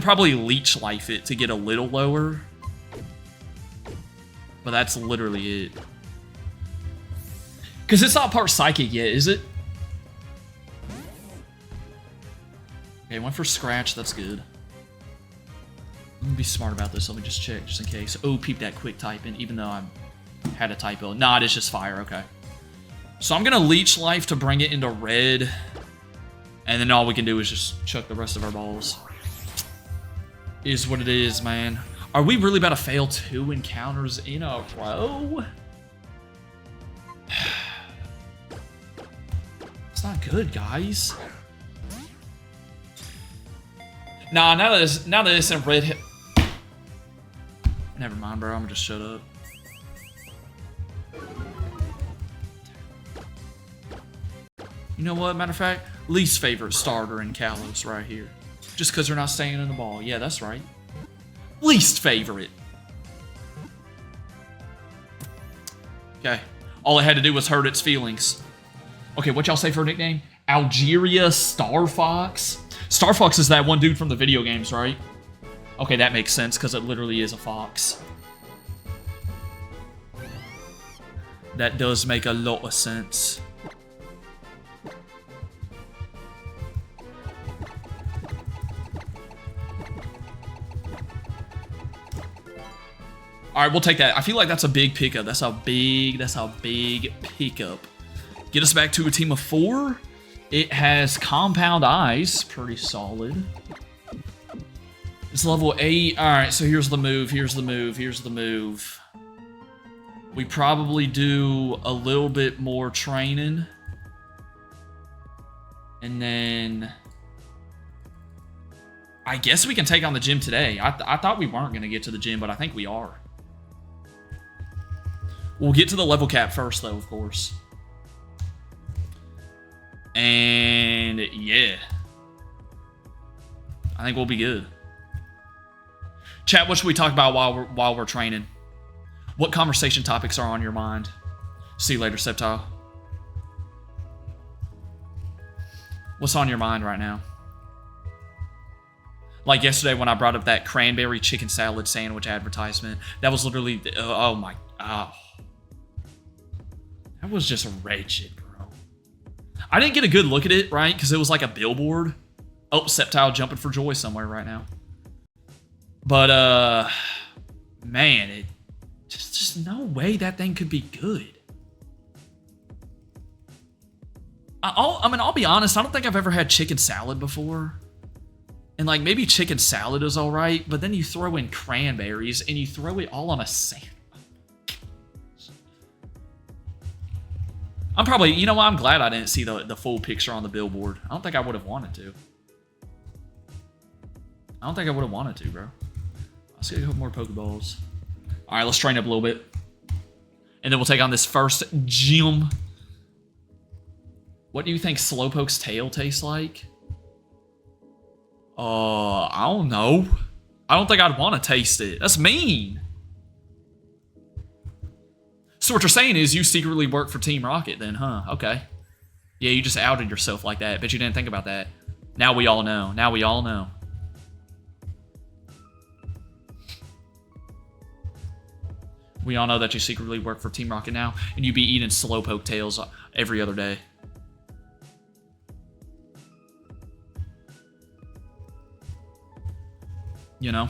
A: probably leech life it to get a little lower. But that's literally it. Because it's not part psychic yet, is it? Okay, went for scratch. That's good. Let me be smart about this. Let me just check, just in case. Oh, peep that quick type in, even though I had a typo. Nah, it is just fire. Okay. So I'm going to leech life to bring it into red. And then all we can do is just chuck the rest of our balls. Is what it is, man. Are we really about to fail 2 encounters in a row? It's not good, guys. Nah, now that it's in red... Never mind, bro. I'm gonna just shut up. You know what? Matter of fact, least favorite starter in Kalos right here. Just because they're not staying in the ball. Yeah, that's right. Least favorite. Okay. All it had to do was hurt its feelings. Okay, what y'all say for a nickname? Algeria Star Fox? Star Fox is that one dude from the video games, right? Okay, that makes sense, because it literally is a fox. That does make a lot of sense. Alright, we'll take that. I feel like that's a big pickup. That's a big pickup. Get us back to a team of 4. It has compound eyes. Pretty solid. It's level 8. Alright, so here's the move. Here's the move. Here's the move. We probably do a little bit more training. And then... I guess we can take on the gym today. I thought we weren't going to get to the gym, but I think we are. We'll get to the level cap first, though, of course. And yeah, I think we'll be good. Chat, what should we talk about while we're training? What conversation topics are on your mind? See you later, Septile. What's on your mind right now? Like yesterday when I brought up that cranberry chicken salad sandwich advertisement, that was literally, oh my, oh. That was just wretched, bro. I didn't get a good look at it, right? Because it was like a billboard. Oh, Sceptile jumping for joy somewhere right now. But, man, it just no way that thing could be good. I'll be honest, I don't think I've ever had chicken salad before. And, like, maybe chicken salad is all right, but then you throw in cranberries and you throw it all on a sandwich. I'm probably, you know what, I'm glad I didn't see the full picture on the billboard. I don't think I would have wanted to. I don't think I would have wanted to, bro. Let's get a couple more Pokeballs. All right, let's train up a little bit. And then we'll take on this first gym. What do you think Slowpoke's tail tastes like? I don't know. I don't think I'd want to taste it. That's mean. So what you're saying is you secretly work for Team Rocket then, huh? Okay. Yeah, you just outed yourself like that. Bet you didn't think about that. Now we all know. Now we all know. We all know that you secretly work for Team Rocket now, and you be eating Slowpoke tails every other day. You know?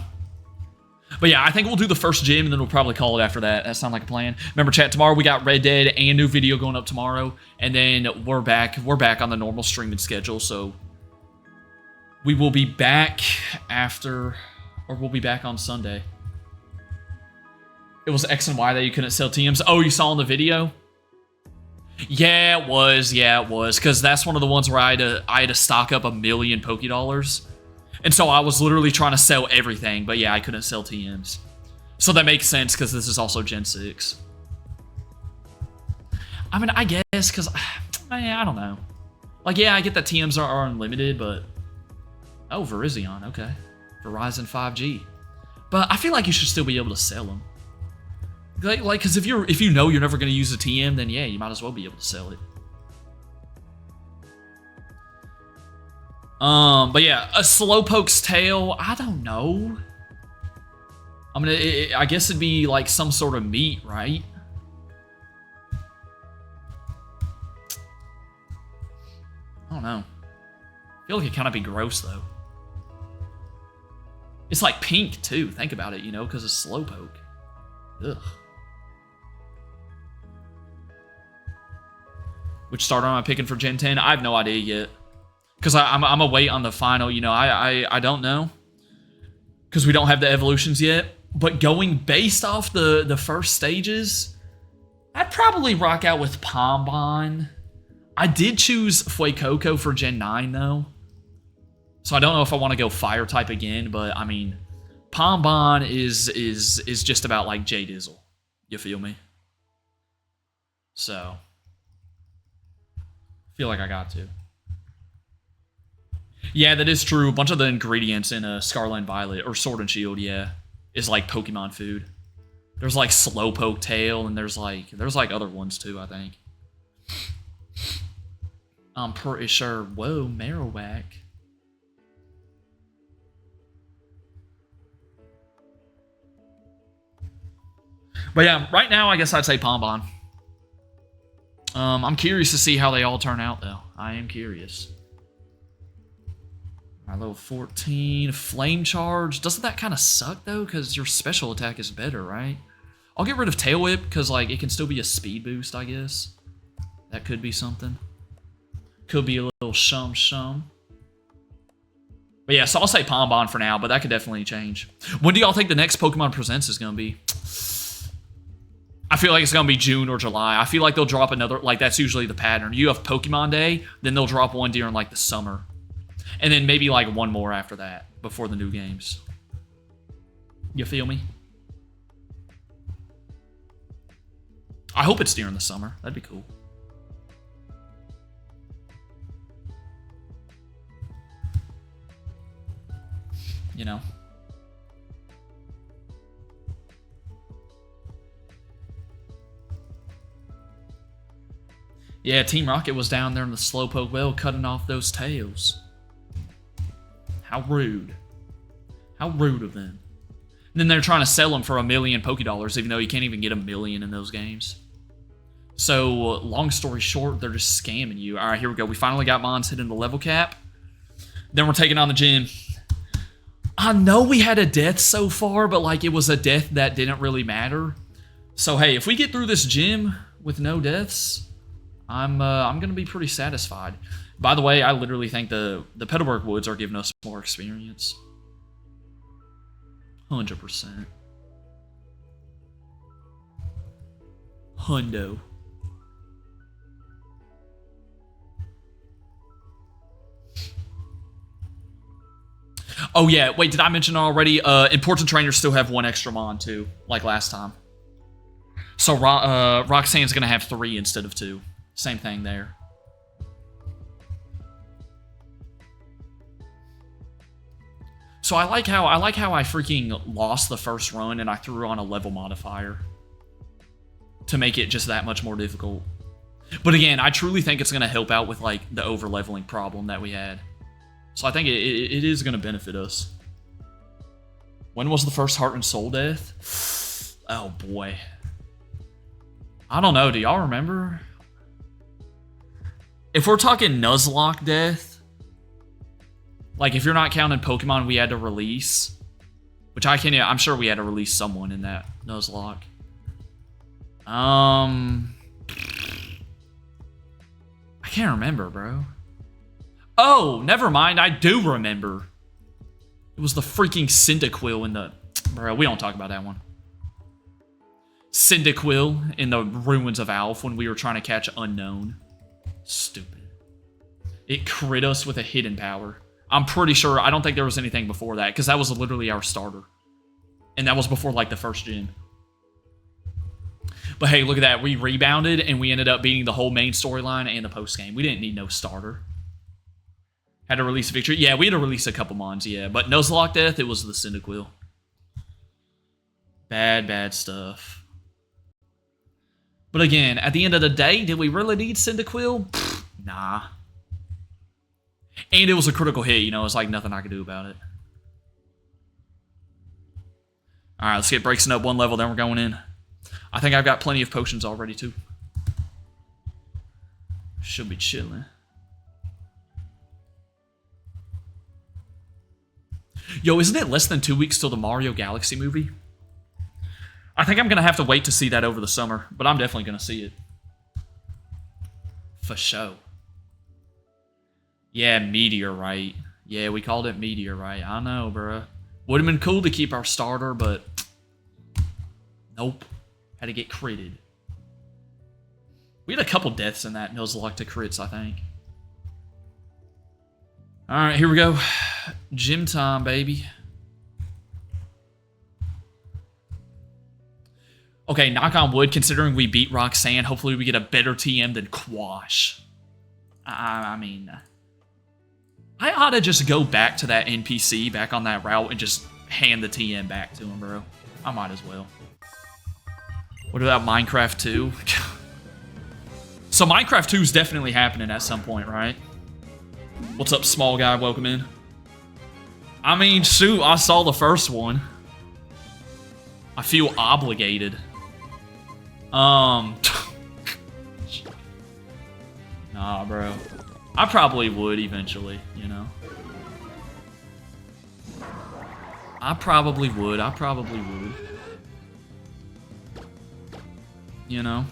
A: But yeah, I think we'll do the first gym, and then we'll probably call it after that. That sounds like a plan. Remember, chat, tomorrow we got Red Dead and new video going up tomorrow, and then we're back on the normal streaming schedule, so we will be back after, or we'll be back on Sunday. It was X and Y that you couldn't sell TMs. Oh, you saw in the video? Yeah, it was. Yeah, it was. Because that's one of the ones where I had to stock up 1 million Pokédollars. And so I was literally trying to sell everything. But yeah, I couldn't sell TMs. So that makes sense because this is also Gen 6. I mean, I guess because, I don't know. Like, yeah, I get that TMs are unlimited, but... Oh, Virizion. Okay. Verizon 5G. But I feel like you should still be able to sell them. Like, because if you know you're never going to use a TM, then yeah, you might as well be able to sell it. But yeah, a Slowpoke's tail, I don't know. I mean, I guess it'd be like some sort of meat, right? I don't know. I feel like it kind of be gross, though. It's like pink, too. Think about it, you know, because it's Slowpoke. Ugh. Which starter am I picking for Gen 10? I have no idea yet. Because I'm a wait on the final, you know, I don't know. Because we don't have the evolutions yet. But going based off the first stages, I'd probably rock out with Pombon. I did choose Fuecoco for Gen 9, though. So I don't know if I want to go fire type again, but I mean, Pombon is just about like J Dizzle. You feel me? So feel like I got to. Yeah, that is true. A bunch of the ingredients in Scarlet and Violet, or Sword and Shield, yeah, is like Pokemon food. There's like Slowpoke tail, and there's like other ones too, I think. I'm pretty sure. Whoa, Marowak. But yeah, right now I guess I'd say Pombon. I'm curious to see how they all turn out, though. I am curious. All right, level 14, Flame Charge. Doesn't that kind of suck, though? Because your special attack is better, right? I'll get rid of Tail Whip, because like it can still be a speed boost, I guess. That could be something. Could be a little shum. But yeah, so I'll say Pombon for now, but that could definitely change. When do y'all think the next Pokemon Presents is going to be? I feel like it's going to be June or July. I feel like they'll drop another, like that's usually the pattern. You have Pokemon Day, then they'll drop one during like the summer. And then maybe like one more after that, before the new games. You feel me? I hope it's during the summer. That'd be cool. You know? Yeah, Team Rocket was down there in the Slowpoke well cutting off those tails. How rude. How rude of them. And then they're trying to sell them for 1 million Pokédollars, even though you can't even get 1 million in those games. So, long story short, they're just scamming you. All right, here we go. We finally got Mons hitting the level cap. Then we're taking on the gym. I know we had a death so far, but like it was a death that didn't really matter. So hey, if we get through this gym with no deaths, I'm gonna be pretty satisfied. By the way, I literally think the Petalburg Woods are giving us more experience. 100%. Hundo. Oh yeah, wait, did I mention already? Important trainers still have 1 extra mon too, like last time. So Roxanne's gonna have 3 instead of 2. Same thing there. So I like how I freaking lost the first run and I threw on a level modifier to make it just that much more difficult. But again, I truly think it's gonna help out with like the over leveling problem that we had. So I think it is gonna benefit us. When was the first Heart and Soul death? Oh boy. I don't know, do y'all remember? If we're talking Nuzlocke death, like if you're not counting Pokemon we had to release, which I'm sure we had to release someone in that Nuzlocke. I can't remember, bro. Oh, never mind, I do remember. It was the freaking Cyndaquil in the... Bro, we don't talk about that one. Cyndaquil in the Ruins of Alph when we were trying to catch Unknown. Stupid. It crit us with a hidden power. I'm pretty sure, I don't think there was anything before that, because that was literally our starter. And that was before, like, the first gym. But hey, look at that. We rebounded, and we ended up beating the whole main storyline and the post-game. We didn't need no starter. Had to release a victory. Yeah, we had to release a couple mons, yeah. But Nuzlocke death, it was the Cyndaquil. Bad, bad stuff. But again, at the end of the day, did we really need Cyndaquil? Pfft, nah. And it was a critical hit, you know, it's like nothing I could do about it. Alright, let's get Breaking up 1 level, then we're going in. I think I've got plenty of potions already, too. Should be chilling. Yo, isn't it less than 2 weeks till the Mario Galaxy movie? I think I'm going to have to wait to see that over the summer, but I'm definitely going to see it. For sure. Yeah, Meteorite. Yeah, we called it Meteorite. I know, bruh. Would have been cool to keep our starter, but... Nope. Had to get critted. We had a couple deaths in that Nuzlocke to crits, I think. Alright, here we go. Gym time, baby. Okay, knock on wood, considering we beat Roxanne, hopefully we get a better TM than Quash. I mean... I ought to just go back to that NPC, back on that route, and just hand the TM back to him, bro. I might as well. What about Minecraft 2? So Minecraft 2 is definitely happening at some point, right? What's up, small guy? Welcome in. I mean, shoot, I saw the first one. I feel obligated. Nah, bro. I probably would eventually, you know. I probably would. You know.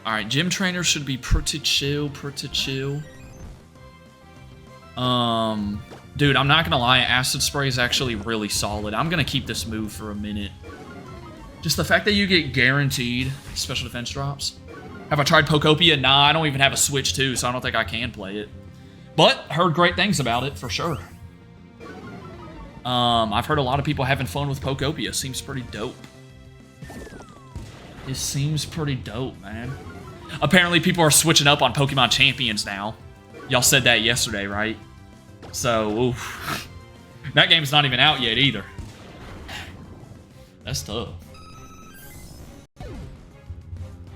A: Alright, gym trainers should be pretty chill, Dude, I'm not gonna lie, Acid Spray is actually really solid. I'm gonna keep this move for a minute. Just the fact that you get guaranteed special defense drops. Have I tried Pokopia? Nah, I don't even have a Switch 2, so I don't think I can play it. But, heard great things about it, for sure. I've heard a lot of people having fun with Pokopia. Seems pretty dope. It seems pretty dope, man. Apparently, people are switching up on Pokemon Champions now. Y'all said that yesterday, right? So, oof. That game's not even out yet, either. That's tough.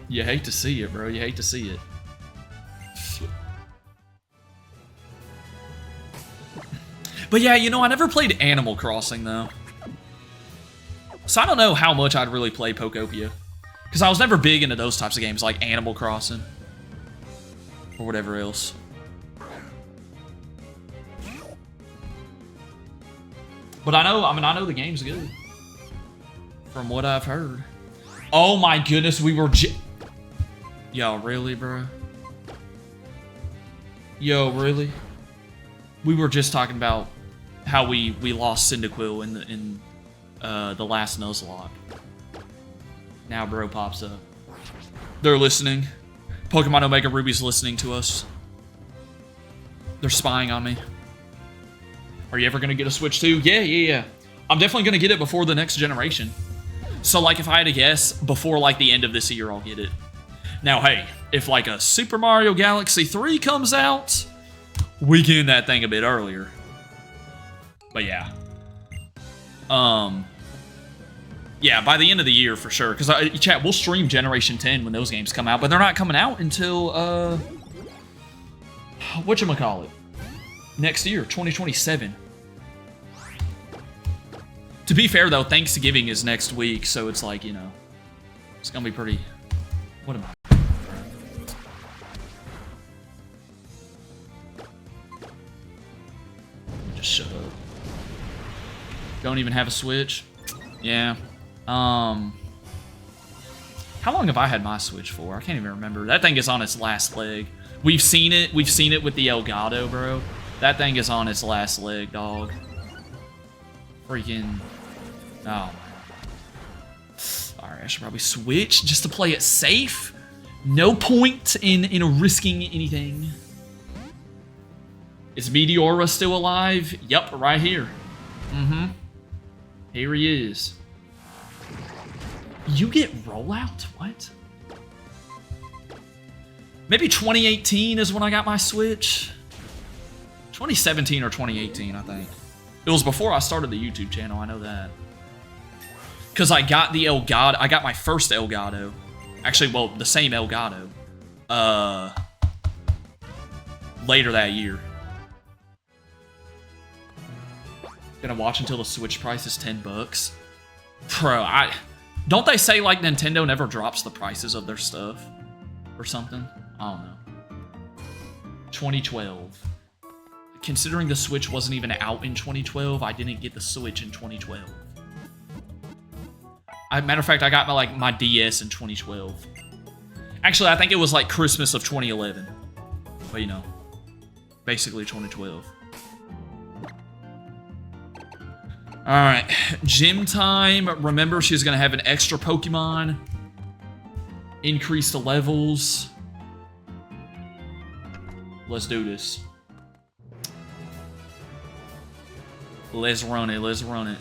A: You hate to see it, bro. You hate to see it. But yeah, you know, I never played Animal Crossing, though. So I don't know how much I'd really play Pokopia. Because I was never big into those types of games, like Animal Crossing. Or whatever else. But I know the game's good. From what I've heard. Oh my goodness, we were Yo, really, bro? Yo, really? We were just talking about how we lost Cyndaquil in the last Nuzlocke. Now bro pops up. They're listening. Pokemon Omega Ruby's listening to us. They're spying on me. Are you ever gonna get a Switch 2? Yeah. I'm definitely gonna get it before the next generation. So like if I had to guess, before like the end of this year I'll get it. Now hey, if like a Super Mario Galaxy 3 comes out, we get that thing a bit earlier. But yeah. Yeah, by the end of the year for sure. Because chat, we'll stream Generation 10 when those games come out, but they're not coming out until whatchamacallit? Next year, 2027. To be fair though, Thanksgiving is next week, so it's like, you know, it's gonna be pretty. What am I? Just shut up. Don't even have a Switch. Yeah. How long have I had my Switch for? I can't even remember. That thing is on its last leg. We've seen it with the Elgato, bro. That thing is on its last leg, dog. Freaking. Oh. Alright, I should probably switch just to play it safe. No point in risking anything. Is Meteora still alive? Yup, right here. Mm-hmm. Here he is. You get rollout? What? Maybe 2018 is when I got my Switch. 2017 or 2018, I think. It was before I started the YouTube channel, I know that. Because I got the Elgato, I got my first Elgato. Actually, well, the same Elgato. Later that year. Gonna watch until the Switch price is $10. Bro, don't they say like Nintendo never drops the prices of their stuff? Or something? I don't know. 2012. Considering the Switch wasn't even out in 2012, I didn't get the Switch in 2012. Matter of fact, I got my DS in 2012. Actually, I think it was like Christmas of 2011. But you know, basically 2012. Alright, gym time. Remember, she's going to have an extra Pokemon. Increase the levels. Let's do this. Let's run it, let's run it.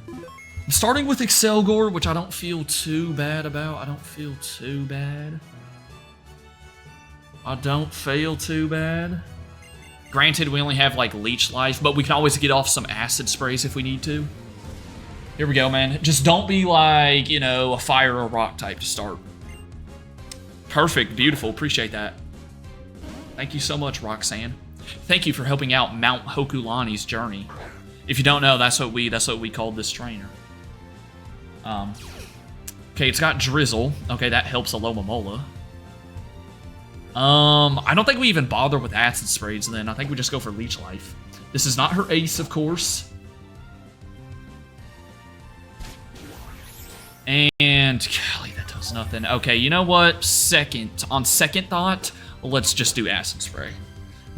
A: I'm starting with Excelgor, which I don't feel too bad about. I don't feel too bad. Granted, we only have, like, Leech Life, but we can always get off some Acid Sprays if we need to. Here we go, man. Just don't be, like, you know, a Fire or Rock type to start. Perfect. Beautiful. Appreciate that. Thank you so much, Roxanne. Thank you for helping out Mount Hokulani's journey. If you don't know, that's what we called this trainer. Okay, it's got Drizzle. Okay, that helps Alomomola. I don't think we even bother with Acid Sprays then. I think we just go for Leech Life. This is not her ace, of course. And, golly, that does nothing. Okay, you know what? On second thought, let's just do Acid Spray.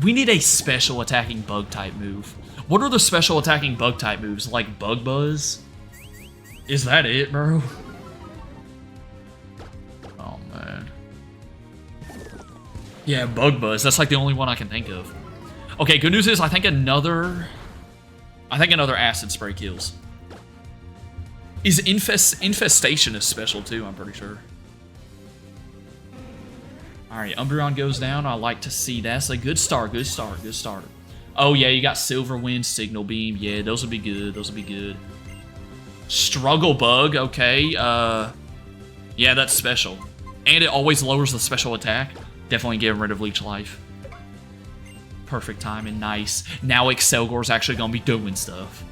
A: We need a special attacking bug type move. What are the special attacking bug type moves? Like Bug Buzz? Is that it, bro? Oh, man. Yeah, Bug Buzz. That's like the only one I can think of. Okay, good news is I think another Acid Spray kills. Is Infestation is special too, I'm pretty sure. Alright, Umbreon goes down. I like to see that. That's a good start, good start, good start. Oh yeah, you got Silver Wind, Signal Beam. Yeah, those would be good, those would be good. Struggle Bug, okay. Yeah, that's special. And it always lowers the special attack. Definitely getting rid of Leech Life. Perfect timing, nice. Now Excelgor's actually gonna be doing stuff.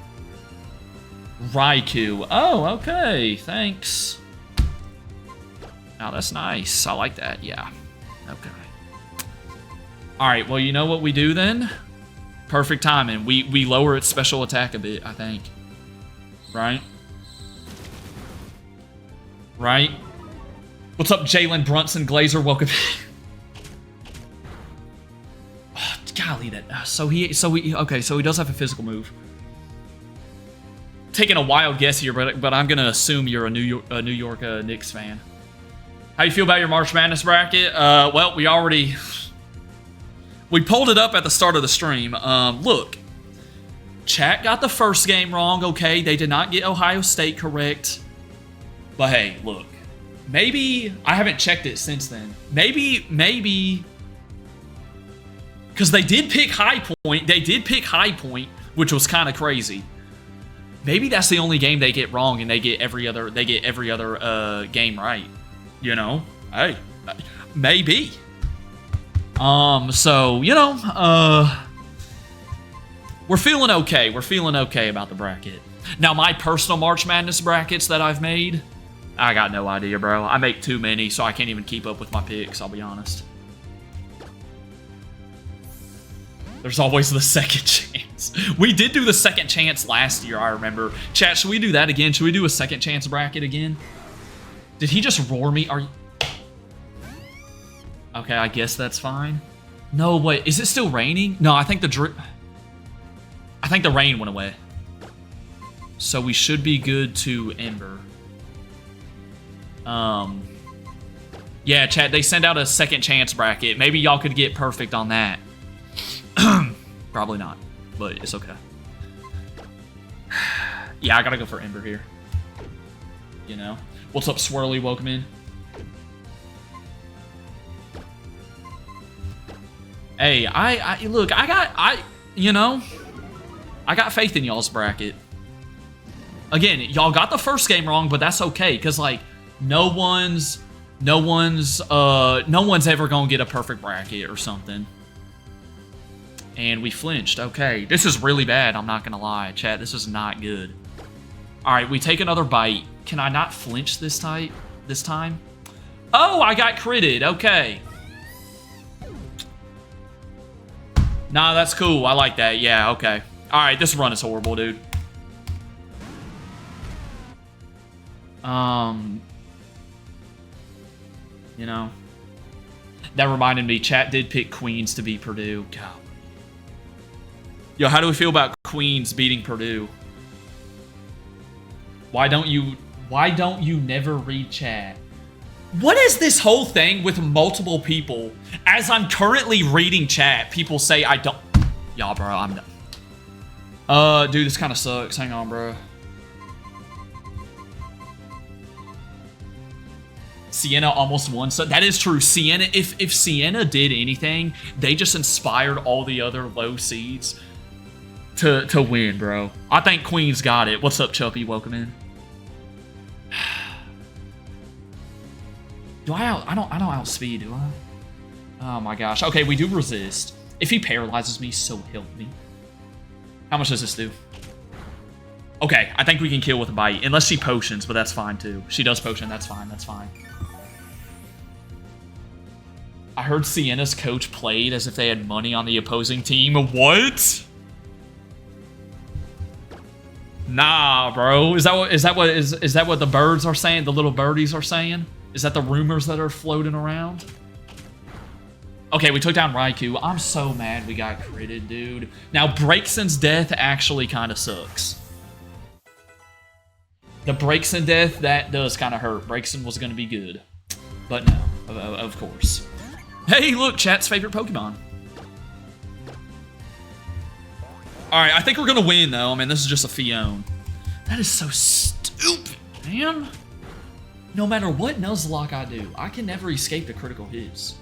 A: Raikou. Oh, okay. Thanks. Oh, that's nice. I like that. Yeah. Okay. All right. Well, you know what we do then? Perfect timing. We lower its special attack a bit, I think. Right? Right? What's up, Jalen Brunson Glazer? Welcome. Oh, golly, that. So he does have a physical move. Taking a wild guess here, but I'm gonna assume you're a New York Knicks fan. How you feel about your March Madness bracket? Well, we pulled it up at the start of the stream. Look, chat got the first game wrong. Okay, they did not get Ohio State correct. But hey, look, maybe I haven't checked it since then. Maybe because they did pick High Point. They did pick High Point, which was kind of crazy. Maybe that's the only game they get wrong, and they get every other game right. You know, hey, maybe. So you know, we're feeling okay. We're feeling okay about the bracket. Now, my personal March Madness brackets that I've made, I got no idea, bro. I make too many, so I can't even keep up with my picks. I'll be honest. There's always the second chance. We did do the second chance last year, I remember. Chat, should we do that again? Should we do a second chance bracket again? Did he just roar me? Are you... Okay, I guess that's fine. No, wait. Is it still raining? No, I think the rain went away. So we should be good to Ember. Yeah, chat, they send out a second chance bracket. Maybe y'all could get perfect on that. Probably not, but it's okay. Yeah, I gotta go for Ember here. You know? What's up, Swirly? Welcome in. Hey, look, I got faith in y'all's bracket. Again, y'all got the first game wrong, but that's okay, because like no one's ever gonna get a perfect bracket or something. And we flinched. Okay, this is really bad. I'm not gonna lie, chat. This is not good. All right, we take another bite. Can I not flinch this time? Oh, I got critted. Okay. Nah, that's cool. I like that. Yeah. Okay. All right, this run is horrible, dude. You know, that reminded me. Chat did pick Queens to beat Purdue. God. Yo, how do we feel about Queens beating Purdue? Why don't you never read chat? What is this whole thing with multiple people? As I'm currently reading chat, people say I don't. Y'all, bro, I'm done. Dude, this kind of sucks. Hang on, bro. Sienna almost won. So that is true. Sienna, if Sienna did anything, they just inspired all the other low seeds to win, bro. I think Queens got it. What's up, Chuppy? Welcome in. I don't outspeed, do I? Oh my gosh. Okay, we do resist. If he paralyzes me, so help me. How much does this do? Okay, I think we can kill with a bite. Unless she potions, but that's fine too. She does potion, that's fine, that's fine. I heard Sienna's coach played as if they had money on the opposing team. What? Nah, bro. Is that what the birds are saying? The little birdies are saying? Is that the rumors that are floating around? Okay, we took down Raikou. I'm so mad we got critted, dude. Now, Breakson's death actually kind of sucks. The Breakson death, that does kind of hurt. Breakson was going to be good. But no, of course. Hey, look, chat's favorite Pokemon. Alright, I think we're going to win, though. I mean, this is just a Fion. That is so stupid, man. No matter what Nuzlocke I do, I can never escape the critical hits.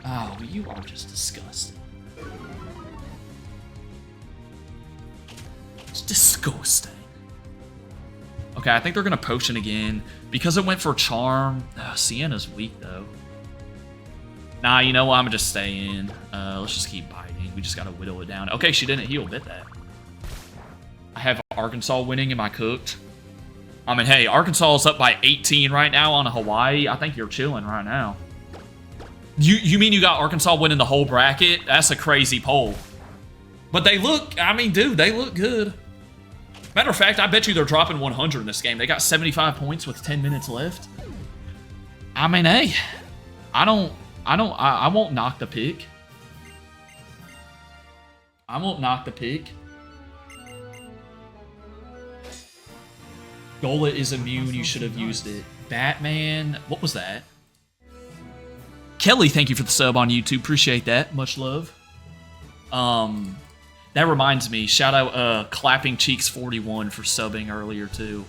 A: Oh, you are just disgusting. It's disgusting. Okay, I think they're going to potion again. Because it went for Charm. Sienna's weak, though. Nah, you know what? I'm going to just stay in. Let's just keep biting. We just got to whittle it down. Okay, she didn't heal. Bet that. I have Arkansas winning. Am I cooked? I mean, hey, Arkansas is up by 18 right now on Hawaii. I think you're chilling right now. You mean you got Arkansas winning the whole bracket? That's a crazy poll. But they look, I mean, dude, they look good. Matter of fact, I bet you they're dropping 100 in this game. They got 75 points with 10 minutes left. I mean, hey, I won't knock the pick. I won't knock the pick. Gola is immune. You should have used it. Batman. What was that? Kelly, thank you for the sub on YouTube. Appreciate that. Much love. That reminds me. Shout out Clapping Cheeks 41 for subbing earlier too.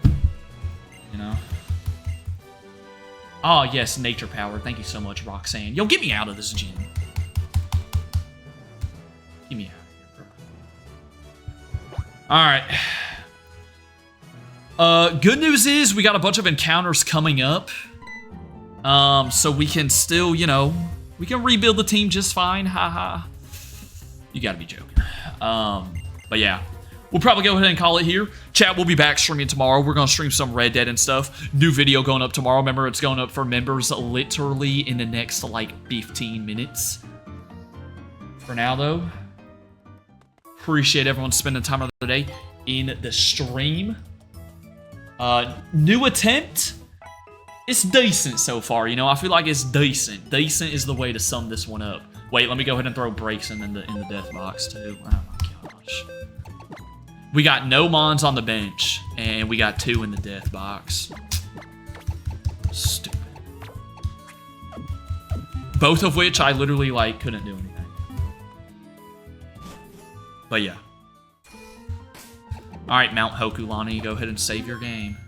A: You know. Oh yes, Nature Power. Thank you so much, Roxanne. Yo, get me out of this gym. Get me out of here, bro. Alright. Good news is we got a bunch of encounters coming up. So we can still, you know, we can rebuild the team just fine. Haha. You gotta be joking. But yeah. We'll probably go ahead and call it here. Chat, we'll be back streaming tomorrow. We're gonna stream some Red Dead and stuff. New video going up tomorrow. Remember, it's going up for members literally in the next, like, 15 minutes. For now, though, appreciate everyone spending time of the day in the stream. New attempt. It's decent so far, you know? I feel like it's decent. Decent is the way to sum this one up. Wait, let me go ahead and throw breaks in the death box, too. Oh my gosh. We got no Mons on the bench, and we got 2 in the death box. Stupid. Both of which I literally, like, couldn't do anything. But yeah. Alright, Mount Hokulani, go ahead and save your game.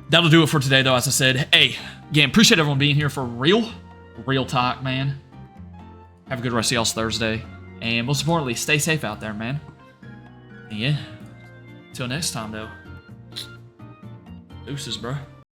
A: That'll do it for today, though, as I said. Hey, again, appreciate everyone being here for real. Real talk, man. Have a good rest of y'all's Thursday. And most importantly, stay safe out there, man. And yeah. Till next time, though. Deuces, bro.